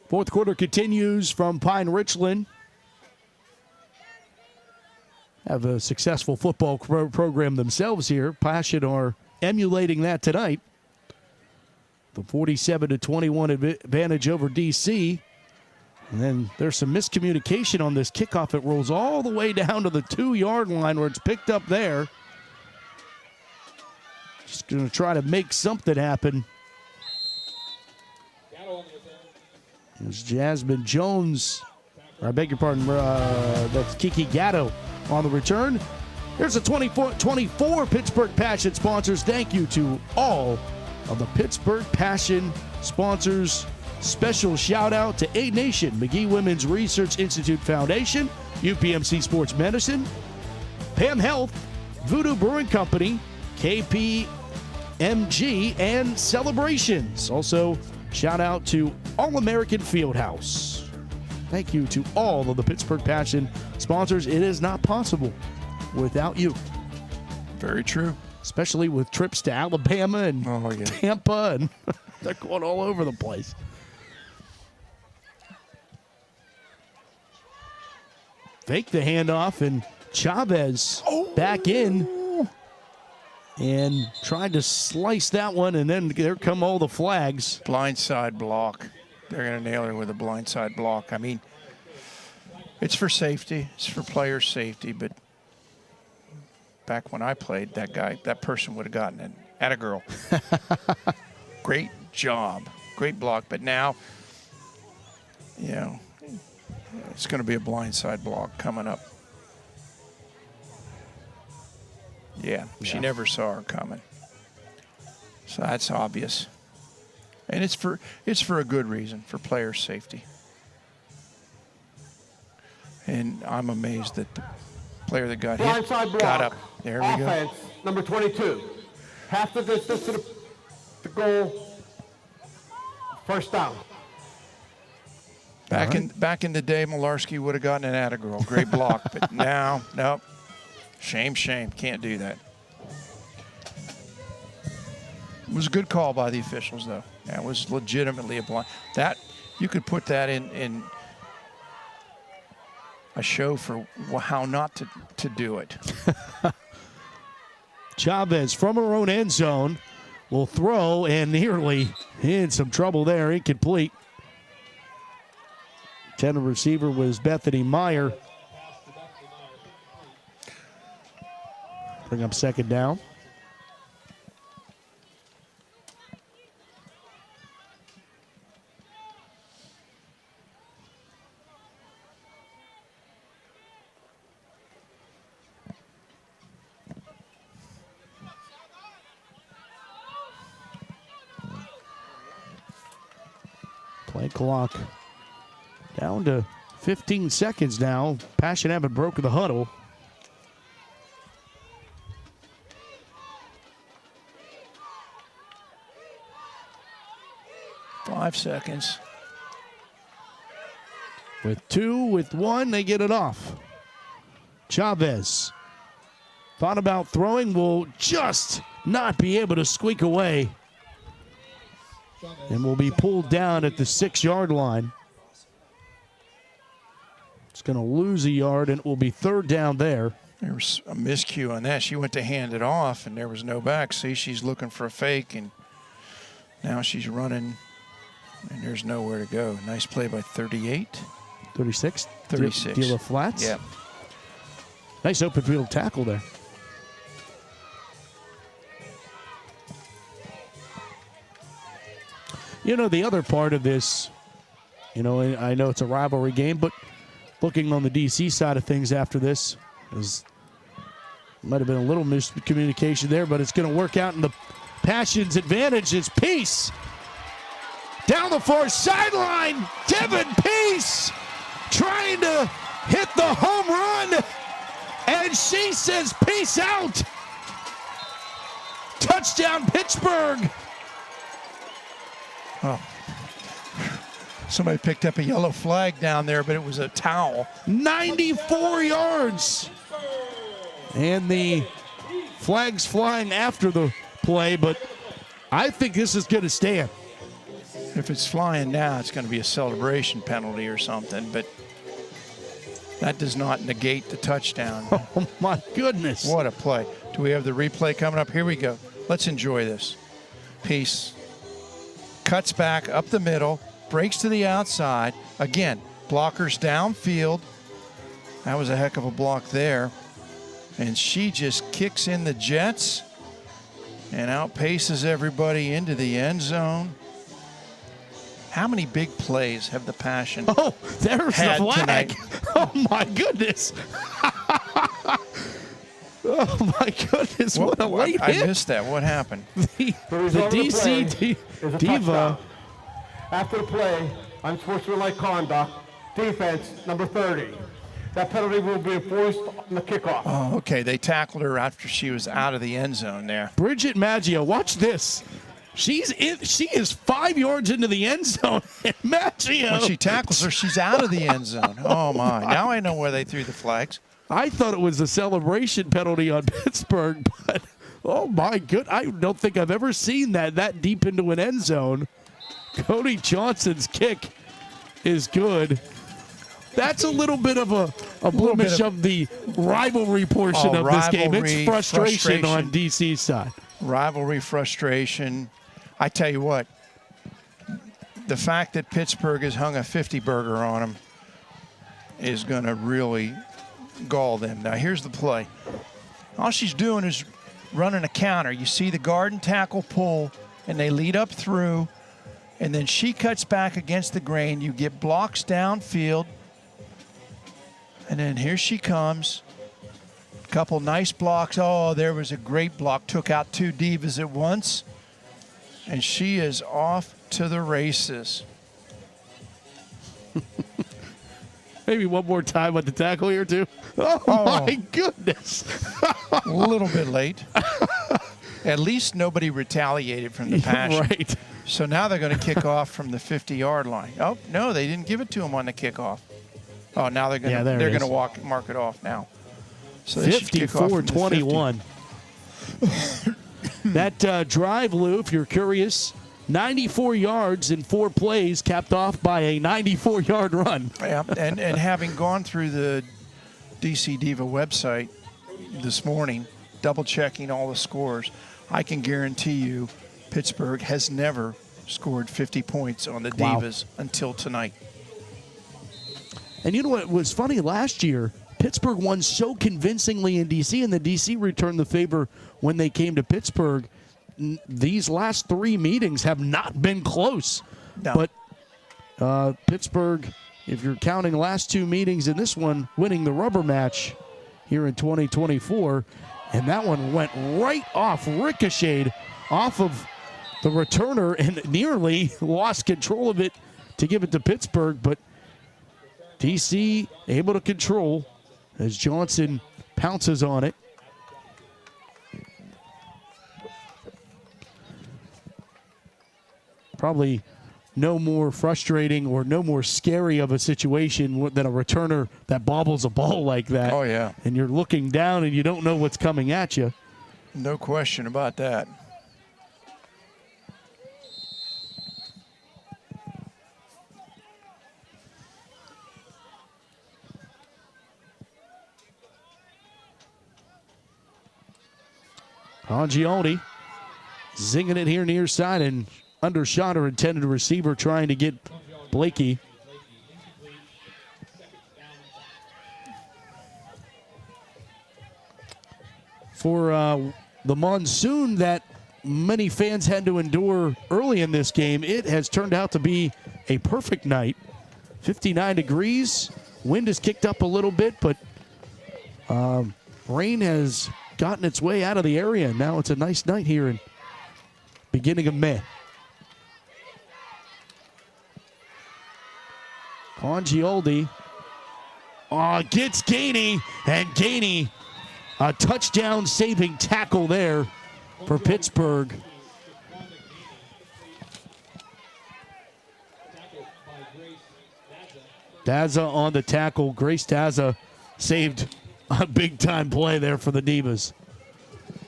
Fourth quarter continues from Pine-Richland. have a successful football program themselves here. Passion are emulating that tonight. The 47-21 advantage over DC. And then there's some miscommunication on this kickoff. It rolls all the way down to the 2-yard line where it's picked up there. Just going to try to make something happen. There's Jasmine Jones. I beg your pardon. That's Kiki Gatto on the return. Here's the 24 Pittsburgh Passion sponsors. Thank you to all of the Pittsburgh Passion sponsors. Special shout out to A Nation, McGee Women's Research Institute Foundation, UPMC Sports Medicine, Pam Health, Voodoo Brewing Company, KPMG, and Celebrations. Also, shout out to All American Fieldhouse. Thank you to all of the Pittsburgh Passion sponsors. It is not possible without you. Very true. Especially with trips to Alabama and Tampa, and they're going all over the place. Fake the handoff, and Chavez back in and tried to slice that one, and then there come all the flags. Blindside block. They're going to nail her with a blindside block. I mean, it's for safety. It's for player safety, but back when I played, that person would have gotten it. Atta girl. Great job. Great block. But now, it's going to be a blindside block coming up. Yeah, she never saw her coming. So that's obvious. And it's for a good reason, for player safety. And I'm amazed that the player that got hit got up. There we go. Offense, number 22. Half the distance to the goal. First down. Back in the day, Malarski would have gotten an atta girl. Great block. But now, nope. Shame. Can't do that. It was a good call by the officials, though. That was legitimately a blind. That you could put that in a show for how not to do it. Chavez from her own end zone will throw, and nearly in some trouble there. Incomplete. Tender receiver was Bethany Meyer. Bring up second down. Play clock down to 15 seconds now. Passion haven't broken the huddle. Five seconds. With 2, with 1, they get it off. Chavez thought about throwing, will just not be able to squeak away. And will be pulled down at the 6-yard line. It's going to lose a yard, and it will be third down there. There was a miscue on that. She went to hand it off, and there was no back. See, she's looking for a fake, and now she's running, and there's nowhere to go. Nice play by 38. 36? 36. Deal of flats? Yeah. Nice open field tackle there. You know, the other part of this, I know it's a rivalry game, but looking on the DC side of things after this, might have been a little miscommunication there, but it's going to work out in the Passion's advantage. It's Peace. Down the far sideline, Devin Peace trying to hit the home run, and she says peace out. Touchdown, Pittsburgh. Oh. Somebody picked up a yellow flag down there, but it was a towel. 94 yards. And the flag's flying after the play, but I think this is going to stand. If it's flying now, it's going to be a celebration penalty or something, but That does not negate the touchdown. Oh, my goodness. What a play. Do we have the replay coming up? Here we go. Let's enjoy this. Peace. Cuts back up the middle, breaks to the outside. Again, blockers downfield. That was a heck of a block there. And she just kicks in the jets and outpaces everybody into the end zone. How many big plays have the Passion Oh, there's the flag. tonight? Oh, my goodness. Oh, my goodness. What a late I hit. missed that. What happened? The DC Diva. After the play, unsportsmanlike conduct, defense, number 30. That penalty will be enforced on the kickoff. Oh, okay. They tackled her after she was out of the end zone there. Bridget Maggio, watch this. She is 5 yards into the end zone. And Maggio. When she tackles her, she's out of the end zone. Oh, my. Now I know where they threw the flags. I thought it was a celebration penalty on Pittsburgh, but oh, my good. I don't think I've ever seen that deep into an end zone. Cody Johnson's kick is good. That's a little bit of a blemish of the rivalry portion of this game. It's frustration on DC's side. Rivalry, frustration. I tell you what, the fact that Pittsburgh has hung a 50 burger on them is going to really gall them. Now, here's the play. All she's doing is running a counter. You see the guard and tackle pull, and they lead up through, and then she cuts back against the grain. You get blocks downfield, and then here she comes. Couple nice blocks. Oh, there was a great block. Took out two Divas at once. And she is off to the races. Maybe one more time with the tackle here, too. Oh, my goodness. A little bit late. At least nobody retaliated from the Passion. Right. So now they're going to kick off from the 50-yard line. Oh, no, they didn't give it to them on the kickoff. Oh, now they're going to mark it off now. So 54-21. That drive, Lou, if you're curious, 94 yards in 4 plays, capped off by a 94-yard run. Yeah, and having gone through the DC Diva website this morning, double-checking all the scores, I can guarantee you Pittsburgh has never scored 50 points on the Divas until tonight. And you know what was funny? Last year, Pittsburgh won so convincingly in D.C., and the D.C. returned the favor when they came to Pittsburgh. These last 3 meetings have not been close. No. But Pittsburgh, if you're counting the last 2 meetings in this one, winning the rubber match here in 2024, and that one went right off, ricocheted off of the returner and nearly lost control of it to give it to Pittsburgh, but D.C. able to control as Johnson pounces on it. Probably no more frustrating or no more scary of a situation than a returner that bobbles a ball like that. Oh, yeah. And you're looking down and you don't know what's coming at you. No question about that. Angioli zinging it here near side and undershot her intended receiver trying to get Blakey. For the monsoon that many fans had to endure early in this game, it has turned out to be a perfect night. 59 degrees. Wind has kicked up a little bit, but rain has gotten its way out of the area. Now it's a nice night here in beginning of May. Congioldi gets Gainey, and Gainey, a touchdown saving tackle there for Pittsburgh. Daza on the tackle. Grace Daza saved a big-time play there for the Divas.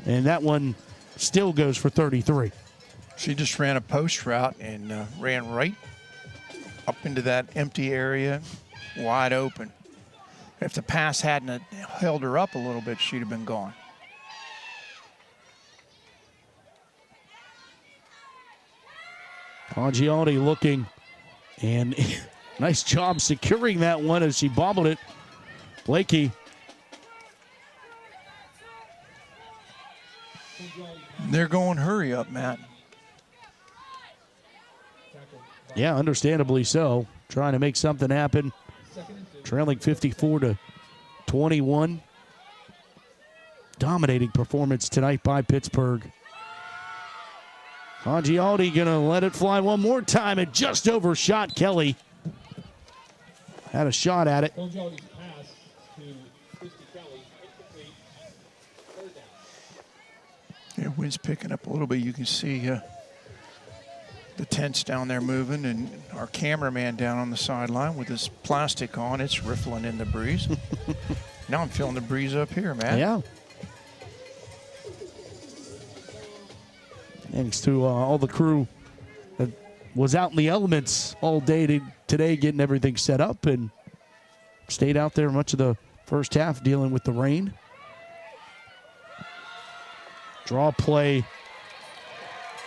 And that one still goes for 33. She just ran a post route and ran right up into that empty area, wide open. If the pass hadn't held her up a little bit, she'd have been gone. Congialdi looking, and nice job securing that one as she bobbled it. Blakey. They're going hurry up, Matt. Yeah, understandably so. Trying to make something happen. Trailing 54-21. Dominating performance tonight by Pittsburgh. Congialdi gonna let it fly one more time. It just overshot Kelly. Had a shot at it. Yeah, wind's picking up a little bit. You can see the tents down there moving, and our cameraman down on the sideline with his plastic on. It's riffling in the breeze. Now I'm feeling the breeze up here, man. Yeah. Thanks to all the crew that was out in the elements all day today getting everything set up and stayed out there much of the first half dealing with the rain. Draw play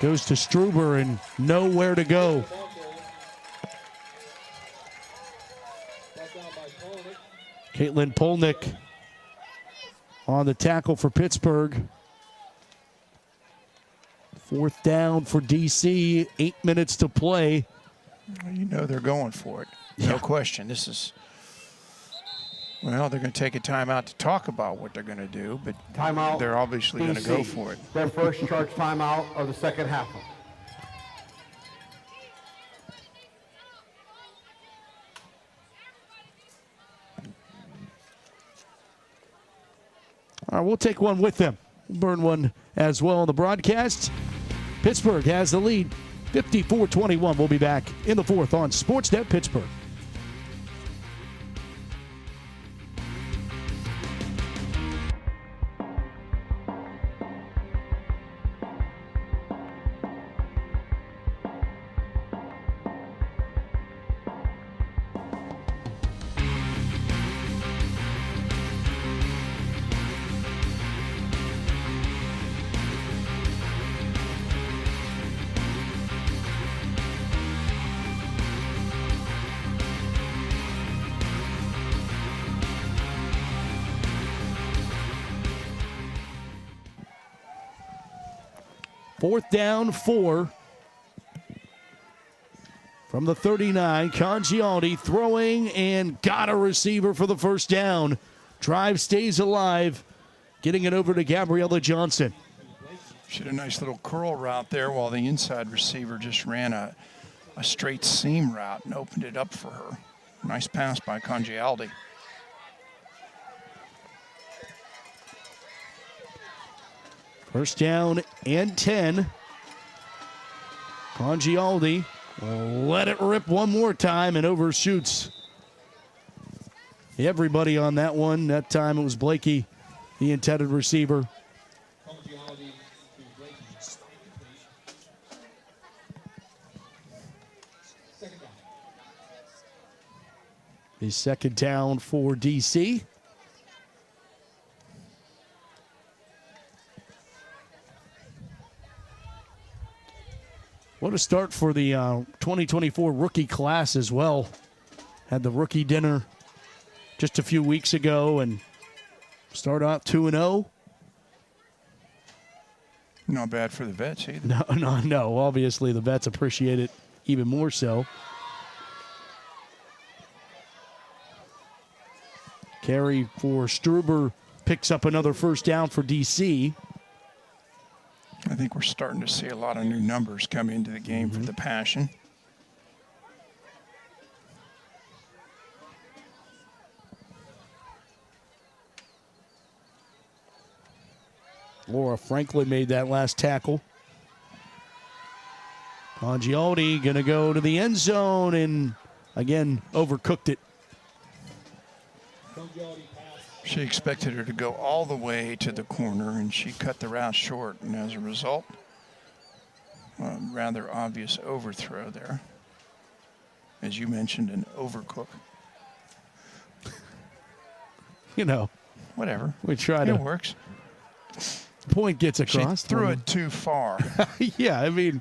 goes to Struber and nowhere to go. Caitlin Polnick on the tackle for Pittsburgh. 4th down for DC, 8 minutes to play. You know they're going for it. No question. This is, well, they're going to take a timeout to talk about what they're going to do, but Timeout. they're obviously going to DC. go for it. Their first charge timeout of the second half. All right, we'll take one with them. We'll burn one as well on the broadcast. Pittsburgh has the lead, 54-21. We'll be back in the 4th on Sportsnet Pittsburgh. Fourth down, 4. From the 39, Congialdi throwing and got a receiver for the first down. Drive stays alive, getting it over to Gabriella Johnson. She had a nice little curl route there while the inside receiver just ran a straight seam route and opened it up for her. Nice pass by Congialdi. First down and 10. Congialdi let it rip one more time and overshoots everybody on that one. That time it was Blakey, the intended receiver. The second down for DC. What a start for the 2024 rookie class as well. Had the rookie dinner just a few weeks ago and start out 2-0. Not bad for the vets either. No. Obviously, the vets appreciate it even more so. Carry for Struber picks up another first down for DC. I think we're starting to see a lot of new numbers come into the game for the Passion. Laura Franklin made that last tackle. Congialdi going to go to the end zone and, again, overcooked it. She expected her to go all the way to the corner, and she cut the route short. And as a result, a rather obvious overthrow there. As you mentioned, an overcook. you know. Whatever. We try to. It works. Point gets across. She threw it too far. Yeah, I mean,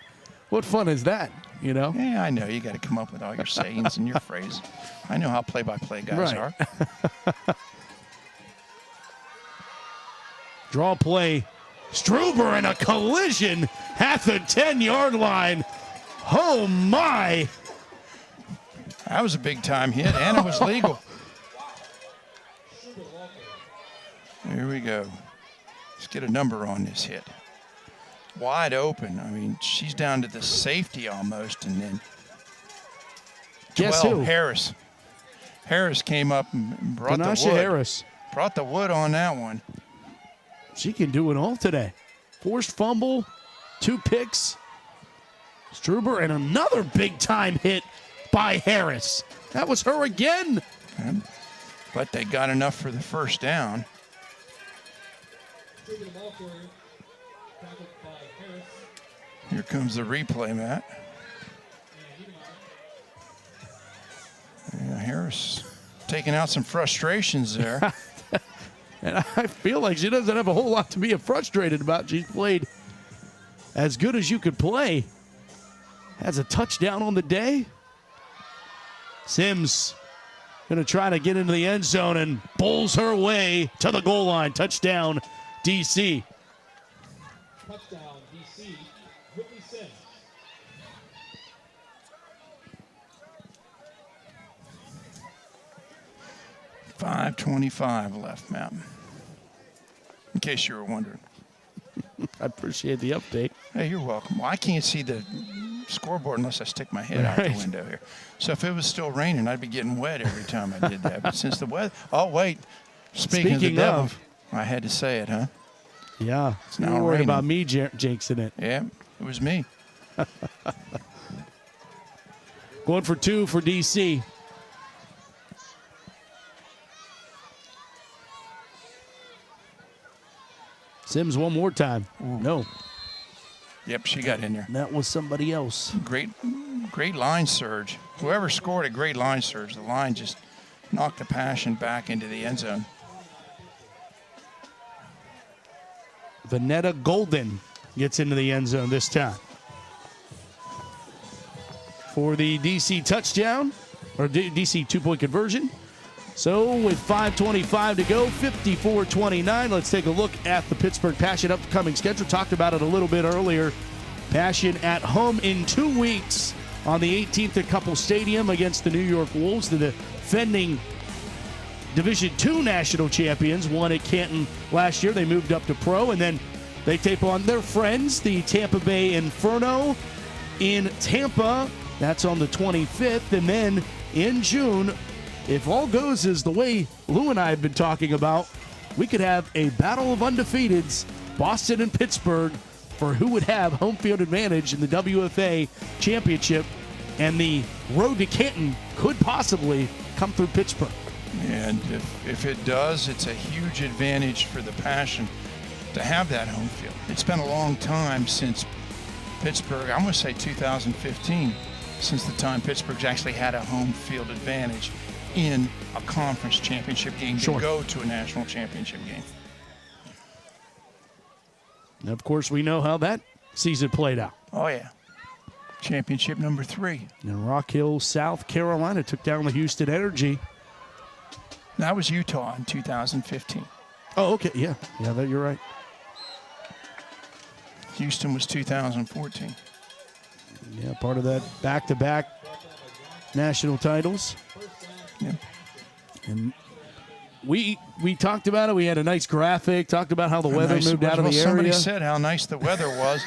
what fun is that, you know? Yeah, I know. You got to come up with all your sayings and your phrases. I know how play-by-play guys are. Draw play. Struber in a collision at the 10-yard line. Oh, my. That was a big-time hit, and it was legal. Here we go. Let's get a number on this hit. Wide open. I mean, she's down to the safety almost, and then 12, guess who? Harris. Harris came up and brought the wood. Harris. Brought the wood on that one. She can do it all today. Forced fumble, 2 picks. Struber and another big-time hit by Harris. That was her again. But they got enough for the first down. Here comes the replay, Matt. Yeah, Harris taking out some frustrations there. And I feel like she doesn't have a whole lot to be frustrated about. She's played as good as you could play. Has a touchdown on the day. Sims going to try to get into the end zone and bowls her way to the goal line. Touchdown, DC. Touchdown, DC. Whitney Sims. $5:25 left, Matt. In case you were wondering. I appreciate the update. Hey, you're welcome. Well, I can't see the scoreboard unless I stick my head out the window here. So if it was still raining, I'd be getting wet every time I did that. But since the weather... Oh, wait. Speaking of the devil, I had to say it, huh? Yeah. It's now You're worried raining. about me jinxing it. Yeah, it was me. Going for 2 for DC. Sims one more time. Ooh. No. Yep, she got in there. That was somebody else. Great line surge. Whoever scored a great line surge, the line just knocked the passion back into the end zone. Vanetta Golden gets into the end zone this time. For the DC touchdown, or DC 2-point conversion. So with 5:25 to go, 54-29, let's take a look at the Pittsburgh Passion upcoming schedule. Talked about it a little bit earlier. Passion at home in 2 weeks on the 18th at Couple Stadium against the New York Wolves, the defending Division II national champions. Won at Canton last year. They moved up to pro, and then they take on their friends, the Tampa Bay Inferno in Tampa. That's on the 25th, and then in June, if all goes as the way Lou and I have been talking about, we could have a battle of undefeateds, Boston and Pittsburgh, for who would have home field advantage in the WFA championship, and the road to Canton could possibly come through Pittsburgh. And if it does, it's a huge advantage for the Passion to have that home field. It's been a long time since Pittsburgh, I'm going to say 2015, since the time Pittsburgh's actually had a home field advantage in a conference championship game to go to a national championship game. And of course, we know how that season played out. Oh, yeah. Championship number 3. And Rock Hill, South Carolina took down the Houston Energy. That was Utah in 2015. Oh, okay. Yeah, you're right. Houston was 2014. Yeah, part of that back-to-back national titles. Yeah. And we talked about it. We had a nice graphic, talked about how the weather moved out of the area. Somebody said how nice the weather was.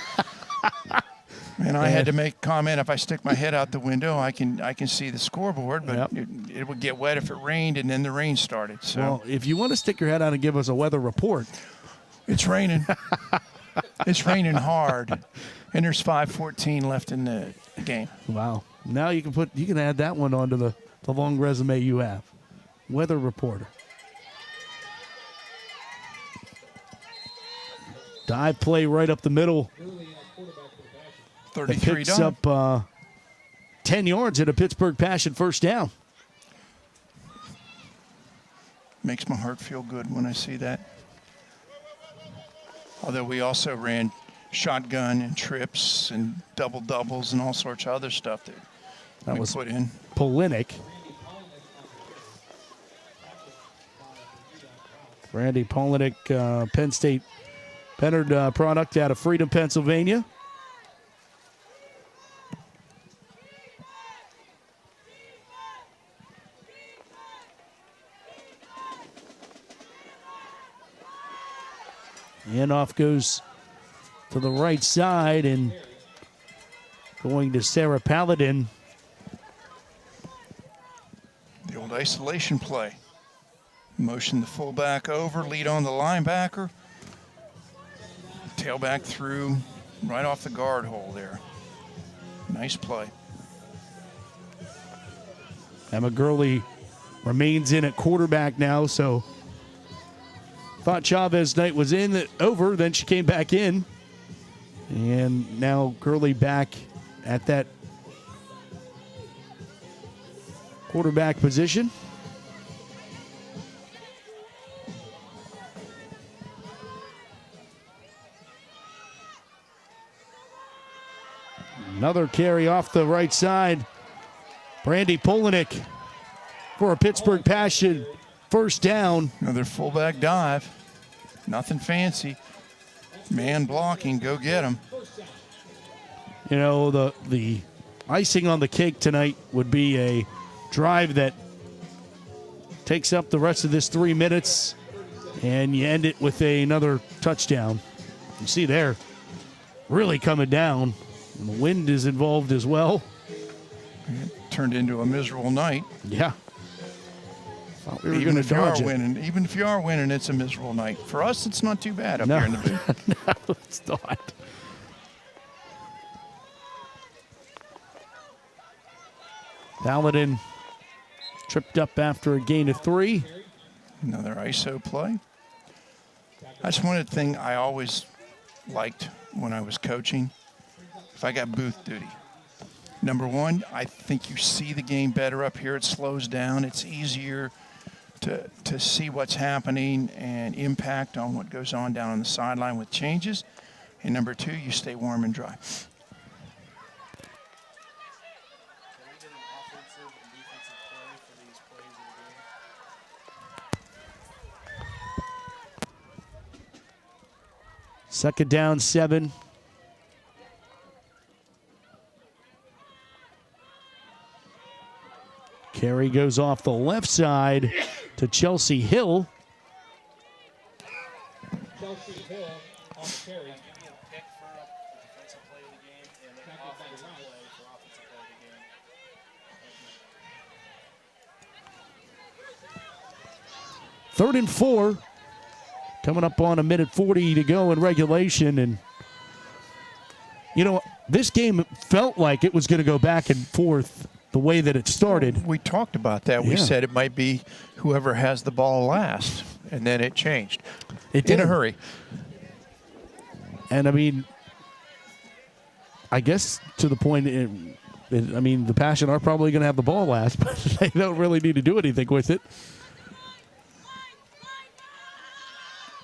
And I had to make a comment, if I stick my head out the window, I can see the scoreboard, but it would get wet if it rained, and then the rain started. So well, if you want to stick your head out and give us a weather report. It's raining. It's raining hard. And there's 5:14 left in the game. Wow. Now you can add that one onto the long resume you have. Weather reporter. Dive play right up the middle. 33 picks up 10 yards at a Pittsburgh Passion first down. Makes my heart feel good when I see that. Although we also ran shotgun and trips and double-doubles and all sorts of other stuff that we was put in. Polinick. Randy Polinick, Penn State Pennard product out of Freedom, Pennsylvania. Handoff goes to the right side and going to Sarah Paladin. The old isolation play. Motion the fullback over, lead on the linebacker. Tailback through, right off the guard hole there. Nice play. Emma Gurley remains in at quarterback now, so thought Chavez night was over, then she came back in. And now Gurley back at that quarterback position. Another carry off the right side. Brandy Polinick for a Pittsburgh Passion first down. Another fullback dive. Nothing fancy. Man blocking, go get him. You know, the icing on the cake tonight would be a drive that takes up the rest of this 3 minutes, and you end it with another touchdown. You see there, really coming down. And the wind is involved as well. It turned into a miserable night. Yeah. Thought we were Even going if to you dodge are it. winning, even if you are winning, it's a miserable night. For us, it's not too bad up here in the booth. No, it's not. Paladin tripped up after a gain of 3. Another ISO play. That's one of the things I always liked when I was coaching. If I got booth duty. Number one, I think you see the game better up here. It slows down. It's easier to see what's happening and impact on what goes on down on the sideline with changes. And number two, you stay warm and dry. Second down, 7. Carry goes off the left side to Chelsea Hill. Chelsea Hill on the carry. Third and 4. Coming up on 1:40 to go in regulation. And, you know, this game felt like it was going to go back and forth the way that it started. We talked about that. We said it might be whoever has the ball last, and then it changed. It did. In a hurry. And, I mean, I guess to the point, I mean, the Passion are probably going to have the ball last, but they don't really need to do anything with it.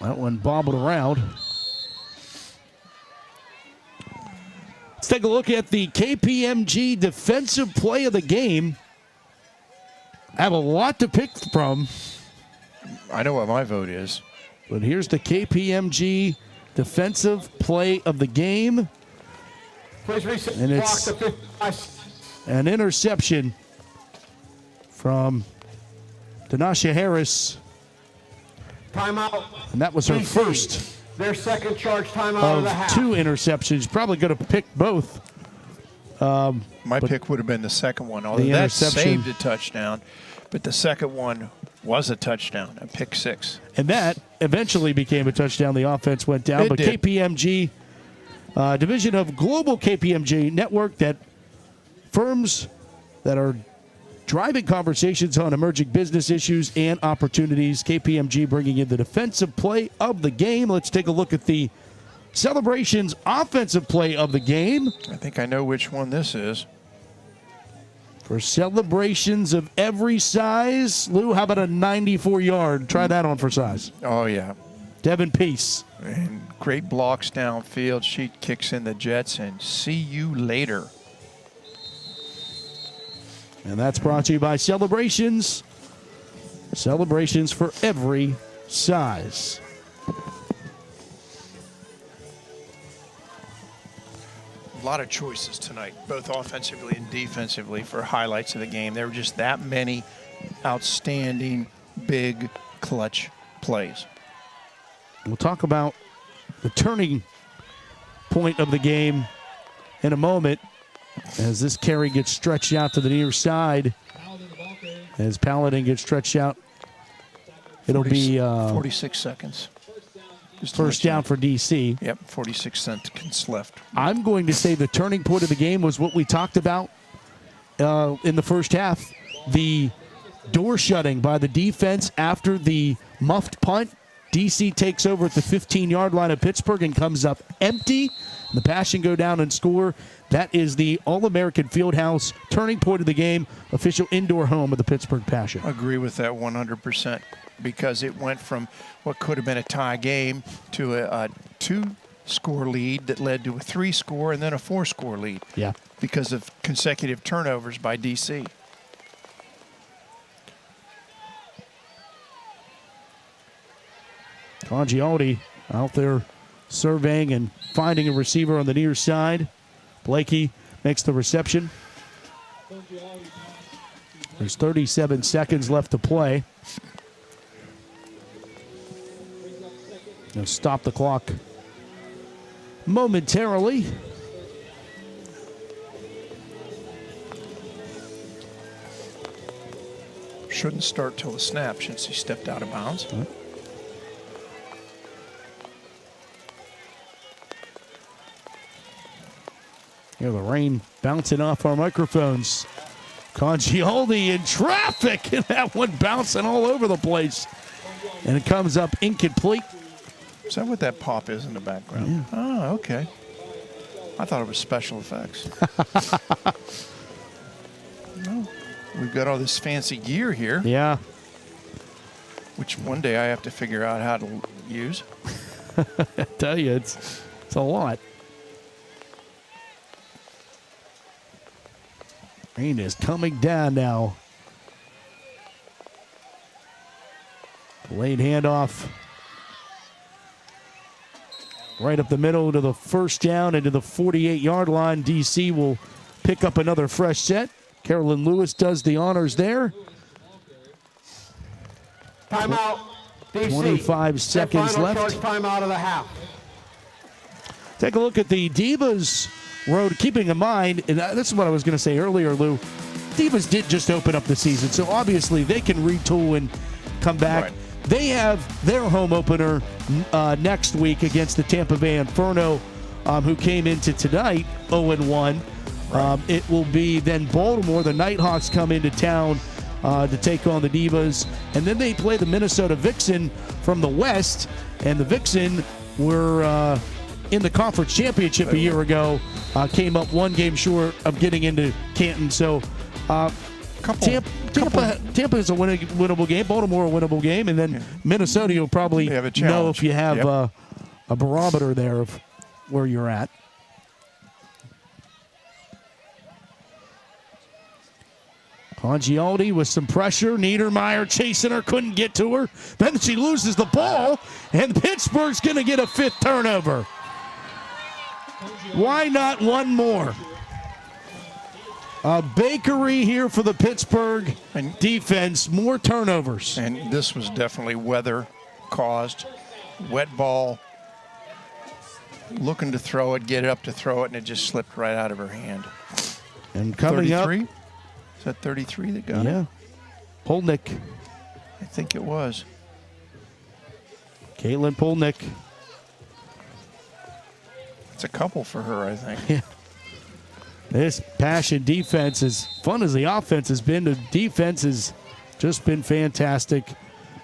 That one bobbled around. Let's take a look at the KPMG defensive play of the game. I have a lot to pick from. I know what my vote is. But here's the KPMG defensive play of the game. And it's an interception from Danasha Harris. Timeout. And that was her first Their second charge timeout of the half. 2 interceptions. Probably going to pick both. My pick would have been the second one, although that saved a touchdown. But the second one was a touchdown, a pick 6. And that eventually became a touchdown. The offense went down. It But did. KPMG, division of Global KPMG Network, that firms that are driving conversations on emerging business issues and opportunities. KPMG bringing in the defensive play of the game. Let's take a look at the Celebrations offensive play of the game. I think I know which one this is. For celebrations of every size. Lou, how about a 94-yard? Try that on for size. Oh, yeah. Devin Peace. And great blocks downfield. She kicks in the jets, and see you later. And that's brought to you by Celebrations. Celebrations for every size. A lot of choices tonight, both offensively and defensively, for highlights of the game. There were just that many outstanding, big, clutch plays. We'll talk about the turning point of the game in a moment as this carry gets stretched out to the near side. As Paladin gets stretched out, it'll be 46 seconds. First down for DC. Yep, 46 seconds left. I'm going to say the turning point of the game was what we talked about in the first half. The door shutting by the defense after the muffed punt. DC takes over at the 15-yard line of Pittsburgh and comes up empty. The Passion go down and score. That is the All-American Fieldhouse turning point of the game, official indoor home of the Pittsburgh Passion. Agree with that 100%, because it went from what could have been a tie game to a 2-score lead that led to a 3-score and then a 4-score lead. Yeah. Because of consecutive turnovers by DC. Congialdi out there surveying and finding a receiver on the near side. Blakey makes the reception. There's 37 seconds left to play. They'll stop the clock momentarily. Shouldn't start till the snap since he stepped out of bounds. Hear the rain bouncing off our microphones. Congialdi in traffic, and that one bouncing all over the place. And it comes up incomplete. Is that what that pop is in the background? Yeah. Oh, okay. I thought it was special effects. No, we've got all this fancy gear here. Yeah. Which one day I have to figure out how to use. I tell you, it's a lot. Rain is coming down now. Late handoff. Right up the middle to the first down into the 48-yard line. DC will pick up another fresh set. Carolyn Lewis does the honors there. Timeout, DC. 25 seconds left. Short timeout of the half. Take a look at the Divas road, keeping in mind, and this is what I was going to say earlier, Lou. Divas did just open up the season, so obviously they can retool and come back. Right. They have their home opener next week against the Tampa Bay Inferno, who came into tonight 0-1. Right. It will be then Baltimore. The Nighthawks come into town to take on the Divas, and then they play the Minnesota Vixen from the West, and the Vixen were in the conference championship a year ago, came up one game short of getting into Canton. So Tampa is a winnable game, Baltimore a winnable game, and then Minnesota you'll probably know if you have a barometer there of where you're at. Congialdi with some pressure. Niedermeyer chasing her, couldn't get to her. Then she loses the ball, and Pittsburgh's going to get a fifth turnover. Why not one more? A bakery here for the Pittsburgh defense. More turnovers. And this was definitely weather caused. Wet ball. Looking to throw it, get it up to throw it, and it just slipped right out of her hand. And coming 33? up. Is that 33 that got it? Yeah. Polnick. I think it was. Caitlin Polnick. It's a couple for her, I think. Yeah. This Passion defense, as fun as the offense has been, the defense has just been fantastic.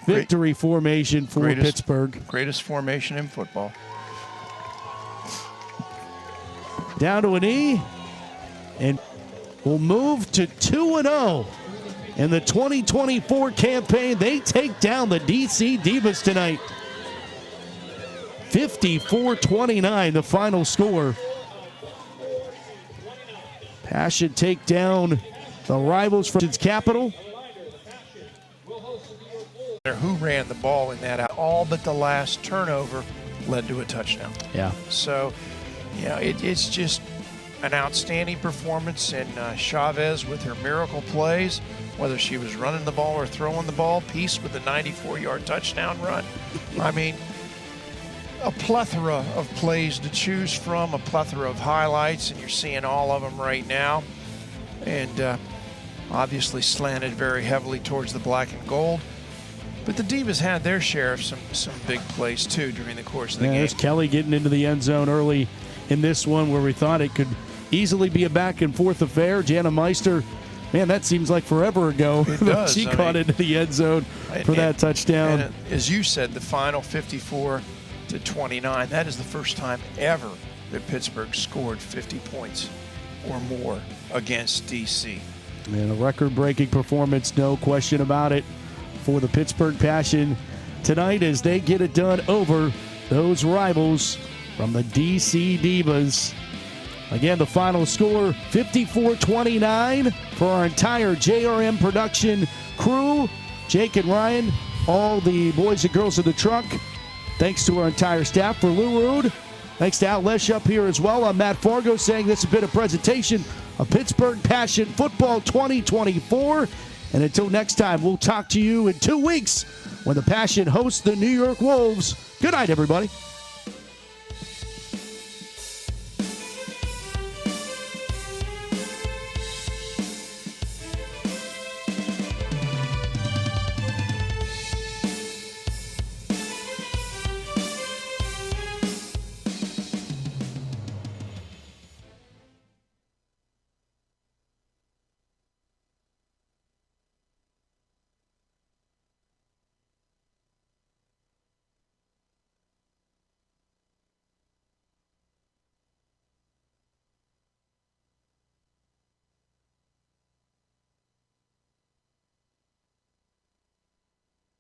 Victory formation for Pittsburgh. Greatest formation in football. Down to a knee. And will move to 2-0 in the 2024 campaign. They take down the DC Divas tonight. 54-29, the final score. Passion take down the rivals from its capital. Who ran the ball in that? All but the last turnover led to a touchdown. Yeah. So, you know, it's just an outstanding performance, and Chavez with her miracle plays, whether she was running the ball or throwing the ball, Peace with a 94-yard touchdown run. I mean, a plethora of plays to choose from, a plethora of highlights, and you're seeing all of them right now. And obviously slanted very heavily towards the black and gold. But the Divas had their share of some big plays, too, during the course of the game. There's Kelly getting into the end zone early in this one where we thought it could easily be a back-and-forth affair. Jana Meister, man, that seems like forever ago. It does. She caught into the end zone for that touchdown. And as you said, the final 54-29, that is the first time ever that Pittsburgh scored 50 points or more against D.C. And a record-breaking performance, no question about it, for the Pittsburgh Passion tonight as they get it done over those rivals from the DC Divas. Again, the final score, 54-29 for our entire JRM production crew. Jake and Ryan, all the boys and girls of the truck. Thanks to our entire staff. For Lou Rude, thanks to Al Lesh up here as well. I'm Matt Fargo saying this has been a presentation of Pittsburgh Passion Football 2024. And until next time, we'll talk to you in 2 weeks when the Passion hosts the New York Wolves. Good night, everybody.